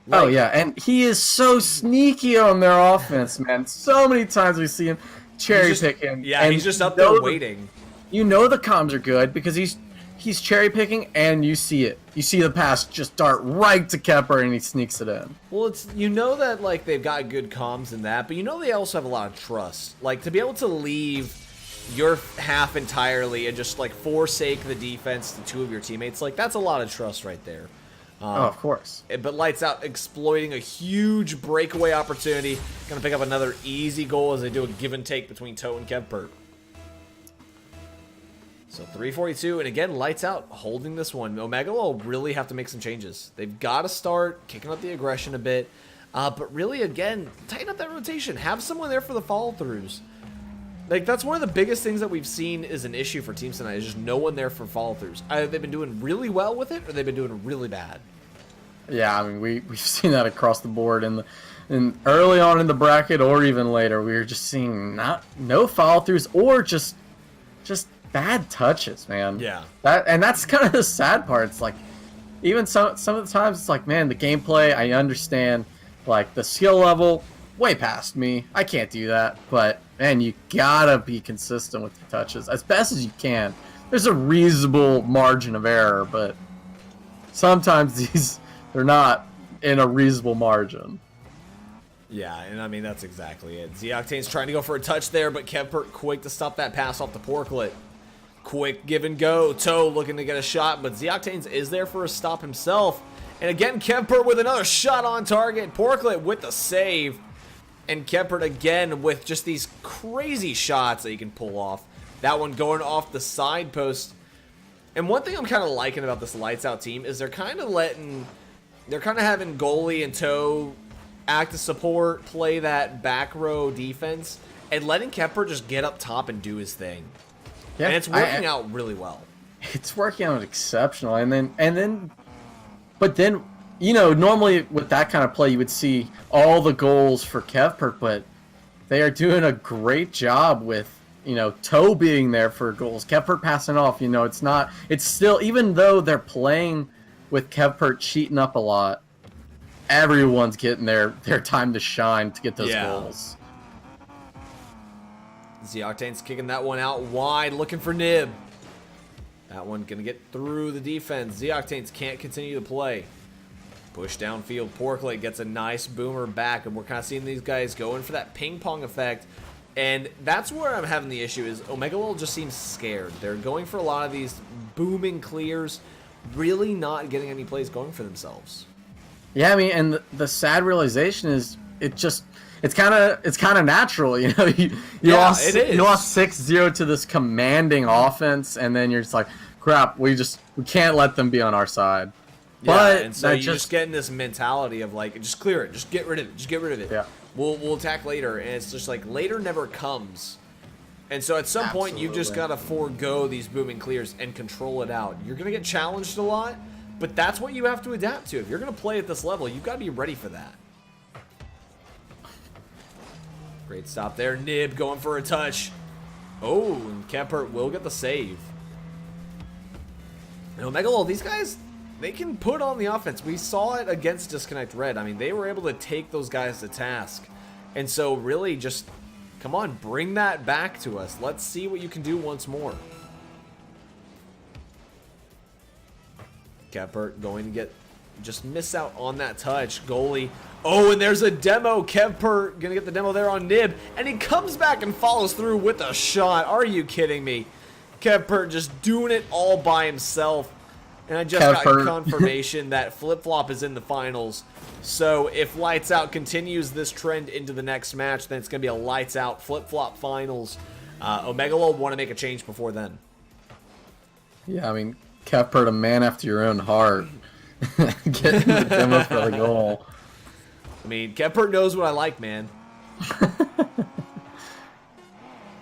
Like, oh, yeah, and he is so sneaky on their offense, man. So many times we see him cherry-picking. Yeah, and he's just up there waiting. You know the comms are good because he's cherry-picking, and you see it. You see the pass just dart right to Kepper, and he sneaks it in. Well, you know that, like, they've got good comms in that, but you know they also have a lot of trust. Like, to be able to leave your half entirely and just, like, forsake the defense to 2 of your teammates, like, that's a lot of trust right there. Oh, of course. But Lights Out exploiting a huge breakaway opportunity. Going to pick up another easy goal as they do a give and take between Toe and Kevpert. So 3:42, and again, Lights Out holding this one. Omegalol really have to make some changes. They've got to start kicking up the aggression a bit. But really, again, tighten up that rotation. Have someone there for the follow-throughs. Like, that's one of the biggest things that we've seen is an issue for teams tonight, is just no one there for follow-throughs. Either they've been doing really well with it, or they've been doing really bad. Yeah, I mean, we've seen that across the board in early on in the bracket, or even later. We were just seeing no follow-throughs, or just bad touches, man. Yeah. And that's kind of the sad part. It's like, even some of the times it's like, man, the gameplay, I understand, like the skill level, way past me. I can't do that. But man, you gotta be consistent with your touches as best as you can. There's a reasonable margin of error, but sometimes they're not in a reasonable margin. Yeah, and I mean, that's exactly it. Z-Octane's trying to go for a touch there, but Kevpert quick to stop that pass off the Porklet. Quick give and go. Toe looking to get a shot, but Z-Octane's is there for a stop himself. And again, Kevpert with another shot on target. Porklet with the save. And Kevpert again with just these crazy shots that he can pull off. That one going off the side post. And one thing I'm kind of liking about this Lights Out team is they're kind of having goalie and Toe act as support, play that back row defense, and letting Kepler just get up top and do his thing. Yeah, and it's working out really well. It's working out exceptional. But then, you know, normally with that kind of play, you would see all the goals for Kevper, but they are doing a great job with, you know, Toe being there for goals. Kevper passing off, you know, it's still, even though they're playing with Kevper cheating up a lot, everyone's getting their time to shine to get those goals. Z-Octane's kicking that one out wide, looking for Nib. That one gonna get through the defense. Z-Octanes can't continue to play. Push downfield. Porklet gets a nice boomer back, and we're kind of seeing these guys going for that ping pong effect. And that's where I'm having the issue is Omega Lol just seems scared. They're going for a lot of these booming clears, really not getting any plays going for themselves. Yeah, I mean, and the sad realization is it's kind of natural, you know. You lost 6-0 to this commanding offense, and then you're just like, crap, we can't let them be on our side. Yeah, but and so you just get in this mentality of like, just clear it, just get rid of it. Yeah. We'll attack later, and it's just like later never comes. And so at some point you've just got to forego these booming clears and control it out. You're gonna get challenged a lot. But that's what you have to adapt to. If you're going to play at this level, you've got to be ready for that. Great stop there. Nib going for a touch. Oh, and Kempert will get the save. And Omega Lol, these guys, they can put on the offense. We saw it against Disconnect Red. I mean, they were able to take those guys to task. And so really just, come on, bring that back to us. Let's see what you can do once more. Kevpert going to just miss out on that touch. Goalie. Oh, and there's a demo. Kevpert going to get the demo there on Nib. And he comes back and follows through with a shot. Are you kidding me? Kevpert just doing it all by himself. And I just got confirmation that Flip Flop is in the finals. So if Lights Out continues this trend into the next match, then it's going to be a Lights Out Flip Flop finals. Omega Lol want to make a change before then. Yeah, I mean, Kevpert, a man after your own heart, getting the demo for the goal. I mean, Kevpert knows what I like, man.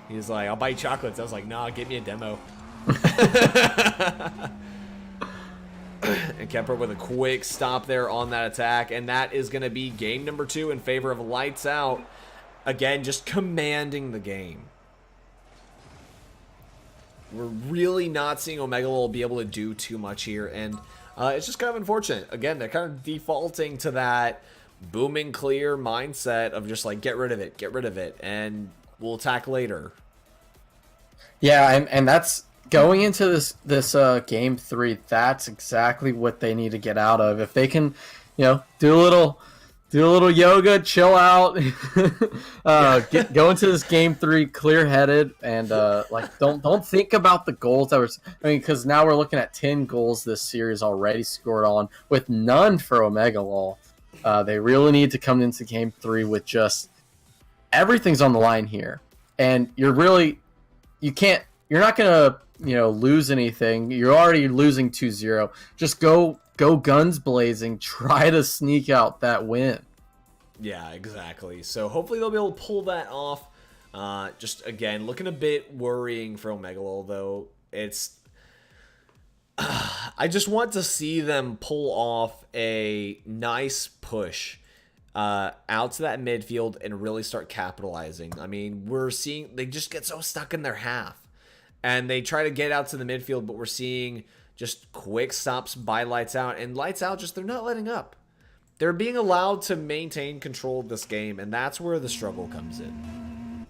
He's like, I'll buy you chocolates. I was like, nah, get me a demo. And Kevpert with a quick stop there on that attack. And that is going to be game number 2 in favor of Lights Out. Again, just commanding the game. We're really not seeing Omega Lol be able to do too much here, and it's just kind of unfortunate. Again, they're kind of defaulting to that booming clear mindset of just like, get rid of it, and we'll attack later. Yeah, and that's going into this game 3. That's exactly what they need to get out of. If they can, you know, do a little yoga, chill out, go into this game 3 clear-headed, and like don't think about the goals that because now we're looking at 10 goals this series already scored on, with none for Omega Lol. They really need to come into game 3 with just everything's on the line here, and you're not gonna lose anything. You're already losing 2-0. Just go guns blazing, try to sneak out that win. Yeah, exactly. So hopefully they'll be able to pull that off. Just again, looking a bit worrying for Omega Lol, though. It's I just want to see them pull off a nice push out to that midfield and really start capitalizing. I mean, we're seeing they just get so stuck in their half. And they try to get out to the midfield, but we're seeing Just quick stops by Lights Out, and Lights Out just, they're not letting up. They're being allowed to maintain control of this game, and that's where the struggle comes in.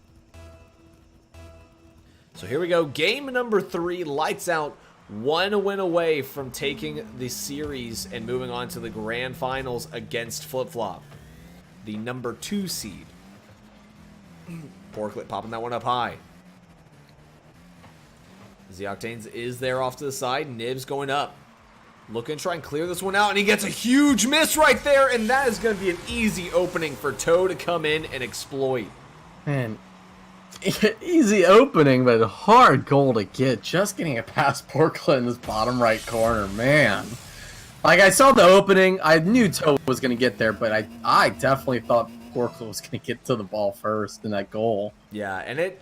So here we go. Game number 3, Lights Out. 1 win away from taking the series and moving on to the grand finals against Flip Flop, the number 2 seed. Porklet popping that one up high. Z-Octanes is there off to the side. Nibs going up. Looking to try and clear this one out, and he gets a huge miss right there, and that is going to be an easy opening for Toe to come in and exploit. Man, easy opening, but a hard goal to get. Just getting it past Porklet in this bottom right corner, man. Like, I saw the opening. I knew Toe was going to get there, but I definitely thought Porklet was going to get to the ball first in that goal. Yeah, and it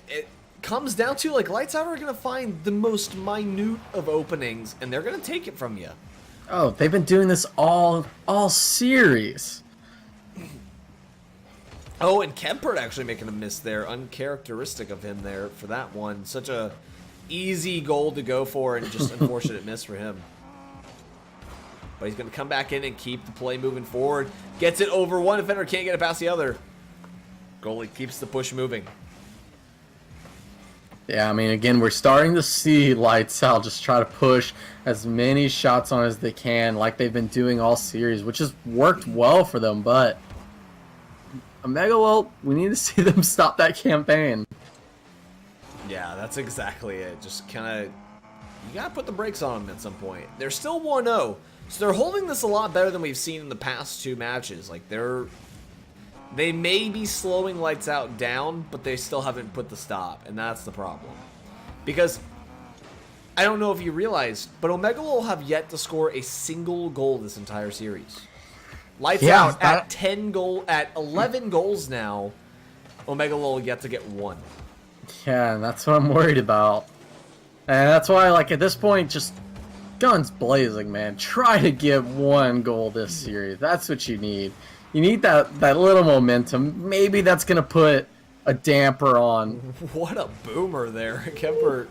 comes down to, like, Lights Out are going to find the most minute of openings, and they're going to take it from you. Oh, they've been doing this all series. Oh, and Kempert actually making a miss there. Uncharacteristic of him there for that one. Such a easy goal to go for, and just unfortunate miss for him. But he's going to come back in and keep the play moving forward. Gets it over one defender, can't get it past the other. Goalie keeps the push moving. Yeah, I mean, again, we're starting to see Lights Out just try to push as many shots on as they can, like they've been doing all series, which has worked well for them, but Omega, we need to see them stop that campaign. Yeah, that's exactly it. Just kind of, you got to put the brakes on them at some point. They're still 1-0, so they're holding this a lot better than we've seen in the past 2 matches. Like, they may be slowing Lights Out down, but they still haven't put the stop, and that's the problem. Because, I don't know if you realized, but Omega will have yet to score a single goal this entire series. Lights Out at 11 goals now, Omega will yet to get 1. Yeah, and that's what I'm worried about. And that's why, like, at this point, just guns blazing, man. Try to get 1 goal this series. That's what you need. You need that little momentum. Maybe that's going to put a damper on. What a boomer there. Kemper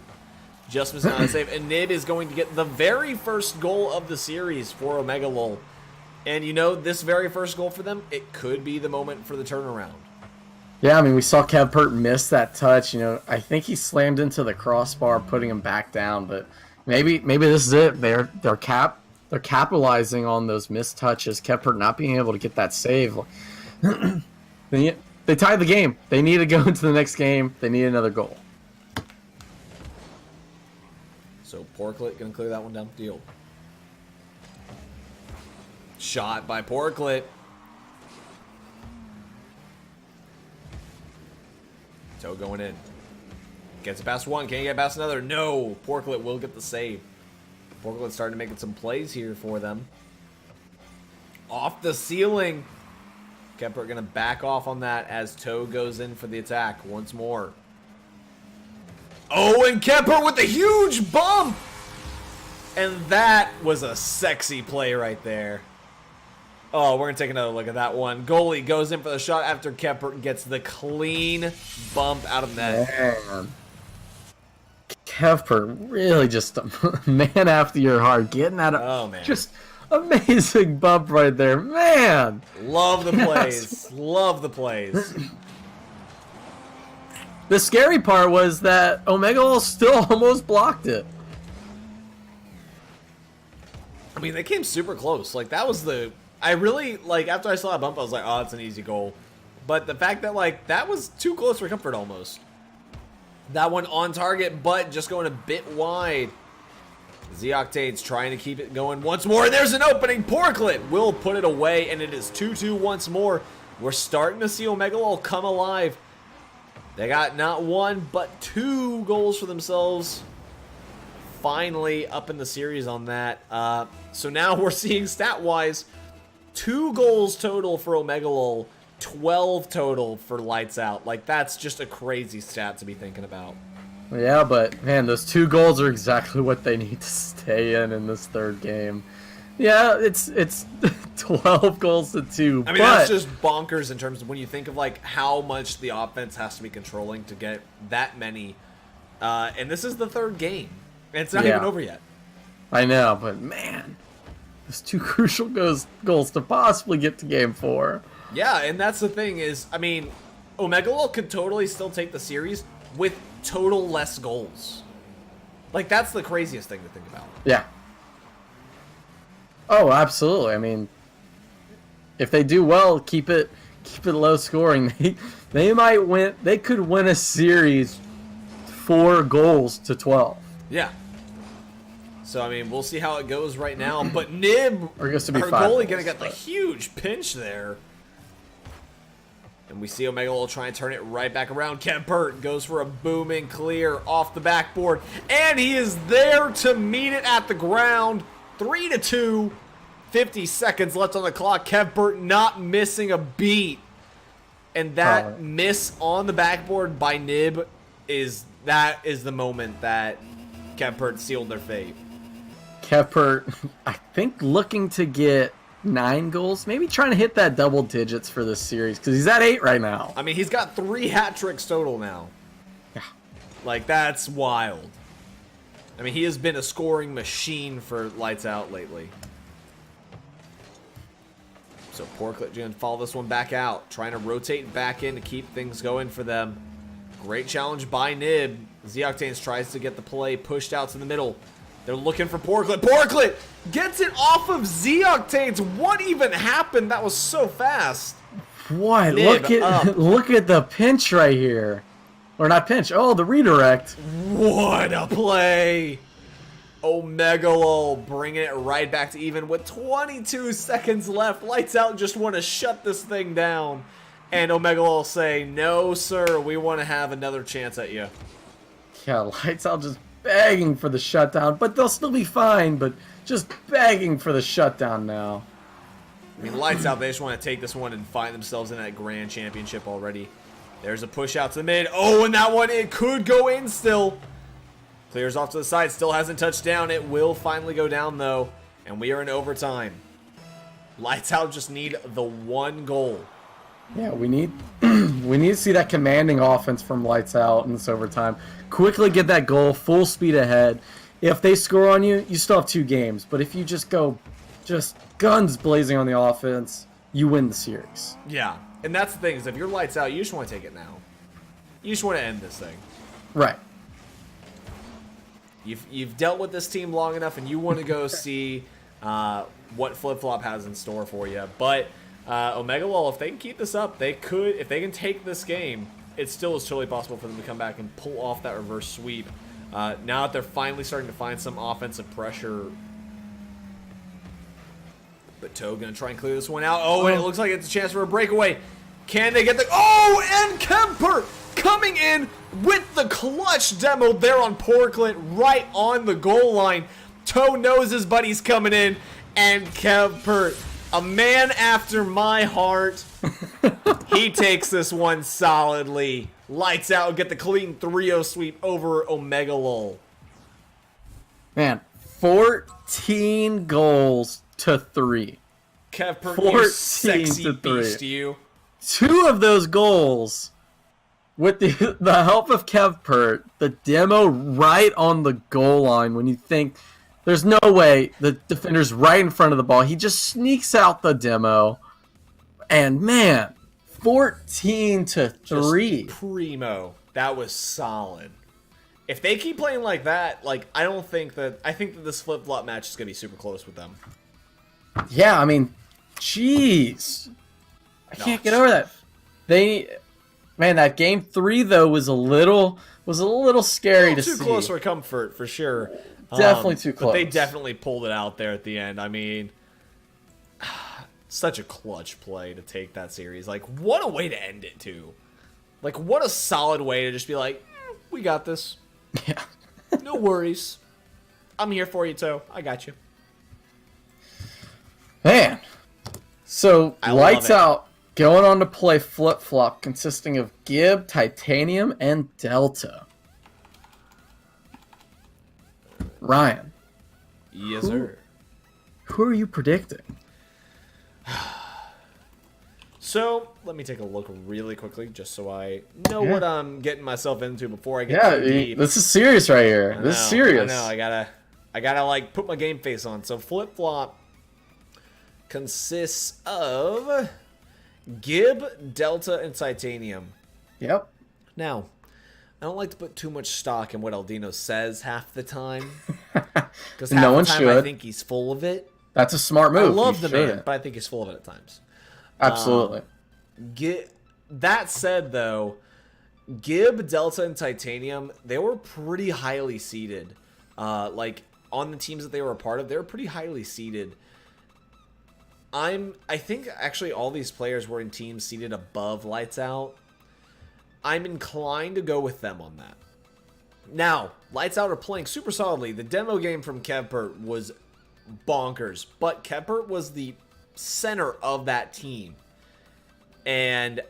just missing on a save. And Nib is going to get the very first goal of the series for Omega Lol. And you know, this very first goal for them, it could be the moment for the turnaround. Yeah, I mean, we saw Kempert miss that touch. You know, I think he slammed into the crossbar, putting him back down. But maybe this is it. They're capitalizing on those missed touches. Kempert not being able to get that save. They tied the game. They need to go into the next game. They need another goal. So Porklet gonna clear that one down the field. Shot by Porklet. Toe going in. Gets it past one. Can't get past another. No. Porklet will get the save. Porklet's starting to make some plays here for them. Off the ceiling. Kemper going to back off on that as Toe goes in for the attack once more. Oh, and Kemper with the huge bump! And that was a sexy play right there. Oh, we're going to take another look at that one. Goalie goes in for the shot after Kemper gets the clean bump out of net. Man. Kemper, really just a man after your heart. Getting that just amazing bump right there. Man. Love the plays. Love the plays. The scary part was that Omega still almost blocked it. I mean, they came super close. Like, that was the... I really, like, after I saw that bump, I was like, oh, it's an easy goal. But the fact that, like, that was too close for comfort almost. That one on target, but just going a bit wide. Z-Octane's trying to keep it going once more. And there's an opening. Porklet will put it away, and it is 2-2 once more. We're starting to see Omega Lol come alive. They got not one, but 2 goals for themselves. Finally up in the series on that. So now we're seeing stat-wise, 2 goals total for Omega Lol, 12 total for Lights Out. Like, that's just a crazy stat to be thinking about. Yeah, but, man, those 2 goals are exactly what they need to stay in this third game. Yeah, it's 12 goals to 2. I mean, that's just bonkers in terms of when you think of, like, how much the offense has to be controlling to get that many. And this is the third game. And it's not even over yet. I know, but man, there's two crucial goals to possibly get to game 4. Yeah, and that's the thing is, I mean, Omegalol could totally still take the series with total less goals. Like, that's the craziest thing to think about. Yeah. Oh, absolutely. I mean, if they do well, keep it low scoring. They might win. They could win a series 4 goals to 12. Yeah. So, I mean, we'll see how it goes right now. But Nib, Or it goes to be our 5 goalie, goals, going to get the but- huge pinch there. And we see Omegalol try and turn it right back around. Kempert goes for a booming clear off the backboard. And he is there to meet it at the ground. 3-2. 50 seconds left on the clock. Kempert not missing a beat. And that miss on the backboard by Nib is the moment that Kempert sealed their fate. Kepper, I think, looking to get 9 goals, maybe trying to hit that double digits for this series because he's at 8 right now. I mean, he's got 3 hat tricks total now. Yeah. Like, that's wild. I mean, he has been a scoring machine for Lights Out lately. So Porklet going to follow this one back out, trying to rotate back in to keep things going for them. Great challenge by Nib. Z-Octanes tries to get the play pushed out to the middle. They're looking for Porklet. Porklet gets it off of Z-Octanes. What even happened? That was so fast. What? Nib up. Look at the pinch right here. Or not pinch. Oh, the redirect. What a play. Omegalol bringing it right back to even with 22 seconds left. Lights Out just want to shut this thing down. And Omegalol say, no, sir, we want to have another chance at you. Yeah, Lights Out just begging for the shutdown, but they'll still be fine, but just begging for the shutdown now. I mean, Lights Out, they just want to take this one and find themselves in that grand championship already. There's a push out to the mid. Oh, and that one, it could go in still. Clears off to the side, still hasn't touched down. It will finally go down, though, and we are in overtime. Lights Out just need the 1 goal. Yeah, we need to see that commanding offense from Lights Out in this overtime. Quickly get that goal, full speed ahead. If they score on you, you still have 2 games. But if you just go guns blazing on the offense, you win the series. Yeah, and that's the thing, is if you're Lights Out, you just want to take it now. You just want to end this thing. Right. You've dealt with this team long enough, and you want to go see what Flip Flop has in store for you. But Omegalol, if they can keep this up, they could. If they can take this game, it still is totally possible for them to come back and pull off that reverse sweep. Now that they're finally starting to find some offensive pressure. But Toe gonna try and clear this one out. Oh, and it looks like it's a chance for a breakaway. Can they get the... Oh, and Kemper coming in with the clutch demo there on Porklet right on the goal line. Toe knows his buddy's coming in, and Kemper, a man after my heart, he takes this one solidly. Lights Out, get the clean 3-0 sweep over Omegalol. Man, 14 goals to 3. Kemper, 14 you sexy to 3. beast, you. 2 of those goals, with the help of Kevpert, the demo right on the goal line when you think there's no way the defender's right in front of the ball. He just sneaks out the demo. And man, 14 to 3. Just primo. That was solid. If they keep playing like that, like I think that this flip-flop match is going to be super close with them. Yeah, I mean, jeez. I can't get over that. Man, that game 3 though was a little scary to see. Too close for comfort, for sure. Definitely too close. But they definitely pulled it out there at the end. I mean, such a clutch play to take that series. Like, what a way to end it, too. Like, what a solid way to just be like, we got this. Yeah. No worries. I'm here for you, Toe. I got you. Man. So, I Lights love it. Out going on to play Flip Flop, consisting of Gib, Titanium, and Delta. Ryan, Yes, sir. who are you predicting? So, let me take a look really quickly, just so I know what I'm getting myself into before I get Yeah, too deep. this is serious right here. This is serious. I know, I I gotta, like, put my game face on. So Flip-Flop consists of Gib, Delta, and Titanium. Yep. Now, I don't like to put too much stock in what Aldino says half the time. Because half No one the time should. I think he's full of it. That's a smart move. I love You the man, shouldn't. but I think he's full of it at times. Absolutely. That said, though, Gib, Delta, and Titanium, they were pretty highly seeded. Like, on the teams that they were a part of, they were pretty highly seeded. I think, actually, all these players were in teams seeded above Lights Out. I'm inclined to go with them on that. Now, Lights Out are playing super solidly. The demo game from Kevpert was bonkers, but Kevpert was the center of that team. And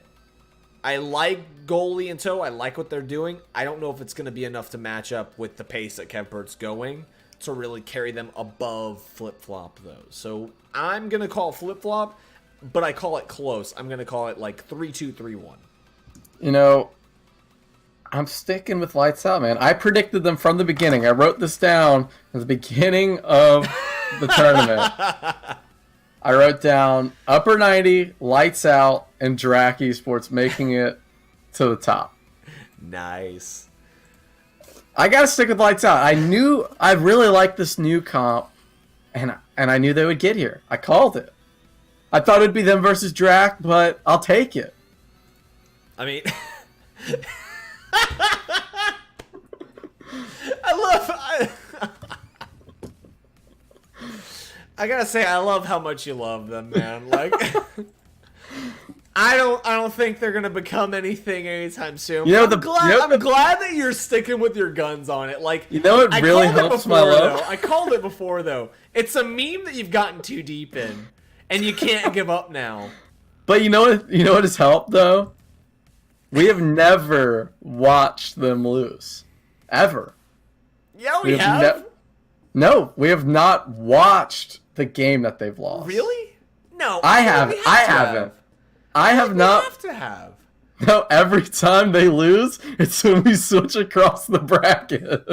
I like goalie and toe. I like what they're doing. I don't know if it's going to be enough to match up with the pace that Kevpert's going to really carry them above Flip-Flop, though. So I'm going to call Flip-Flop, but I call it close. I'm going to call it like 3-2, 3-1. You know, I'm sticking with Lights Out, man. I predicted them from the beginning. I wrote this down at the beginning of the tournament. I wrote down upper 90, Lights Out, and Drac Esports making it to the top. Nice. I gotta stick with Lights Out. I really liked this new comp, and I knew they would get here. I called it. I thought it'd be them versus Drac, but I'll take it. I mean, I gotta say, I love how much you love them, man. Like, I don't think they're gonna become anything anytime soon. You know, I'm glad that you're sticking with your guns on it. Like, you know, it really helps my love. I called it before, though. It's a meme that you've gotten too deep in, and you can't give up now. But you know what? You know what has helped though? We have never watched them lose, ever. Yeah, we have. No, we have not watched the game that they've lost. Really? No, I haven't. I haven't. I have not. We have to have. No, every time they lose, it's when we switch across the bracket.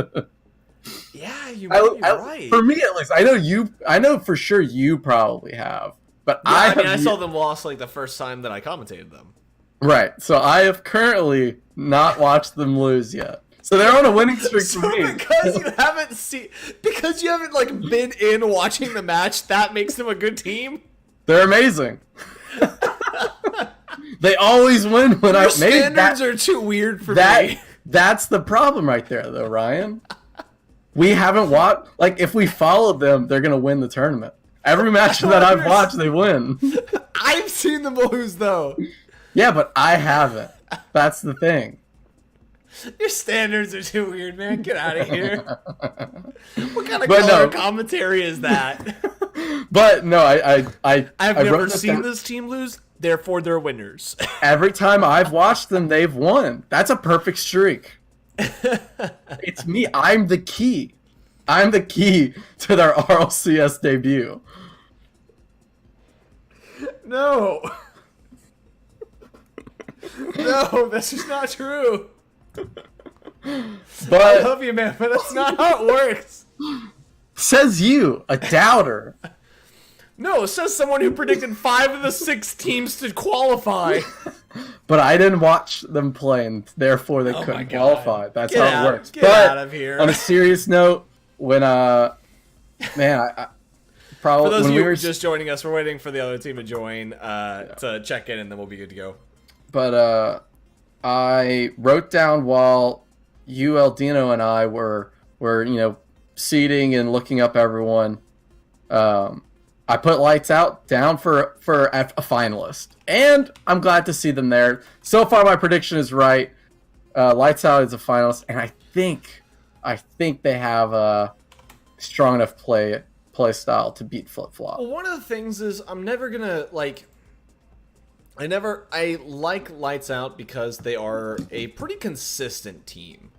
Yeah, you're right. For me, at least, I know you. I know for sure you probably have, but yeah, I saw them lost like the first time that I commentated them. Right. So I have currently not watched them lose yet. So they're on a winning streak for me. Because you haven't like been in watching the match, that makes them a good team. They're amazing. They always win when Your standards are too weird for me. That's the problem right there, though, Ryan. We haven't watched. Like, if we followed them, they're gonna win the tournament. Every match that I've watched, they win. I've seen them lose, though. Yeah, but I haven't. That's the thing. Your standards are too weird, man. Get out of here. What kind of color commentary is that? But no, I've never seen this team lose, therefore they're winners. Every time I've watched them, they've won. That's a perfect streak. It's me. I'm the key. I'm the key to their RLCS debut. No. No, that's just not true. But I love you, man, but that's not how it works. Says you, a doubter. No, it says someone who predicted 5 of the 6 teams to qualify. But I didn't watch them play, and therefore they couldn't qualify. That's how it works. Get out of here. On a serious note, when I probably for those when of you we were just joining us, we're waiting for the other team to join to check in, and then we'll be good to go. But I wrote down while you, Aldino, and I were seating and looking up everyone. I put Lights Out down for a finalist, and I'm glad to see them there. So far, my prediction is right. Lights Out is a finalist, and I think they have a strong enough play style to beat Flip-Flop. Well, one of the things is I'm never gonna I like Lights Out because they are a pretty consistent team.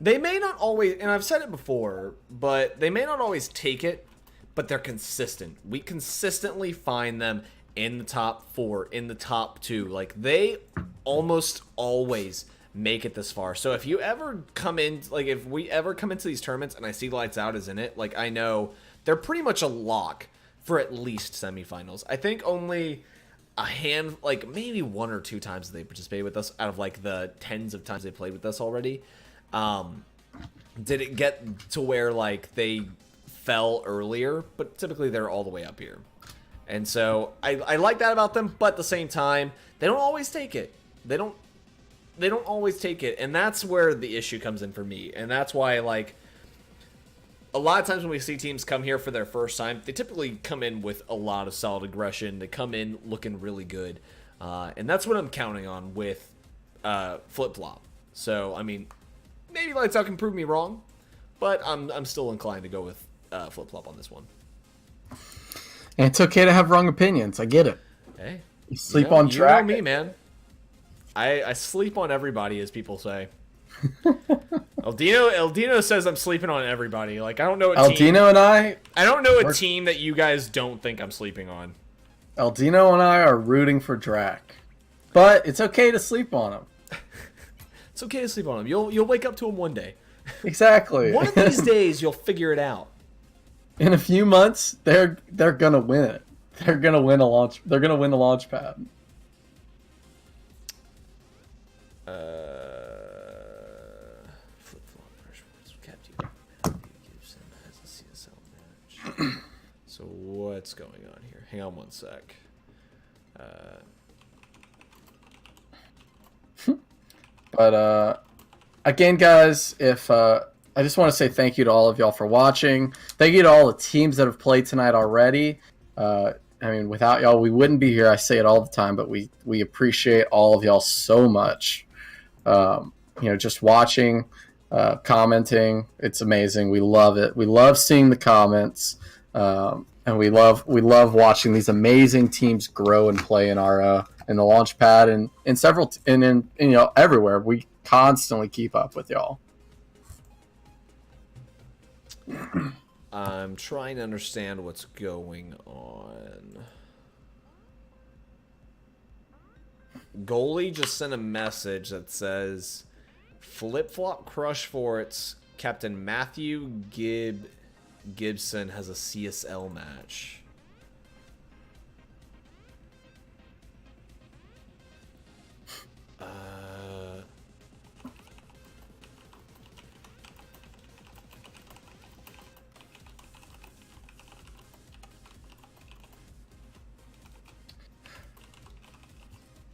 They may not always, and I've said it before, but they may not always take it, but they're consistent. We consistently find them in the top 4, in the top 2. Like, they almost always make it this far. So if you ever come in, like if we ever come into these tournaments and I see Lights Out is in it, like I know they're pretty much a lock for at least semifinals. I think only like maybe 1 or 2 times they participated with us out of like the tens of times they played with us already. Did it get to where like they fell earlier, but typically they're all the way up here. And so I like that about them, but at the same time, they don't always take it. They don't always take it, and that's where the issue comes in for me. And that's why, like, a lot of times when we see teams come here for their first time, they typically come in with a lot of solid aggression. They come in looking really good, and that's what I'm counting on with Flip-Flop. So, I mean, maybe Lights Out can prove me wrong, but I'm still inclined to go with Flip-Flop on this one. And it's okay to have wrong opinions. I get it. Hey, you sleep on track. You know me, man. I sleep on everybody, as people say. Eldino says I'm sleeping on everybody. Like, I don't know what team. Eldino and I don't know a team that you guys don't think I'm sleeping on. Eldino and I are rooting for Drac. But it's okay to sleep on him. It's okay to sleep on him. You'll wake up to him one day. Exactly. One of these days, you'll figure it out. In a few months, they're gonna win it. They're gonna win the Launchpad. Flip-Flop kept you. Gibson has a CSL match. So what's going on here? Hang on one sec. But again, guys, if I just want to say thank you to all of y'all for watching. Thank you to all the teams that have played tonight already. I mean, without y'all, we wouldn't be here. I say it all the time, but we appreciate all of y'all so much. Just watching, commenting, it's amazing. We love it. We love seeing the comments, and we love watching these amazing teams grow and play in our in the Launchpad and in everywhere. We constantly keep up with y'all. I'm trying to understand what's going on. Goalie just sent a message that says Flip-Flop Crush Forts Captain Matthew Gibson has a CSL match.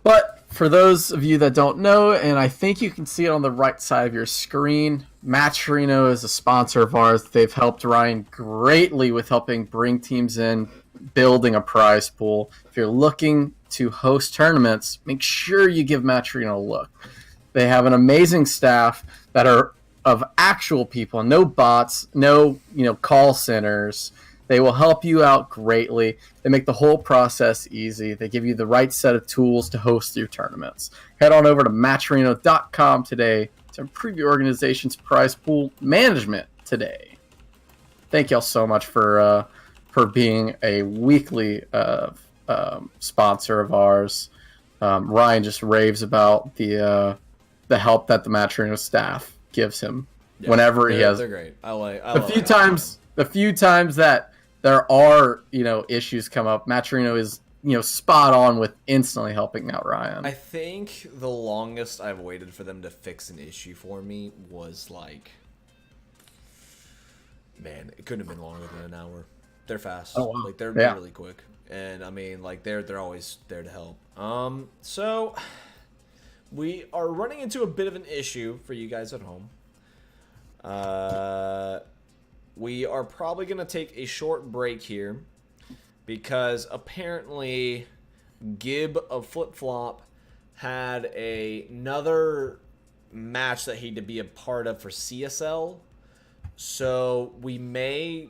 But for those of you that don't know, and I think you can see it on the right side of your screen, Matcherino is a sponsor of ours. They've helped Ryan greatly with helping bring teams in, building a prize pool. If you're looking to host tournaments, make sure you give Matcherino a look. They have an amazing staff that are of actual people, no bots, no call centers. They will help you out greatly. They make the whole process easy. They give you the right set of tools to host your tournaments. Head on over to matcherino.com today to improve your organization's prize pool management today. Thank y'all so much for being a weekly sponsor of ours. Ryan just raves about the help that the Matcherino staff gives him whenever he has. They're great. The few times that there are, issues come up, Matcherino is, spot on with instantly helping out Ryan. I think the longest I've waited for them to fix an issue for me was like, man, it couldn't have been longer than an hour. They're fast. Oh, wow. Like they're really quick. And I mean, like they're always there to help. So we are running into a bit of an issue for you guys at home. We are probably going to take a short break here because apparently Gib of Flip-Flop had another match that he had to be a part of for CSL. So we're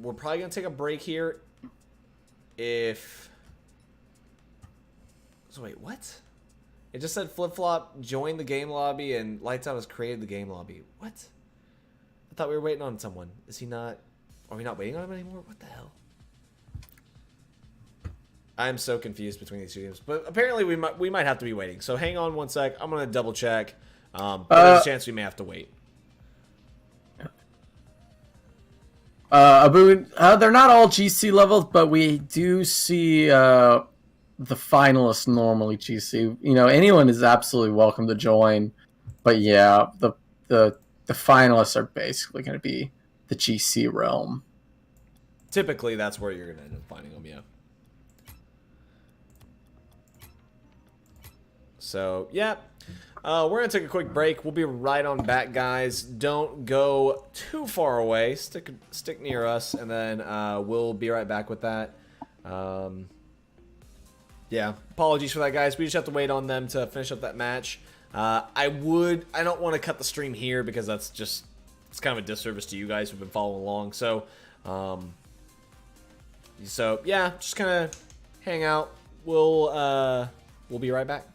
probably going to take a break here So wait, what? It just said Flip-Flop joined the game lobby and Lights Out has created the game lobby. What? I thought we were waiting on someone. Is he not? Are we not waiting on him anymore? What the hell? I'm so confused between these two games. But apparently we might have to be waiting. So hang on one sec. I'm going to double check. But there's a chance we may have to wait. Abu, they're not all GC levels, but we do see the finalists normally GC. You know, anyone is absolutely welcome to join, but yeah, the finalists are basically going to be the GC realm. Typically, that's where you're going to end up finding them, yeah. So, yeah. We're going to take a quick break. We'll be right on back, guys. Don't go too far away. Stick near us, and then we'll be right back with that. Yeah, apologies for that, guys. We just have to wait on them to finish up that match. I don't want to cut the stream here because it's kind of a disservice to you guys who've been following along. So yeah, just kind of hang out. We'll be right back.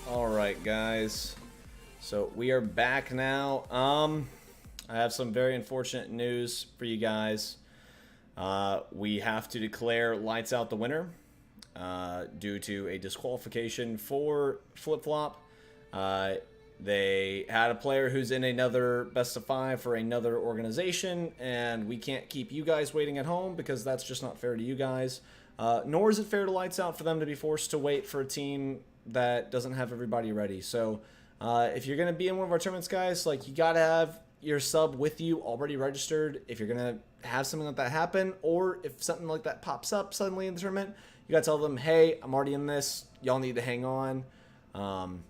All right, guys. So we are back now. I have some very unfortunate news for you guys. We have to declare Lights Out the winner due to a disqualification for Flip Flop. They had a player who's in another best of 5 for another organization, and we can't keep you guys waiting at home because that's just not fair to you guys. Nor is it fair to Lights Out for them to be forced to wait for a team that doesn't have everybody ready. So if you're going to be in one of our tournaments, guys, like, you got to have your sub with you already registered. If you're going to have something like that happen, or if something like that pops up suddenly in the tournament, you got to tell them, hey, I'm already in this. Y'all need to hang on. I'm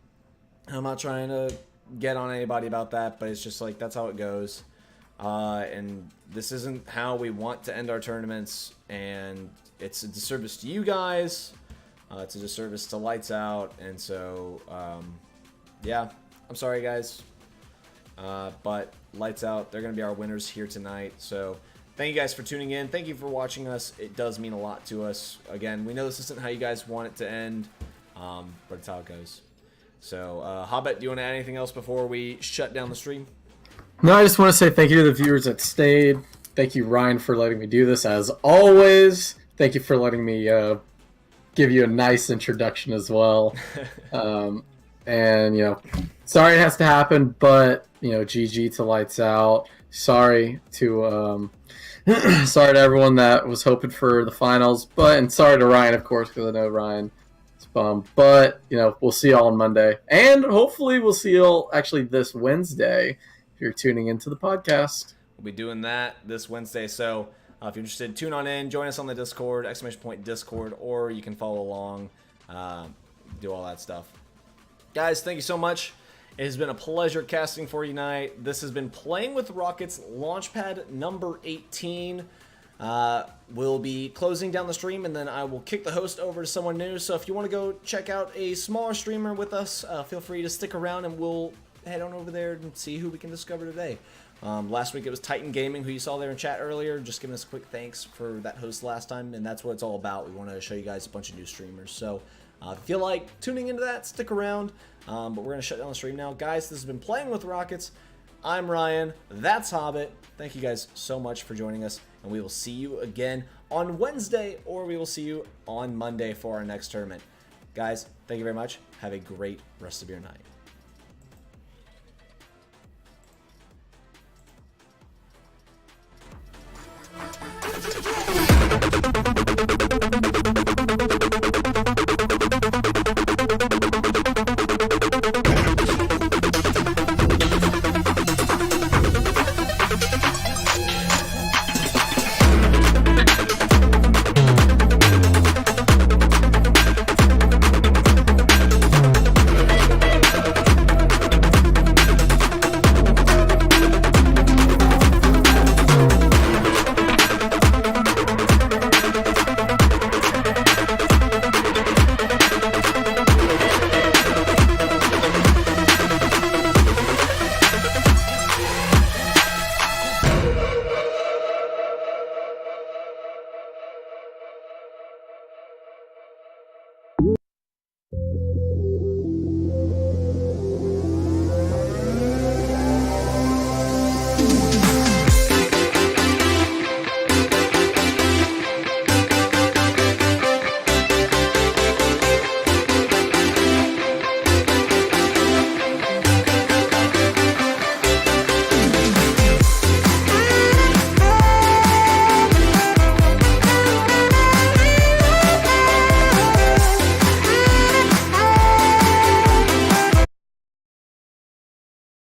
not trying to get on anybody about that, but it's just like, that's how it goes. And this isn't how we want to end our tournaments, and it's a disservice to you guys. It's a disservice to Lights Out, and so, yeah, I'm sorry, guys. But Lights Out, they're going to be our winners here tonight. So thank you guys for tuning in. Thank you for watching us. It does mean a lot to us. Again, we know this isn't how you guys want it to end, but it's how it goes. So, Hobbit, do you want to add anything else before we shut down the stream? No, I just want to say thank you to the viewers that stayed. Thank you, Ryan, for letting me do this, as always. Thank you for letting me give you a nice introduction as well. And, you know, sorry it has to happen, but, you know, GG to Lights Out. Sorry to sorry to everyone that was hoping for the finals, and sorry to Ryan, of course, because I know Ryan is bummed. But, you know, we'll see y'all on Monday, and hopefully we'll see y'all actually this Wednesday if you're tuning into the podcast. We'll be doing that this Wednesday, so if you're interested, tune on in, join us on the Discord, !Discord, or you can follow along, do all that stuff. Guys, thank you so much. It has been a pleasure casting for you tonight. This has been Playing with Rockets Launchpad number 18. We'll be closing down the stream, and then I will kick the host over to someone new. So if you want to go check out a smaller streamer with us, feel free to stick around, and we'll head on over there and see who we can discover today. Last week it was Titan Gaming, who you saw there in chat earlier, just giving us a quick thanks for that host last time, and that's what it's all about. We want to show you guys a bunch of new streamers. So if you feel like tuning into that, stick around. But we're going to shut down the stream now. Guys, this has been Playing with Rockets. I'm Ryan. That's Hobbit. Thank you guys so much for joining us, and we will see you again on Wednesday, or we will see you on Monday for our next tournament. Guys, thank you very much. Have a great rest of your night.